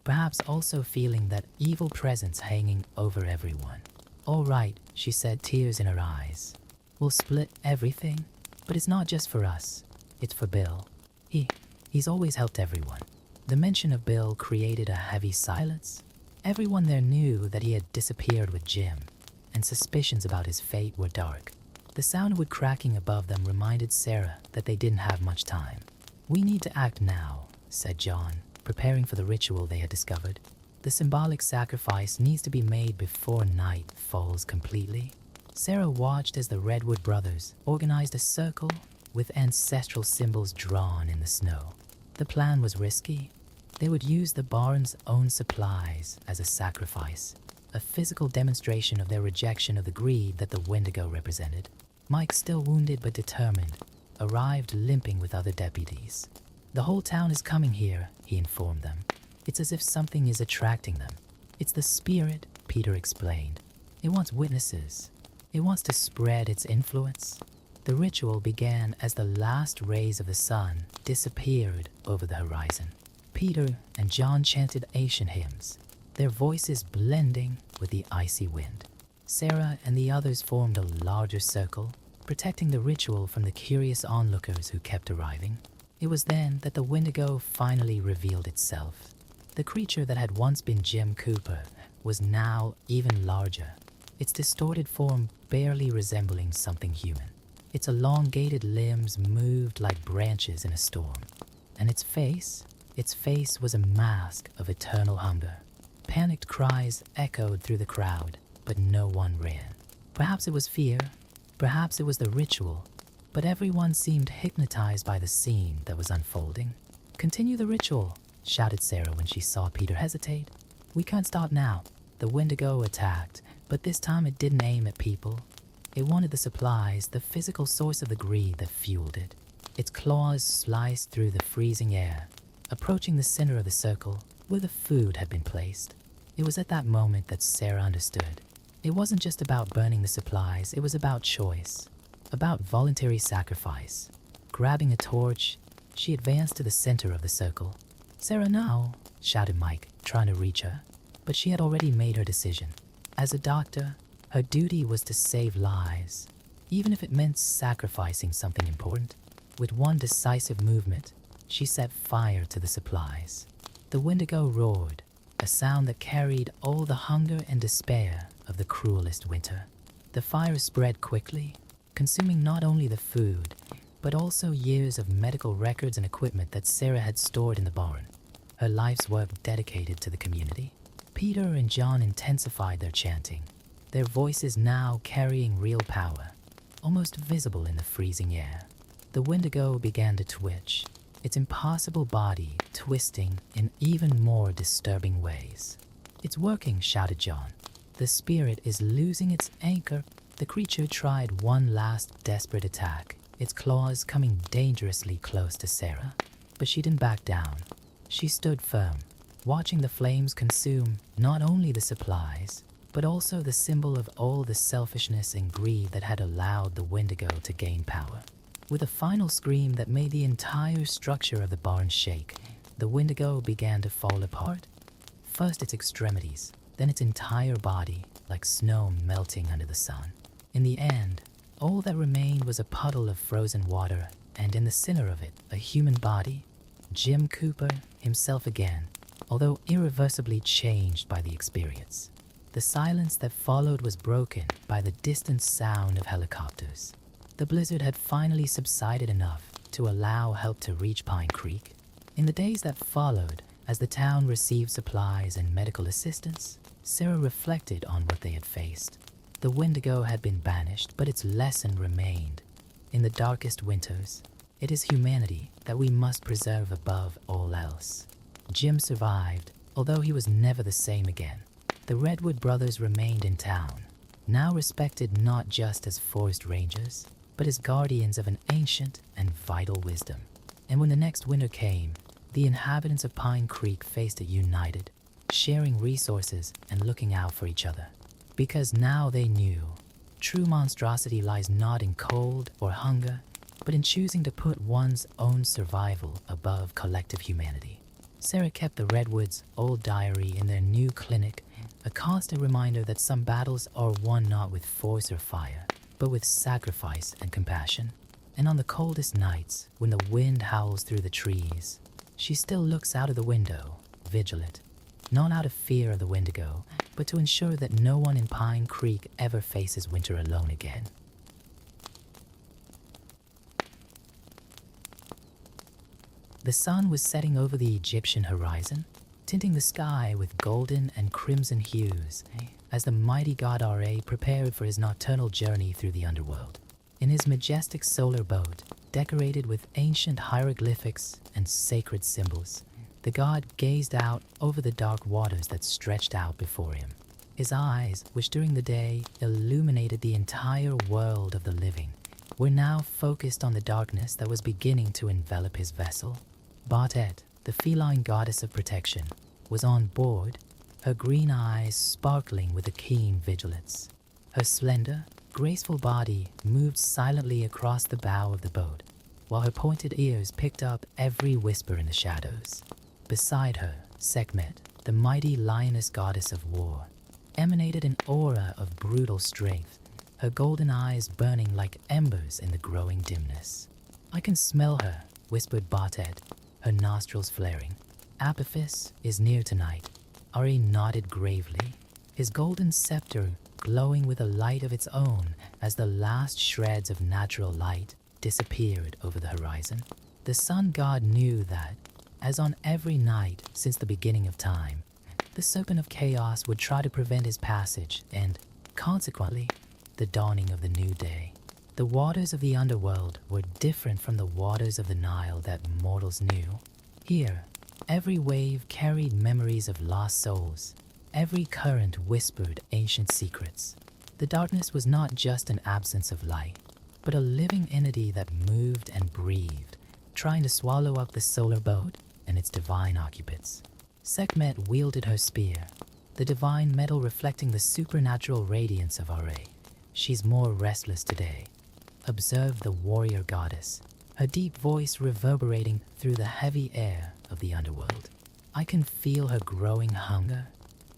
perhaps also feeling that evil presence hanging over everyone. All right, she said, tears in her eyes. We'll split everything, but it's not just for us. It's for Bill. He's always helped everyone. The mention of Bill created a heavy silence. Everyone there knew that he had disappeared with Jim, and suspicions about his fate were dark. The sound of wood cracking above them reminded Sarah that they didn't have much time. We need to act now, said John, preparing for the ritual they had discovered. The symbolic sacrifice needs to be made before night falls completely. Sarah watched as the Redwood brothers organized a circle with ancestral symbols drawn in the snow. The plan was risky. They would use the barn's own supplies as a sacrifice, a physical demonstration of their rejection of the greed that the Wendigo represented. Mike, still wounded but determined, arrived limping with other deputies. The whole town is coming here, he informed them. It's as if something is attracting them. It's the spirit, Peter explained. It wants witnesses. It wants to spread its influence. The ritual began as the last rays of the sun disappeared over the horizon. Peter and John chanted ancient hymns, their voices blending with the icy wind. Sarah and the others formed a larger circle, protecting the ritual from the curious onlookers who kept arriving. It was then that the Wendigo finally revealed itself. The creature that had once been Jim Cooper was now even larger, its distorted form barely resembling something human. Its elongated limbs moved like branches in a storm, and its face was a mask of eternal hunger. Panicked cries echoed through the crowd, but no one ran. Perhaps it was fear, perhaps it was the ritual, but everyone seemed hypnotized by the scene that was unfolding. "Continue the ritual," shouted Sarah when she saw Peter hesitate. "We can't stop now." The Wendigo attacked, but this time it didn't aim at people. It wanted the supplies, the physical source of the greed that fueled it. Its claws sliced through the freezing air, approaching the center of the circle where the food had been placed. It was at that moment that Sarah understood. It wasn't just about burning the supplies, it was about choice, about voluntary sacrifice. Grabbing a torch, she advanced to the center of the circle. "Sarah, no!" shouted Mike, trying to reach her. But she had already made her decision. As a doctor, her duty was to save lives, even if it meant sacrificing something important. With one decisive movement, she set fire to the supplies. The Wendigo roared, a sound that carried all the hunger and despair of the cruelest winter. The fire spread quickly, consuming not only the food, but also years of medical records and equipment that Sarah had stored in the barn. Her life's work dedicated to the community. Peter and John intensified their chanting, their voices now carrying real power, almost visible in the freezing air. The Wendigo began to twitch, its impossible body twisting in even more disturbing ways. "It's working," shouted John. "The spirit is losing its anchor." The creature tried one last desperate attack, its claws coming dangerously close to Sarah. But she didn't back down. She stood firm, watching the flames consume not only the supplies, but also the symbol of all the selfishness and greed that had allowed the Wendigo to gain power. With a final scream that made the entire structure of the barn shake, the Wendigo began to fall apart. First its extremities, then its entire body, like snow melting under the sun. In the end, all that remained was a puddle of frozen water, and in the center of it, a human body. Jim Cooper, himself again, although irreversibly changed by the experience. The silence that followed was broken by the distant sound of helicopters. The blizzard had finally subsided enough to allow help to reach Pine Creek. In the days that followed, as the town received supplies and medical assistance, Sarah reflected on what they had faced. The Wendigo had been banished, but its lesson remained. In the darkest winters, it is humanity that we must preserve above all else. Jim survived, although he was never the same again. The Redwood brothers remained in town, now respected not just as forest rangers, but as guardians of an ancient and vital wisdom. And when the next winter came, the inhabitants of Pine Creek faced it united, sharing resources and looking out for each other. Because now they knew, true monstrosity lies not in cold or hunger, but in choosing to put one's own survival above collective humanity. Sarah kept the Redwoods' old diary in their new clinic, a constant reminder that some battles are won not with force or fire, but with sacrifice and compassion. And on the coldest nights, when the wind howls through the trees, she still looks out of the window, vigilant, not out of fear of the Wendigo, but to ensure that no one in Pine Creek ever faces winter alone again. The sun was setting over the Egyptian horizon, tinting the sky with golden and crimson hues, as the mighty god Ra prepared for his nocturnal journey through the underworld. In his majestic solar boat, decorated with ancient hieroglyphics and sacred symbols, the god gazed out over the dark waters that stretched out before him. His eyes, which during the day illuminated the entire world of the living, were now focused on the darkness that was beginning to envelop his vessel. Batet, the feline goddess of protection, was on board, her green eyes sparkling with a keen vigilance. Her slender, graceful body moved silently across the bow of the boat, while her pointed ears picked up every whisper in the shadows. Beside her, Sekhmet, the mighty lioness goddess of war, emanated an aura of brutal strength, her golden eyes burning like embers in the growing dimness. "I can smell her," whispered Batet, her nostrils flaring. "Apophis is near tonight." Ari nodded gravely, his golden scepter glowing with a light of its own as the last shreds of natural light disappeared over the horizon. The sun god knew that, as on every night since the beginning of time, the serpent of chaos would try to prevent his passage and, consequently, the dawning of the new day. The waters of the underworld were different from the waters of the Nile that mortals knew. Here, every wave carried memories of lost souls. Every current whispered ancient secrets. The darkness was not just an absence of light, but a living entity that moved and breathed, trying to swallow up the solar boat and its divine occupants. Sekhmet wielded her spear, the divine metal reflecting the supernatural radiance of Ra. She's more restless today. Observe the warrior goddess, her deep voice reverberating through the heavy air of the underworld. I can feel her growing hunger.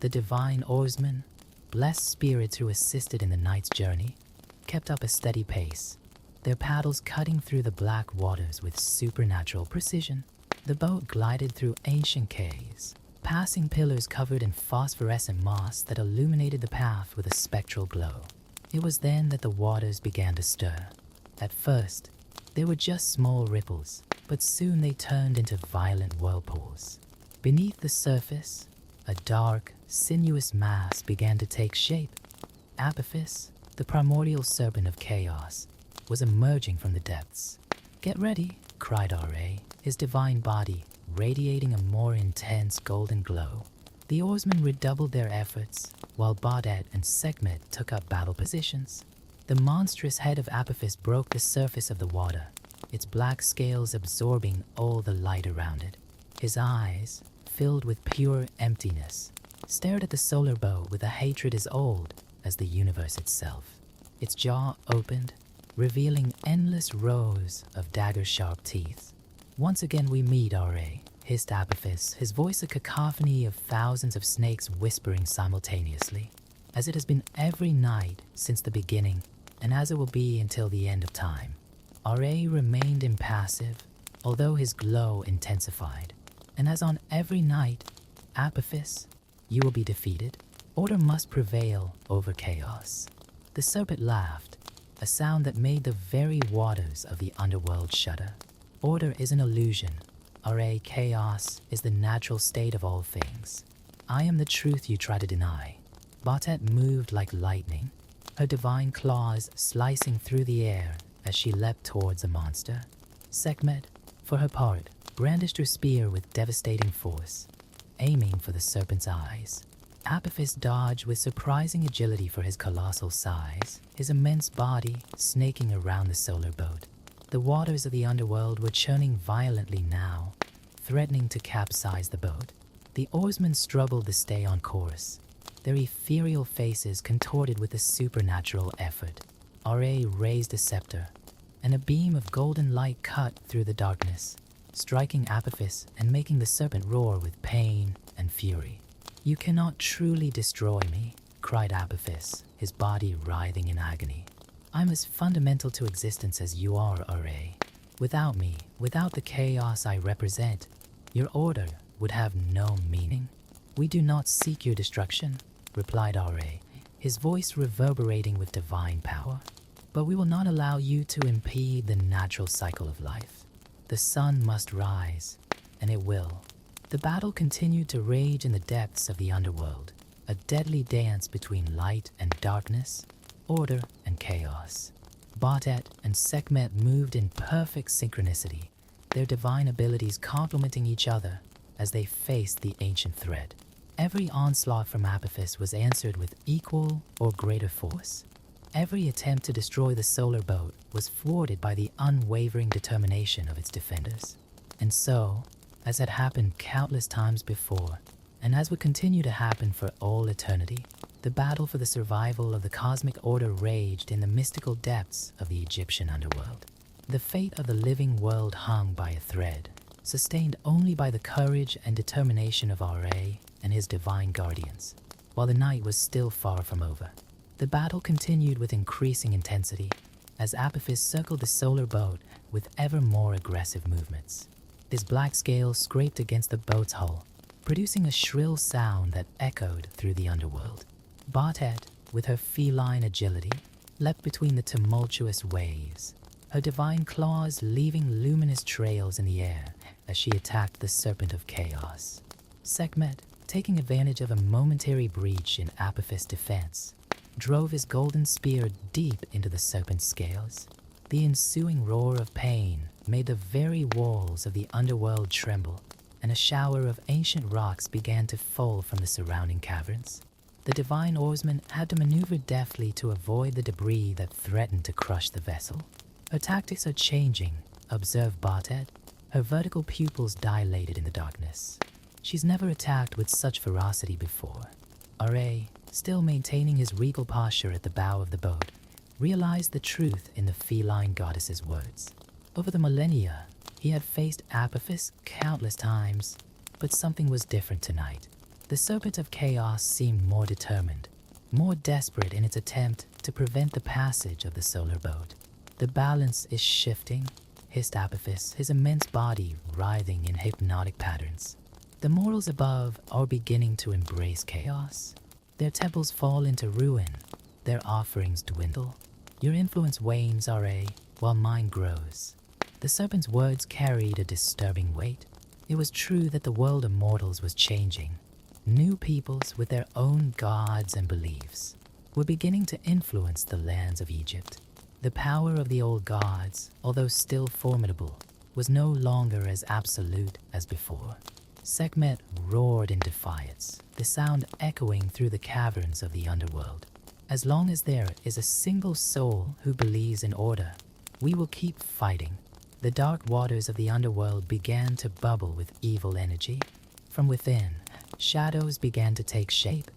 The divine oarsmen, blessed spirits who assisted in the night's journey, kept up a steady pace, their paddles cutting through the black waters with supernatural precision. The boat glided through ancient caves, passing pillars covered in phosphorescent moss that illuminated the path with a spectral glow. It was then that the waters began to stir. At first, they were just small ripples, but soon they turned into violent whirlpools. Beneath the surface, a dark, sinuous mass began to take shape. Apophis, the primordial serpent of chaos, was emerging from the depths. "Get ready," cried Ra, his divine body radiating a more intense golden glow. The oarsmen redoubled their efforts, while Baudet and Sekhmet took up battle positions. The monstrous head of Apophis broke the surface of the water, its black scales absorbing all the light around it. His eyes, filled with pure emptiness, stared at the solar bow with a hatred as old as the universe itself. Its jaw opened, revealing endless rows of dagger-sharp teeth. "Once again we meet, Ra," hissed Apophis, his voice a cacophony of thousands of snakes whispering simultaneously. "As it has been every night since the beginning, and as it will be until the end of time." Ra remained impassive, although his glow intensified. "And as on every night, Apophis, you will be defeated. Order must prevail over chaos." The serpent laughed, a sound that made the very waters of the underworld shudder. "Order is an illusion. Ra, chaos is the natural state of all things. I am the truth you try to deny." Baudet moved like lightning, her divine claws slicing through the air as she leapt towards the monster. Sekhmet, for her part, brandished her spear with devastating force, aiming for the serpent's eyes. Apophis dodged with surprising agility for his colossal size, his immense body snaking around the solar boat. The waters of the underworld were churning violently now, threatening to capsize the boat. The oarsmen struggled to stay on course, their ethereal faces contorted with a supernatural effort. Ra raised a scepter, and a beam of golden light cut through the darkness, striking Apophis and making the serpent roar with pain and fury. "You cannot truly destroy me," cried Apophis, his body writhing in agony. "I'm as fundamental to existence as you are, Ra. Without me, without the chaos I represent, your order would have no meaning." "We do not seek your destruction," replied Ra, his voice reverberating with divine power. "But we will not allow you to impede the natural cycle of life. The sun must rise, and it will." The battle continued to rage in the depths of the underworld, a deadly dance between light and darkness, order and chaos. Baudet and Sekhmet moved in perfect synchronicity, their divine abilities complementing each other as they faced the ancient threat. Every onslaught from Apophis was answered with equal or greater force. Every attempt to destroy the solar boat was thwarted by the unwavering determination of its defenders. And so, as had happened countless times before, and as would continue to happen for all eternity, the battle for the survival of the cosmic order raged in the mystical depths of the Egyptian underworld. The fate of the living world hung by a thread, sustained only by the courage and determination of Ra and his divine guardians. While the night was still far from over, the battle continued with increasing intensity as Apophis circled the solar boat with ever more aggressive movements. His black scales scraped against the boat's hull, producing a shrill sound that echoed through the underworld. Baudet, with her feline agility, leapt between the tumultuous waves, her divine claws leaving luminous trails in the air as she attacked the serpent of chaos. Sekhmet, taking advantage of a momentary breach in Apophis' defense, drove his golden spear deep into the serpent's scales. The ensuing roar of pain made the very walls of the underworld tremble, and a shower of ancient rocks began to fall from the surrounding caverns. The divine oarsman had to maneuver deftly to avoid the debris that threatened to crush the vessel. Her tactics are changing, observed Bartet, her vertical pupils dilated in the darkness. She's never attacked with such ferocity before. R.A., still maintaining his regal posture at the bow of the boat, realized the truth in the feline goddess's words. Over the millennia, he had faced Apophis countless times, but something was different tonight. The serpent of chaos seemed more determined, more desperate in its attempt to prevent the passage of the solar boat. The balance is shifting, hissed Apophis, his immense body writhing in hypnotic patterns. The mortals above are beginning to embrace chaos. Their temples fall into ruin, their offerings dwindle. Your influence wanes, R.A., while mine grows. The serpent's words carried a disturbing weight. It was true that the world of mortals was changing. New peoples with their own gods and beliefs were beginning to influence the lands of Egypt. The power of the old gods, although still formidable, was no longer as absolute as before. Sekhmet roared in defiance, the sound echoing through the caverns of the underworld. As long as there is a single soul who believes in order, we will keep fighting. The dark waters of the underworld began to bubble with evil energy. From within, shadows began to take shape,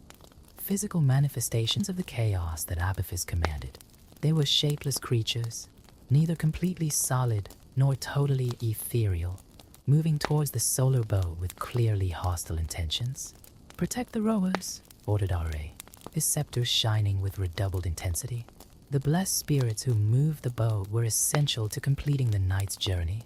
physical manifestations of the chaos that Apophis commanded. They were shapeless creatures, neither completely solid nor totally ethereal, moving towards the solar boat with clearly hostile intentions. "Protect the rowers," ordered R.A., his scepter shining with redoubled intensity. The blessed spirits who moved the boat were essential to completing the night's journey,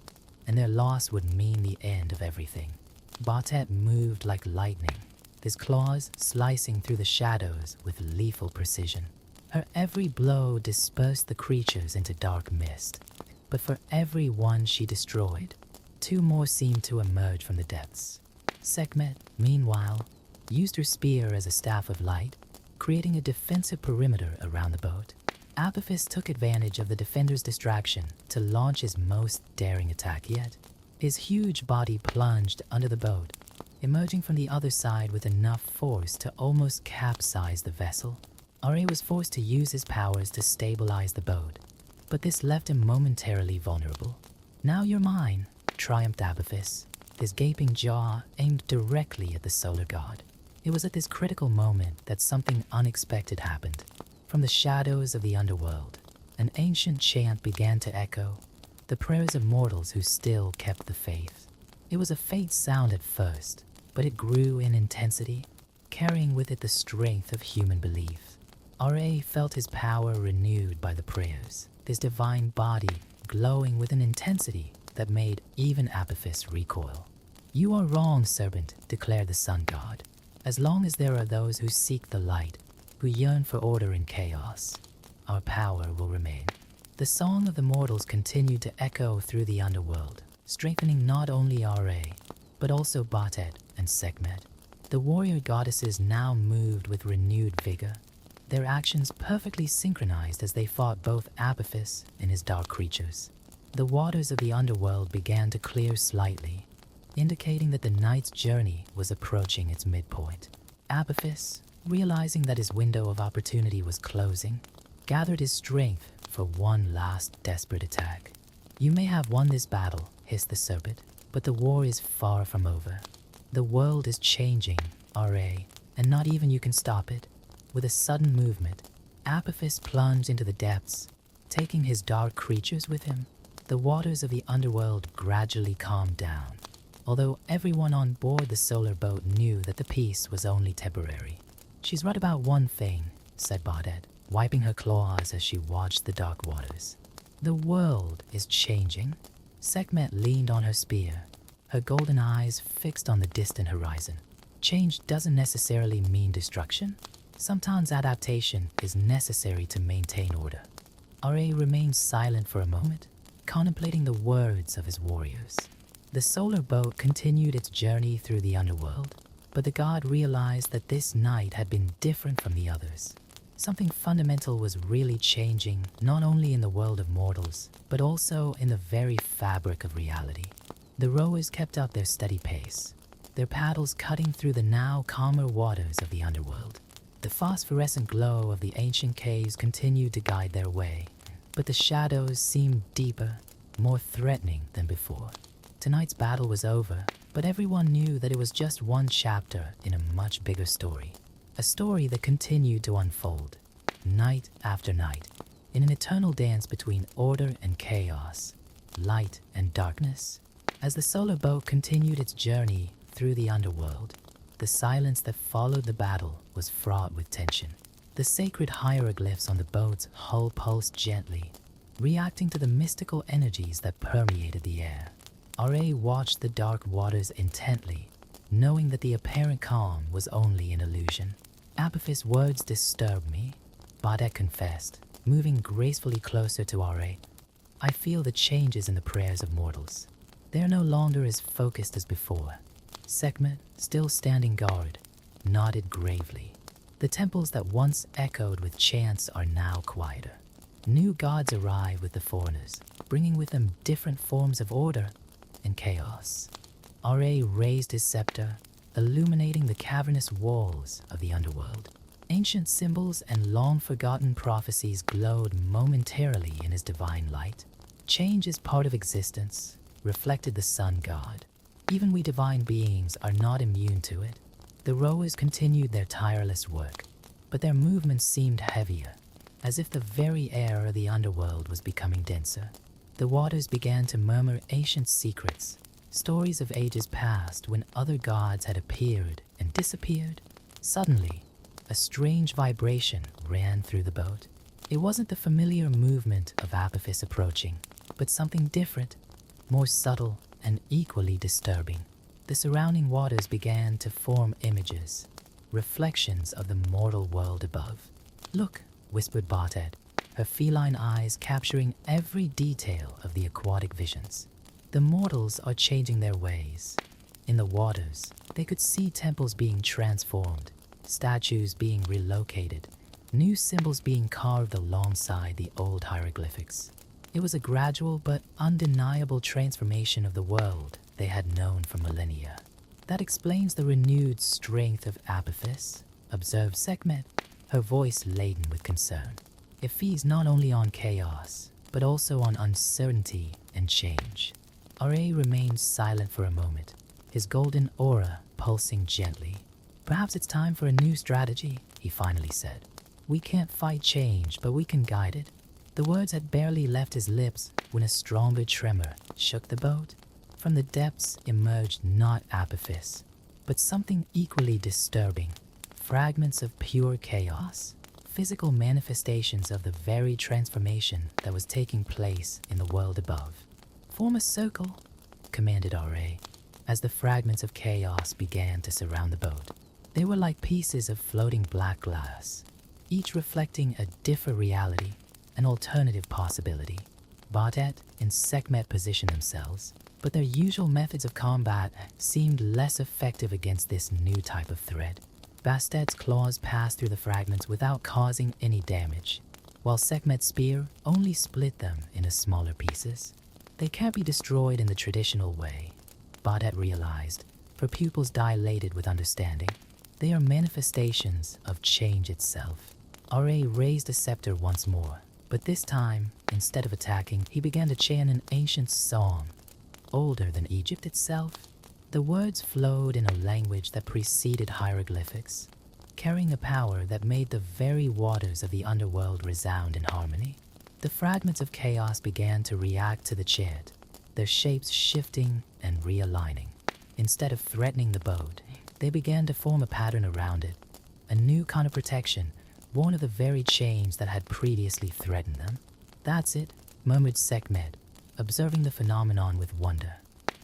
and their loss would mean the end of everything. Bartet moved like lightning, his claws slicing through the shadows with lethal precision. Her every blow dispersed the creatures into dark mist, but for every one she destroyed, two more seemed to emerge from the depths. Sekhmet, meanwhile, used her spear as a staff of light, creating a defensive perimeter around the boat. Apophis took advantage of the defender's distraction to launch his most daring attack yet. His huge body plunged under the boat, emerging from the other side with enough force to almost capsize the vessel. R.A. was forced to use his powers to stabilize the boat, but this left him momentarily vulnerable. "Now you're mine," triumphed Apophis, his gaping jaw aimed directly at the solar god. It was at this critical moment that something unexpected happened. From the shadows of the underworld, an ancient chant began to echo, the prayers of mortals who still kept the faith. It was a faint sound at first, but it grew in intensity, carrying with it the strength of human belief. R.A. felt his power renewed by the prayers, his divine body glowing with an intensity that made even Apophis recoil. "You are wrong, serpent," declared the sun god. "As long as there are those who seek the light, who yearn for order in chaos, our power will remain." The song of the mortals continued to echo through the underworld, strengthening not only R.A., but also Bartet and Sekhmet. The warrior goddesses now moved with renewed vigor, their actions perfectly synchronized as they fought both Apophis and his dark creatures. The waters of the underworld began to clear slightly, indicating that the night's journey was approaching its midpoint. Apophis, realizing that his window of opportunity was closing, gathered his strength for one last desperate attack. "You may have won this battle," hissed the serpent, "but the war is far from over. The world is changing, R.A., and not even you can stop it." With a sudden movement, Apophis plunged into the depths, taking his dark creatures with him. The waters of the underworld gradually calmed down, although everyone on board the solar boat knew that the peace was only temporary. "She's right about one thing," said Bardet, wiping her claws as she watched the dark waters. "The world is changing." Sekhmet leaned on her spear, her golden eyes fixed on the distant horizon. "Change doesn't necessarily mean destruction. Sometimes adaptation is necessary to maintain order. Ra remained silent for a moment, contemplating the words of his warriors. The solar boat continued its journey through the underworld, but the god realized that this night had been different from the others. Something fundamental was really changing, not only in the world of mortals, but also in the very fabric of reality. The rowers kept up their steady pace, their paddles cutting through the now calmer waters of the underworld. The phosphorescent glow of the ancient caves continued to guide their way, but the shadows seemed deeper, more threatening than before. Tonight's battle was over, but everyone knew that it was just one chapter in a much bigger story. A story that continued to unfold, night after night, in an eternal dance between order and chaos, light and darkness. As the solar boat continued its journey through the underworld, the silence that followed the battle was fraught with tension. The sacred hieroglyphs on the boat's hull pulsed gently, reacting to the mystical energies that permeated the air. Ra watched the dark waters intently, knowing that the apparent calm was only an illusion. Apophis' words disturbed me, Baudet confessed, moving gracefully closer to Ra. I feel the changes in the prayers of mortals. They are no longer as focused as before. Sekhmet, still standing guard, nodded gravely. The temples that once echoed with chants are now quieter. New gods arrive with the foreigners, bringing with them different forms of order and chaos. Ra raised his scepter, illuminating the cavernous walls of the underworld. Ancient symbols and long-forgotten prophecies glowed momentarily in his divine light. Change is part of existence, reflected the sun god. Even we divine beings are not immune to it. The rowers continued their tireless work, but their movements seemed heavier, as if the very air of the underworld was becoming denser. The waters began to murmur ancient secrets, stories of ages past when other gods had appeared and disappeared. Suddenly, a strange vibration ran through the boat. It wasn't the familiar movement of Apophis approaching, but something different, more subtle and equally disturbing. The surrounding waters began to form images, reflections of the mortal world above. "Look," whispered Baudet, her feline eyes capturing every detail of the aquatic visions. "The mortals are changing their ways." In the waters, they could see temples being transformed, statues being relocated, new symbols being carved alongside the old hieroglyphics. It was a gradual but undeniable transformation of the world they had known for millennia. "That explains the renewed strength of Apophis," observed Sekhmet, her voice laden with concern. "It feeds not only on chaos, but also on uncertainty and change." Ra remained silent for a moment, his golden aura pulsing gently. "Perhaps it's time for a new strategy," he finally said. "We can't fight change, but we can guide it." The words had barely left his lips when a stronger tremor shook the boat. From the depths emerged not Apophis, but something equally disturbing. Fragments of pure chaos, physical manifestations of the very transformation that was taking place in the world above. "Form a circle," commanded Ra, as the fragments of chaos began to surround the boat. They were like pieces of floating black glass, each reflecting a different reality, an alternative possibility. Baudet and Sekhmet positioned themselves, but their usual methods of combat seemed less effective against this new type of threat. Basted's claws passed through the fragments without causing any damage, while Sekhmet's spear only split them into smaller pieces. They can't be destroyed in the traditional way, Baudet realized, her pupils dilated with understanding. They are manifestations of change itself. Ra raised the scepter once more, but this time, instead of attacking, he began to chant an ancient song, older than Egypt itself. The words flowed in a language that preceded hieroglyphics, carrying a power that made the very waters of the underworld resound in harmony. The fragments of chaos began to react to the chant, their shapes shifting and realigning. Instead of threatening the boat, they began to form a pattern around it, a new kind of protection, born of the very change that had previously threatened them. "That's it," murmured Sekhmet, observing the phenomenon with wonder.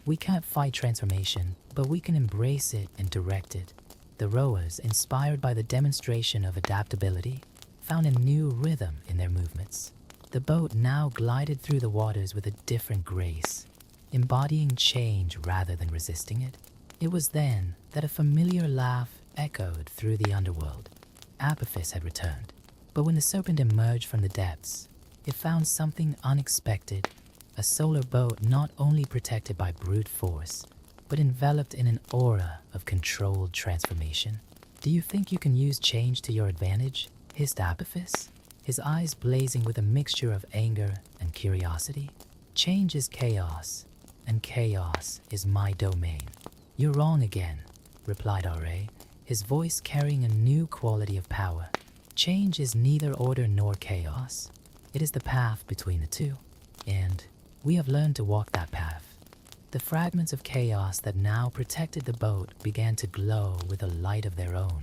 "We can't fight transformation, but we can embrace it and direct it." The rowers, inspired by the demonstration of adaptability, found a new rhythm in their movements. The boat now glided through the waters with a different grace, embodying change rather than resisting it. It was then that a familiar laugh echoed through the underworld. Apophis had returned, but when the serpent emerged from the depths, it found something unexpected, a solar boat not only protected by brute force, but enveloped in an aura of controlled transformation. "Do you think you can use change to your advantage?" hissed Apophis, his eyes blazing with a mixture of anger and curiosity. "Change is chaos, and chaos is my domain." "You're wrong again," replied R.A., his voice carrying a new quality of power. "Change is neither order nor chaos. It is the path between the two, and we have learned to walk that path." The fragments of chaos that now protected the boat began to glow with a light of their own,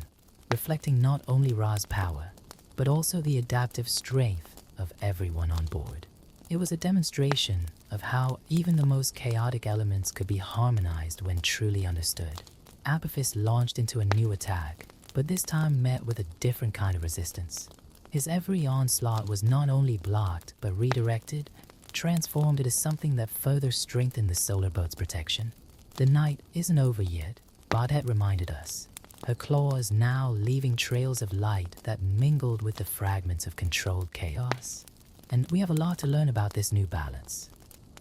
reflecting not only Ra's power, but also the adaptive strength of everyone on board. It was a demonstration of how even the most chaotic elements could be harmonized when truly understood. Apophis launched into a new attack, but this time met with a different kind of resistance. His every onslaught was not only blocked, but redirected, transformed into something that further strengthened the solar boat's protection. "The night isn't over yet," Bodette reminded us, her claws now leaving trails of light that mingled with the fragments of controlled chaos. And we have a lot to learn about this new balance.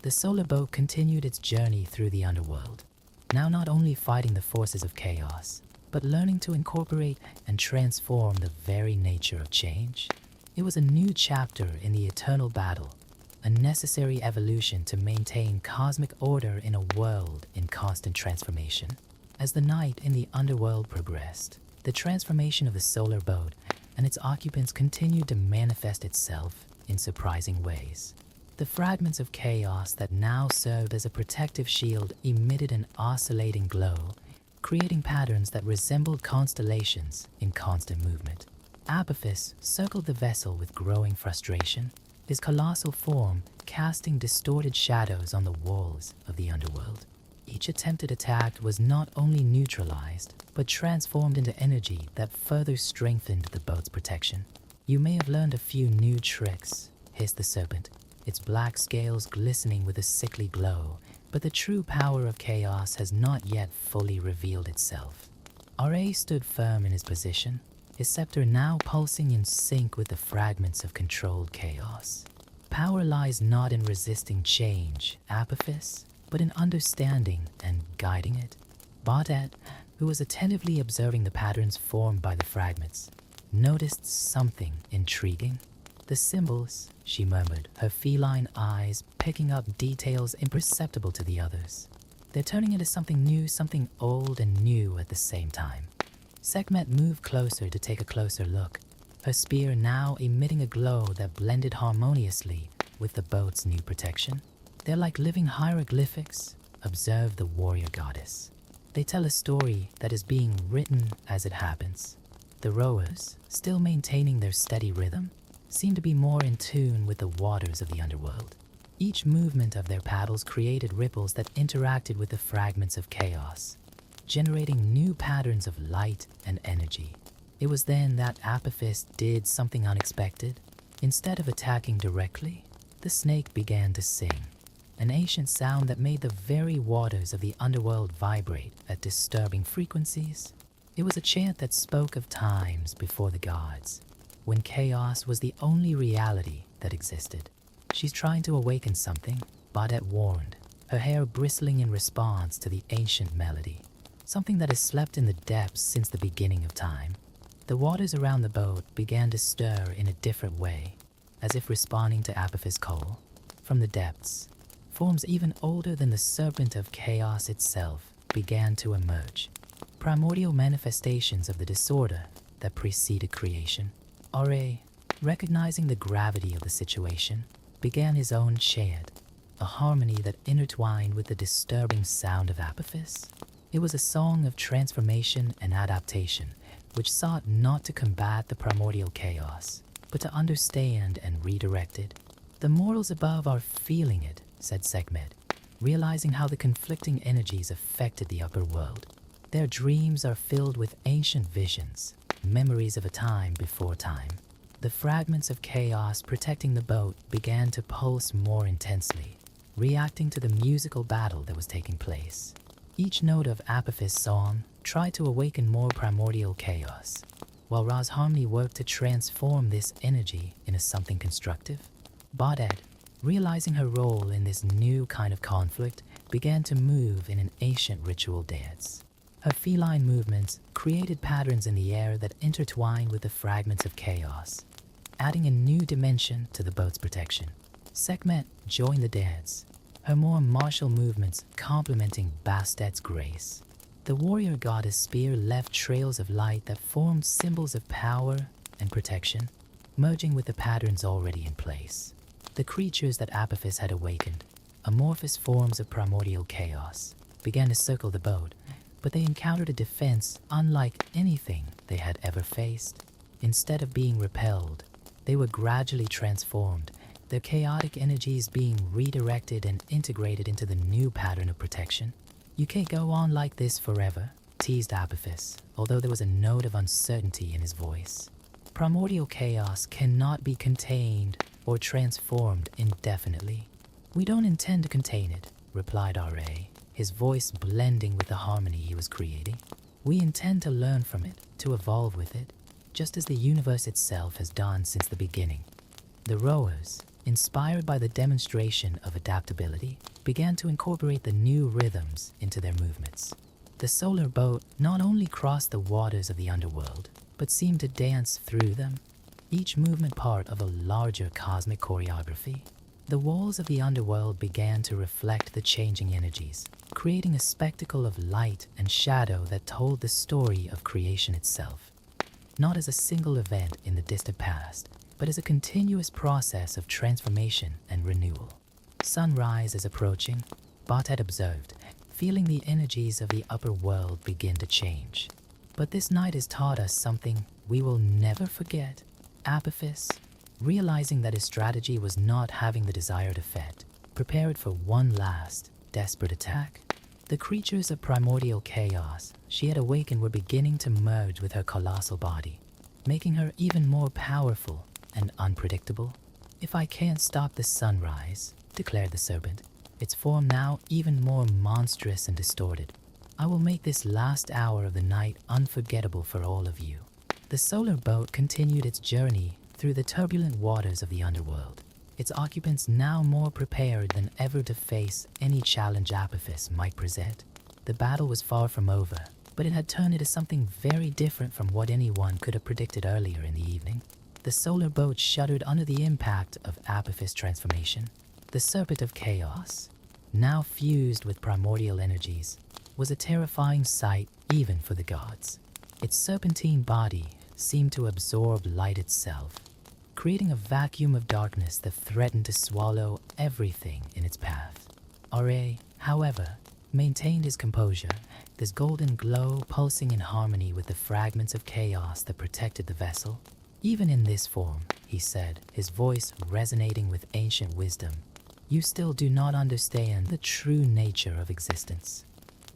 The solar boat continued its journey through the underworld, now not only fighting the forces of chaos, but learning to incorporate and transform the very nature of change. It was a new chapter in the eternal battle, a necessary evolution to maintain cosmic order in a world in constant transformation. As the night in the underworld progressed, the transformation of the solar boat and its occupants continued to manifest itself in surprising ways. The fragments of chaos that now served as a protective shield emitted an oscillating glow, creating patterns that resembled constellations in constant movement. Apophis circled the vessel with growing frustration, his colossal form casting distorted shadows on the walls of the underworld. Each attempted attack was not only neutralized, but transformed into energy that further strengthened the boat's protection. "You may have learned a few new tricks," hissed the serpent, its black scales glistening with a sickly glow, "but the true power of chaos has not yet fully revealed itself." R.A. stood firm in his position, his scepter now pulsing in sync with the fragments of controlled chaos. "Power lies not in resisting change, Apophis, but in understanding and guiding it." Bodette, who was attentively observing the patterns formed by the fragments, noticed something intriguing. "The symbols," she murmured, her feline eyes picking up details imperceptible to the others. "They're turning into something new, something old and new at the same time." Sekhmet moved closer to take a closer look, her spear now emitting a glow that blended harmoniously with the boat's new protection. "They're like living hieroglyphics," observed the warrior goddess. "They tell a story that is being written as it happens." The rowers, still maintaining their steady rhythm, seemed to be more in tune with the waters of the underworld. Each movement of their paddles created ripples that interacted with the fragments of chaos, generating new patterns of light and energy. It was then that Apophis did something unexpected. Instead of attacking directly, the snake began to sing, an ancient sound that made the very waters of the underworld vibrate at disturbing frequencies. It was a chant that spoke of times before the gods, when chaos was the only reality that existed. "She's trying to awaken something," Bodette warned, her hair bristling in response to the ancient melody. "Something that has slept in the depths since the beginning of time." The waters around the boat began to stir in a different way, as if responding to Apophis' call. From the depths, forms even older than the serpent of chaos itself began to emerge, primordial manifestations of the disorder that preceded creation. R.A., recognizing the gravity of the situation, began his own chant, a harmony that intertwined with the disturbing sound of Apophis. It was a song of transformation and adaptation, which sought not to combat the primordial chaos, but to understand and redirect it. "The mortals above are feeling it," said Sekhmet, realizing how the conflicting energies affected the upper world. Their dreams are filled with ancient visions, memories of a time before time. The fragments of chaos protecting the boat began to pulse more intensely, reacting to the musical battle that was taking place. Each note of Apophis' song tried to awaken more primordial chaos, while Ra's harmony worked to transform this energy into something constructive. Baudet, realizing her role in this new kind of conflict, began to move in an ancient ritual dance. Her feline movements created patterns in the air that intertwined with the fragments of chaos, adding a new dimension to the boat's protection. Sekhmet joined the dance, her more martial movements complementing Bastet's grace. The warrior goddess spear left trails of light that formed symbols of power and protection, merging with the patterns already in place. The creatures that Apophis had awakened, amorphous forms of primordial chaos, began to circle the boat, but they encountered a defense unlike anything they had ever faced. Instead of being repelled, they were gradually transformed, their chaotic energies being redirected and integrated into the new pattern of protection. "You can't go on like this forever," teased Apophis, although there was a note of uncertainty in his voice. "Primordial chaos cannot be contained or transformed indefinitely." "We don't intend to contain it," replied R.A., his voice blending with the harmony he was creating. "We intend to learn from it, to evolve with it, just as the universe itself has done since the beginning." The rowers, inspired by the demonstration of adaptability, began to incorporate the new rhythms into their movements. The solar boat not only crossed the waters of the underworld, but seemed to dance through them, each movement part of a larger cosmic choreography. The walls of the underworld began to reflect the changing energies, creating a spectacle of light and shadow that told the story of creation itself, not as a single event in the distant past, but as a continuous process of transformation and renewal. "Sunrise is approaching," Baudet observed, feeling the energies of the upper world begin to change. "But this night has taught us something we will never forget." Apophis, realizing that his strategy was not having the desired effect, prepared for one last, desperate attack. The creatures of primordial chaos she had awakened were beginning to merge with her colossal body, making her even more powerful and unpredictable. "If I can't stop the sunrise," declared the serpent, its form now even more monstrous and distorted, "I will make this last hour of the night unforgettable for all of you." The solar boat continued its journey through the turbulent waters of the underworld, its occupants now more prepared than ever to face any challenge Apophis might present. The battle was far from over, but it had turned into something very different from what anyone could have predicted earlier in the evening. The solar boat shuddered under the impact of Apophis' transformation. The serpent of chaos, now fused with primordial energies, was a terrifying sight even for the gods. Its serpentine body seemed to absorb light itself, creating a vacuum of darkness that threatened to swallow everything in its path. R.A., however, maintained his composure, this golden glow pulsing in harmony with the fragments of chaos that protected the vessel. "Even in this form," he said, his voice resonating with ancient wisdom, "you still do not understand the true nature of existence."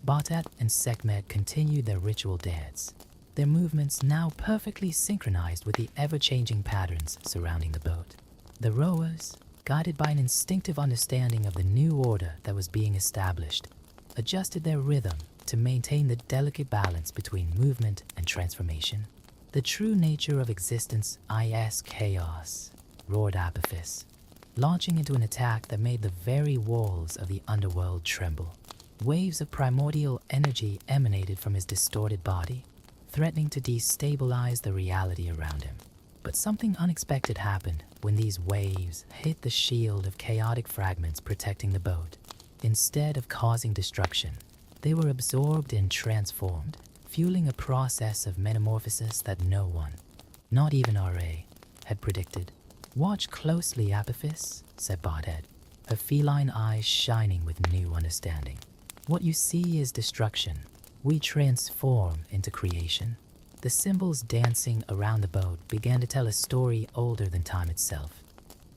Baudet and Sekhmet continued their ritual dance, their movements now perfectly synchronized with the ever-changing patterns surrounding the boat. The rowers, guided by an instinctive understanding of the new order that was being established, adjusted their rhythm to maintain the delicate balance between movement and transformation. "The true nature of existence is chaos," roared Apophis, launching into an attack that made the very walls of the underworld tremble. Waves of primordial energy emanated from his distorted body, threatening to destabilize the reality around him. But something unexpected happened when these waves hit the shield of chaotic fragments protecting the boat. Instead of causing destruction, they were absorbed and transformed, fueling a process of metamorphosis that no one, not even R.A., had predicted. "Watch closely, Apophis," said Baudet, her feline eyes shining with new understanding. "What you see is destruction. We transform into creation." The symbols dancing around the boat began to tell a story older than time itself,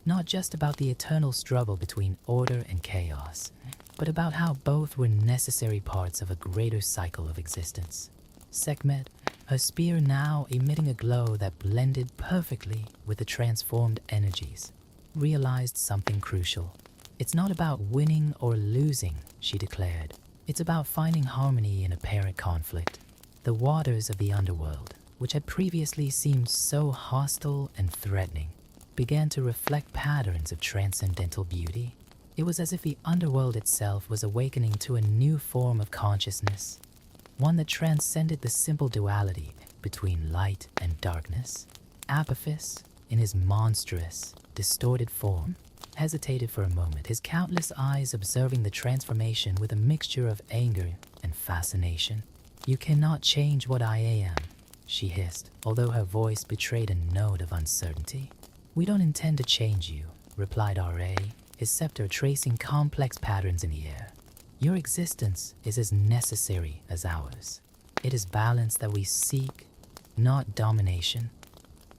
not just about the eternal struggle between order and chaos, but about how both were necessary parts of a greater cycle of existence. Sekhmet, her spear now emitting a glow that blended perfectly with the transformed energies, realized something crucial. "It's not about winning or losing," she declared. "It's about finding harmony in apparent conflict." The waters of the underworld, which had previously seemed so hostile and threatening, began to reflect patterns of transcendental beauty. It was as if the underworld itself was awakening to a new form of consciousness, one that transcended the simple duality between light and darkness. Apophis, in his monstrous, distorted form, hesitated for a moment, his countless eyes observing the transformation with a mixture of anger and fascination. "You cannot change what I am," she hissed, although her voice betrayed a note of uncertainty. "We don't intend to change you," replied R.A., his scepter tracing complex patterns in the air. "Your existence is as necessary as ours. It is balance that we seek, not domination."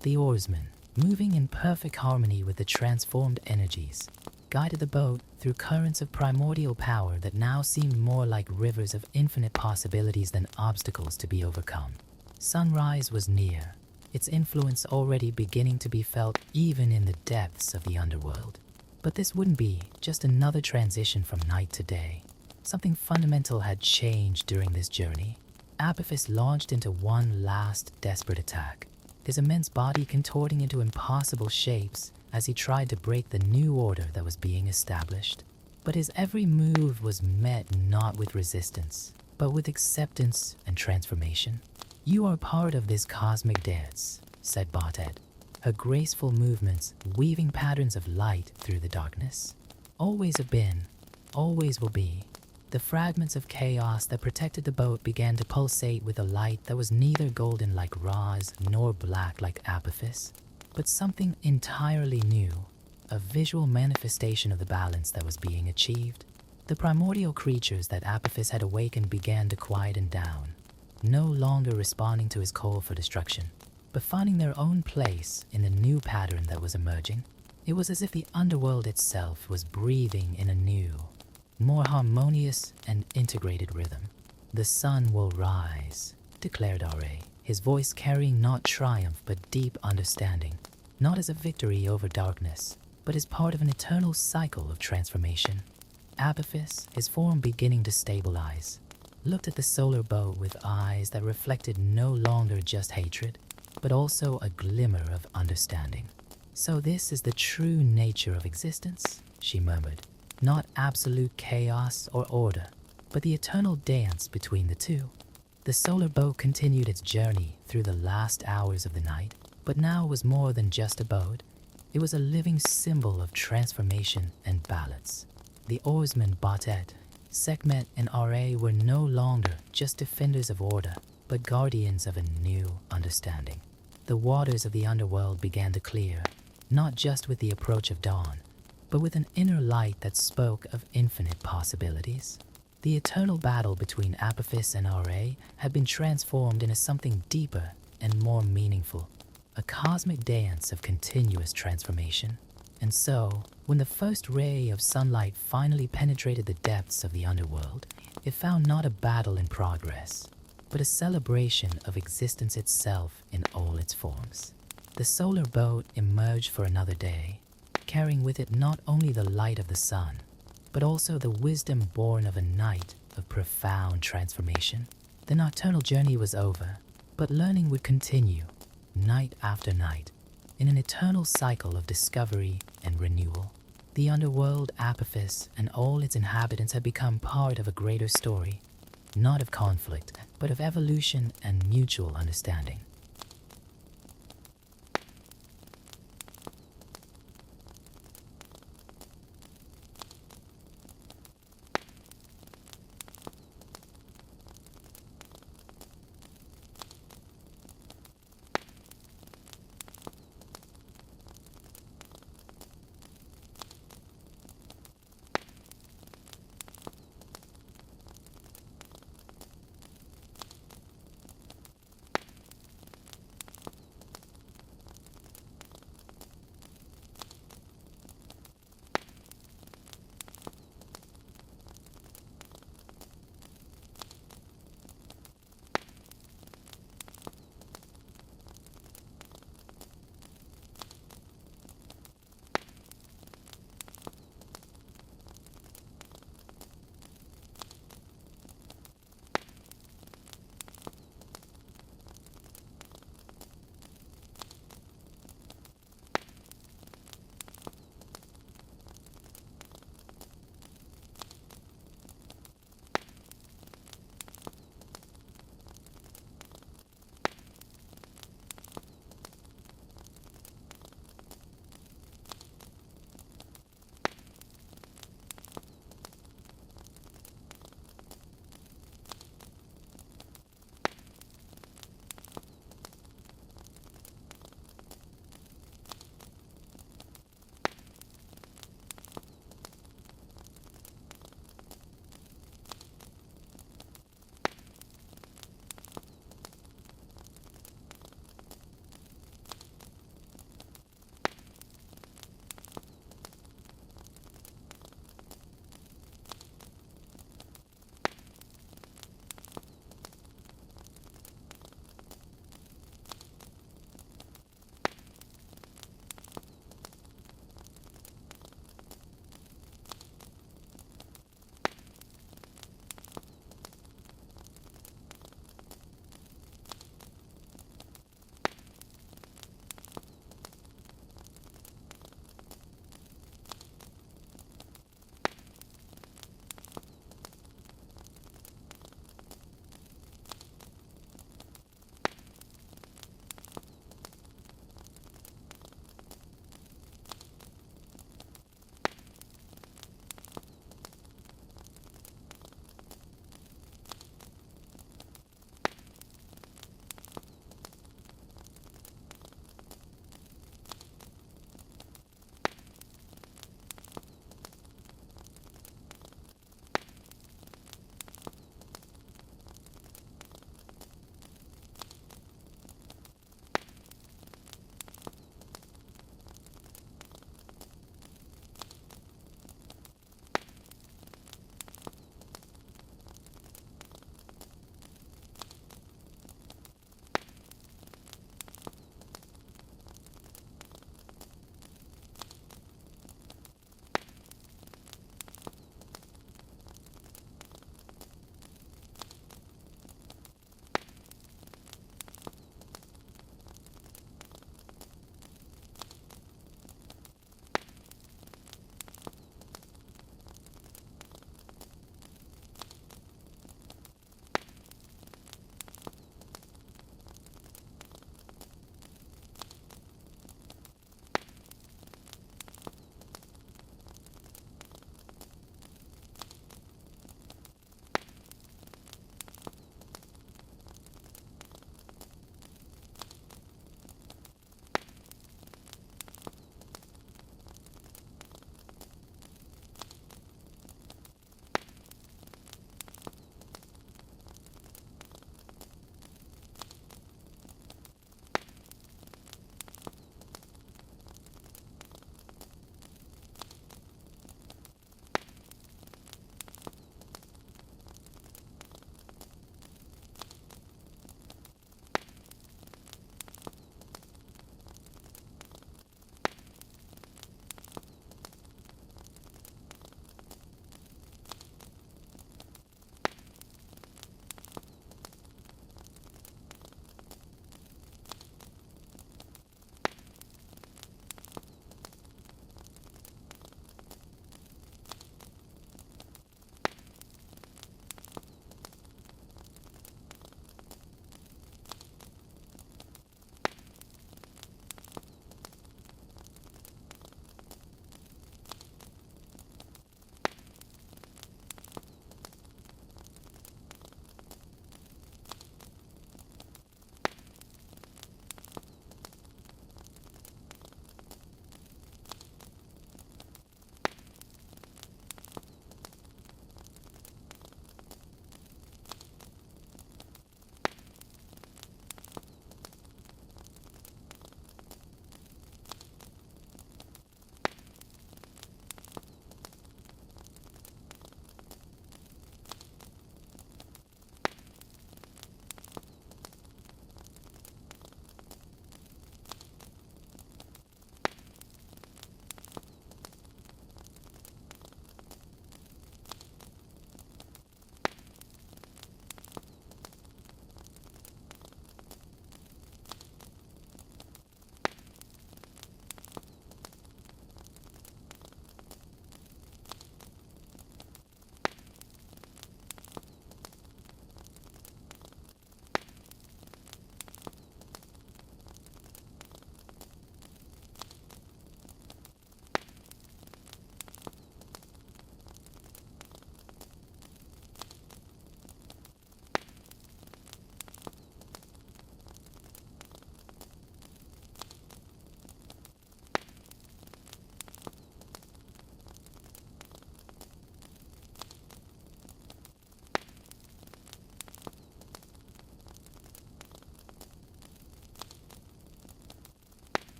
The oarsman, moving in perfect harmony with the transformed energies, guided the boat through currents of primordial power that now seemed more like rivers of infinite possibilities than obstacles to be overcome. Sunrise was near, its influence already beginning to be felt even in the depths of the underworld. But this wouldn't be just another transition from night to day. Something fundamental had changed during this journey. Apophis launched into one last desperate attack, his immense body contorting into impossible shapes as he tried to break the new order that was being established. But his every move was met not with resistance, but with acceptance and transformation. "You are part of this cosmic dance," said Batet, her graceful movements weaving patterns of light through the darkness. "Always have been, always will be." The fragments of chaos that protected the boat began to pulsate with a light that was neither golden like Ra's nor black like Apophis, but something entirely new, a visual manifestation of the balance that was being achieved. The primordial creatures that Apophis had awakened began to quieten down, no longer responding to his call for destruction, but finding their own place in the new pattern that was emerging. It was as if the underworld itself was breathing in a new, more harmonious and integrated rhythm. "The sun will rise," declared R.A., his voice carrying not triumph but deep understanding, not as a victory over darkness, but as part of an eternal cycle of transformation. Apophis, his form beginning to stabilize, looked at the solar boat with eyes that reflected no longer just hatred, but also a glimmer of understanding. "So this is the true nature of existence," she murmured. "Not absolute chaos or order, but the eternal dance between the two." The solar boat continued its journey through the last hours of the night, but now was more than just a boat. It was a living symbol of transformation and balance. The oarsman Batet, Sekhmet, and R.A. were no longer just defenders of order, but guardians of a new understanding. The waters of the underworld began to clear, not just with the approach of dawn, but with an inner light that spoke of infinite possibilities. The eternal battle between Apophis and R.A. had been transformed into something deeper and more meaningful, a cosmic dance of continuous transformation. And so, when the first ray of sunlight finally penetrated the depths of the underworld, it found not a battle in progress, but a celebration of existence itself in all its forms. The solar boat emerged for another day, carrying with it not only the light of the sun, but also the wisdom born of a night of profound transformation. The nocturnal journey was over, but learning would continue, night after night, in an eternal cycle of discovery and renewal. The underworld, Apophis, and all its inhabitants had become part of a greater story, not of conflict, but of evolution and mutual understanding.